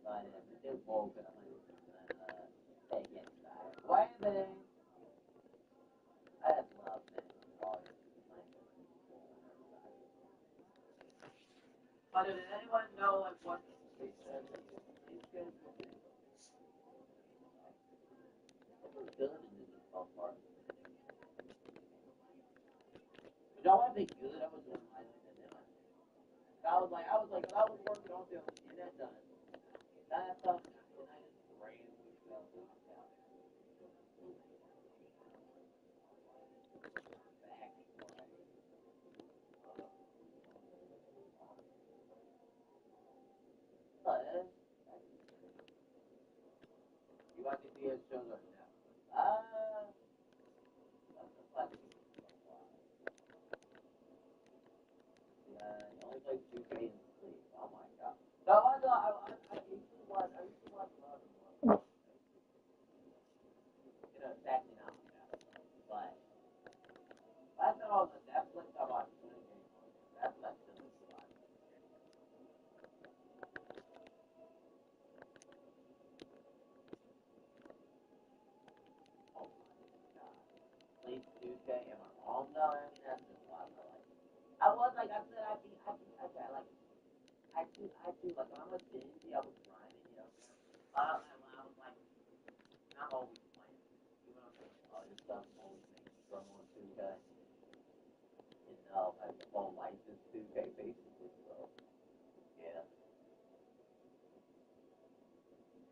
But it won't get 100% take inside. Wait a minute. I just love this. But did anyone know like what they said? These kids were good in this so far. But y'all want to be good? I was doing my I was like, I was working on doing and that done. That's something and I just ran with stuff. You want to see his shows right now? That's the fun. Yeah, he only plays 2K in sleep. Oh my god. So I used to watch love and love. You know, it's actually not like that. But last time I was on Netflix, I watched 20 games. That's still a lot. Oh my god. Please 2K and my mom though, I mean that's just a lot of like I was like I said I do like when I'm a dingy, I was grinding, you know. When I was like not always playing. Even if I'm doing other stuff always makes me struggle on 2K. You know, my whole life is 2K basically, so yeah.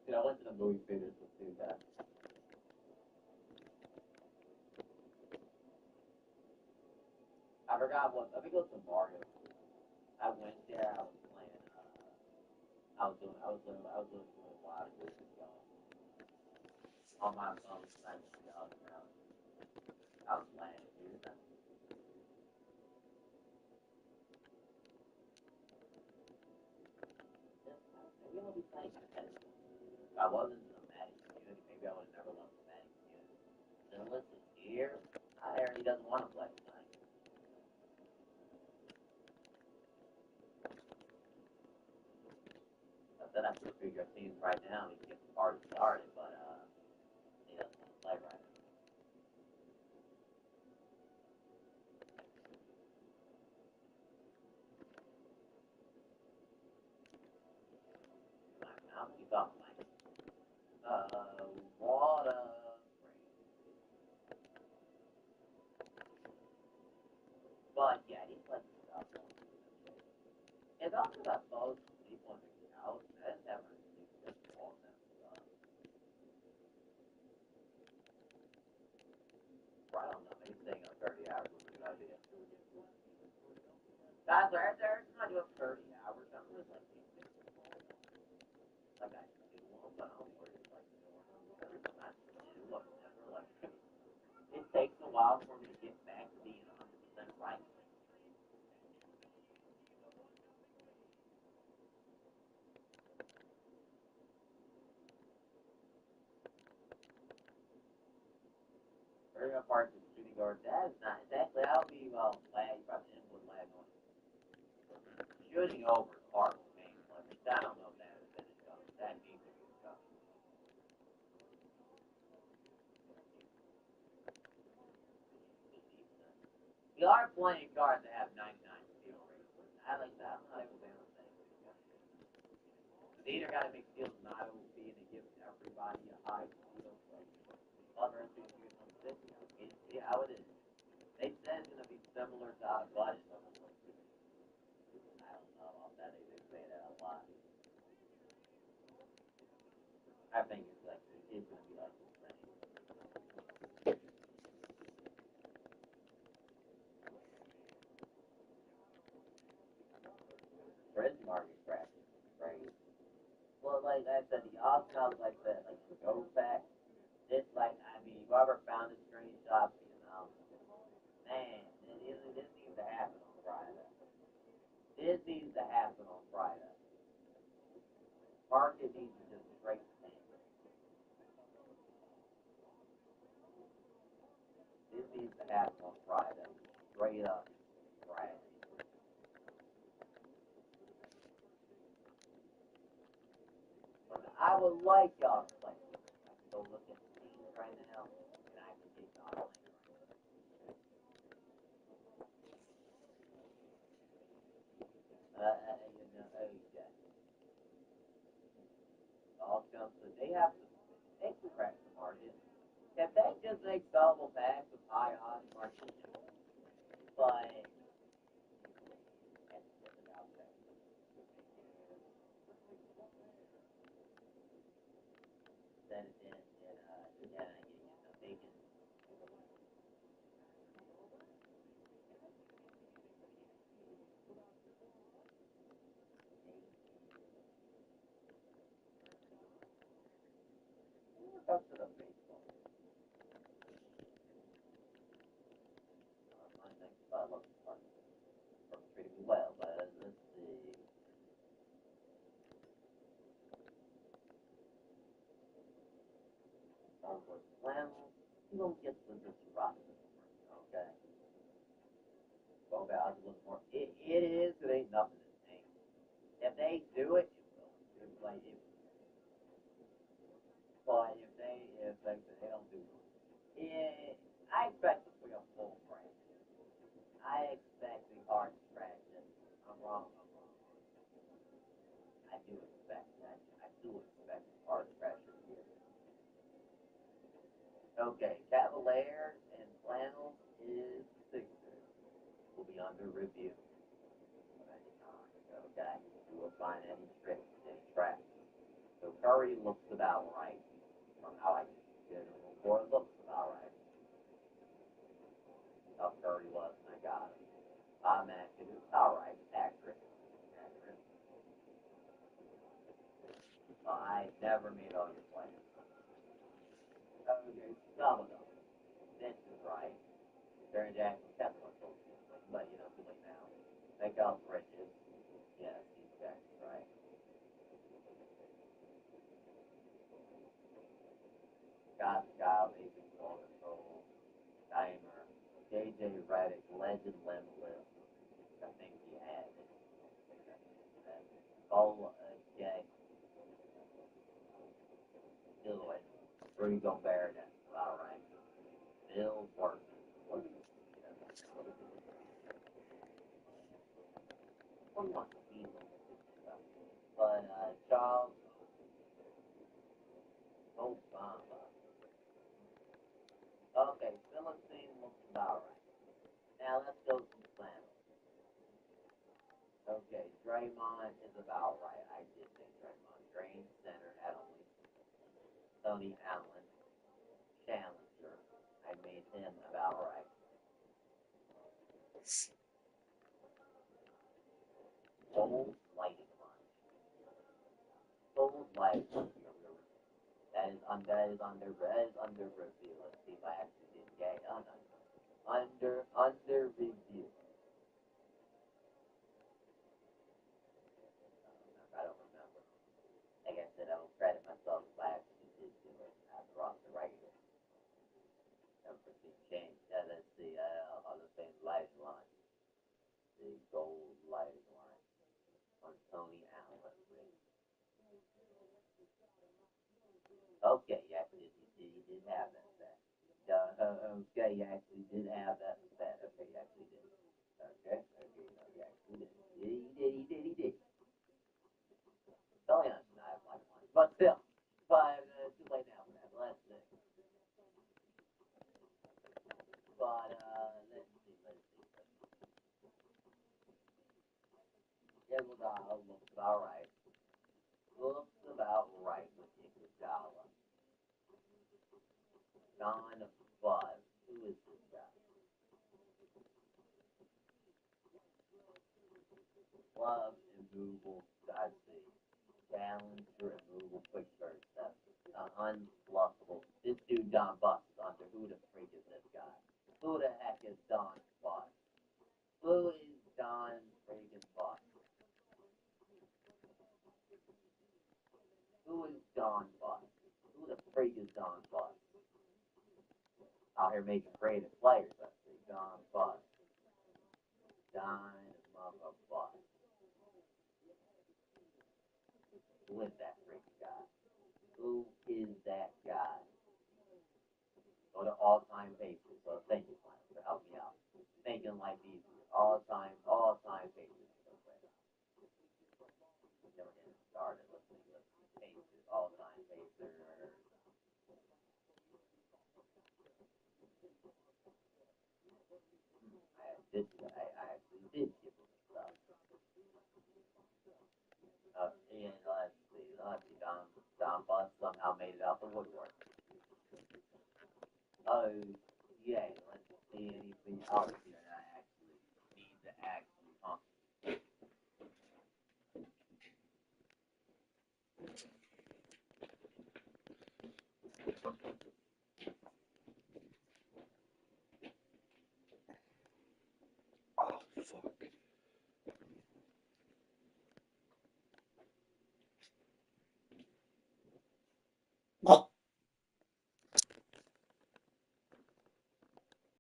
Dude, I went to the movie theaters with 2K. forgot what. I think it was the Mario. I went there. I was playing. I was doing a lot of good on my phone. I was playing. Dude. Maybe I'll be playing competitive. If I wasn't in the Madden community, maybe I would have never left the Madden community. Then listen, here, I hear he doesn't want to play tonight. I said I should figure things right now. He can get the party started, but he doesn't want to play right now. Now he's off my water. But yeah, he's like stuff. It's also that most people in the couch that never sleep just all that stuff. I don't know, maybe staying up 30 hours was a good idea. Guys, they're not doing 30 hours. I'm just like I do one, but I'm worried like every time I do, I'm never like it takes a while for me to get back to being 100% right. Very apart from shooting guard, that is not exactly. I'll be lag. You probably input lag on it. Shooting over is hard for me. Like, I don't know if that is finished up. That needs to be done. We are playing cards that have 99 steal rates. I like that. I'm not able to say they either got to make steals not OP and they give everybody a high steal. Other things you get some 50. See how it is. They said it's going to be similar to out of budget. I don't know about that. They say that a lot. I think it's like it's going to be like the same. Fred's market crash is crazy. Well, like I said, the option like that, like the go back. This like I mean, whoever found the screenshot, man, this needs to happen on Friday. This needs to happen on Friday. Market needs to just straight thing. This needs to happen on Friday. Straight up Friday. But I would like y'all to play. I can go look at the teams right now, and I can get y'all playing. They have to, they can crack the market. If they just make double packs with high odds market, but then they can. Up to the baseball. My next spot looks pretty well, but let's see. Well, you don't get the disruption, okay? Well, guys, a little more. It is. It ain't nothing to think. If they do it, it will. It's like it. But if they don't do it, I expect to be a full break. I expect the hard distraction. I'm wrong. I do expect that. I do expect hard pressure here. Okay, Cavaliers and Flannels is Sixers. Will be under review. Okay, we will find any tricks, any traps. So Curry looks about right. From how I did it before, it looks about right. How Curry was, and I got him. I'm accurate. Alright, accurate. Accurate. I never made all your plans. Okay, some of them. This is right. During Jackson kept one so but you know, too late now. Make out bridges. Yes, he's exactly right. Scott Scott, basic control, timer. JJ Redick, legend limitless. I think he had it. Cole, okay. Do it. Rudy Gobert, that's about right. Bill Work. But Charles Obama. Okay, Philistine looks about right. Now let's go to Slam. Okay, Draymond is about right. I did think Draymond. Drain center at only Tony Allen. Challenger. I made him about right. Gold lighting line. Gold lighting line. That is under review. Let's see if I actually did get under review. I don't remember. Like I said, I will credit myself if I actually did do it. I brought the right number to change. Let's see, I'll just say lighting line. The gold lighting line on Tony Allen. Okay, you actually did have that set. Okay, you actually did have that set. Okay, you actually did. Okay, no, you actually did. He did. Tony Allen should not have like one. But still, too late now for that. Let's see. But, let's see. Iguodala looks about right. Looks about right with Iguodala. John Buzz. Who is this guy? Love, immovable, I see. Challenger, immovable, quick start stuff. Unbluffable. This dude Don Bus is under. Who the freak is this guy? Who the heck is Don Bus? Who is Don freaking Bus? Who is Don Bus? Who the freak is Don Bus? Out here making creative players, I see. Don Bus. Don Mother Bus. Who is that freaking guy? Who is that guy? Go to all-time basis. So thank you, Frank, for helping me out. Making life easier. All-time basis. Never get started. Let's change it. All-time basis. I actually did give him stuff. And let's see, Don Bus somehow made it out the woodwork. Oh, yay, let's see anything else here that I actually need to actually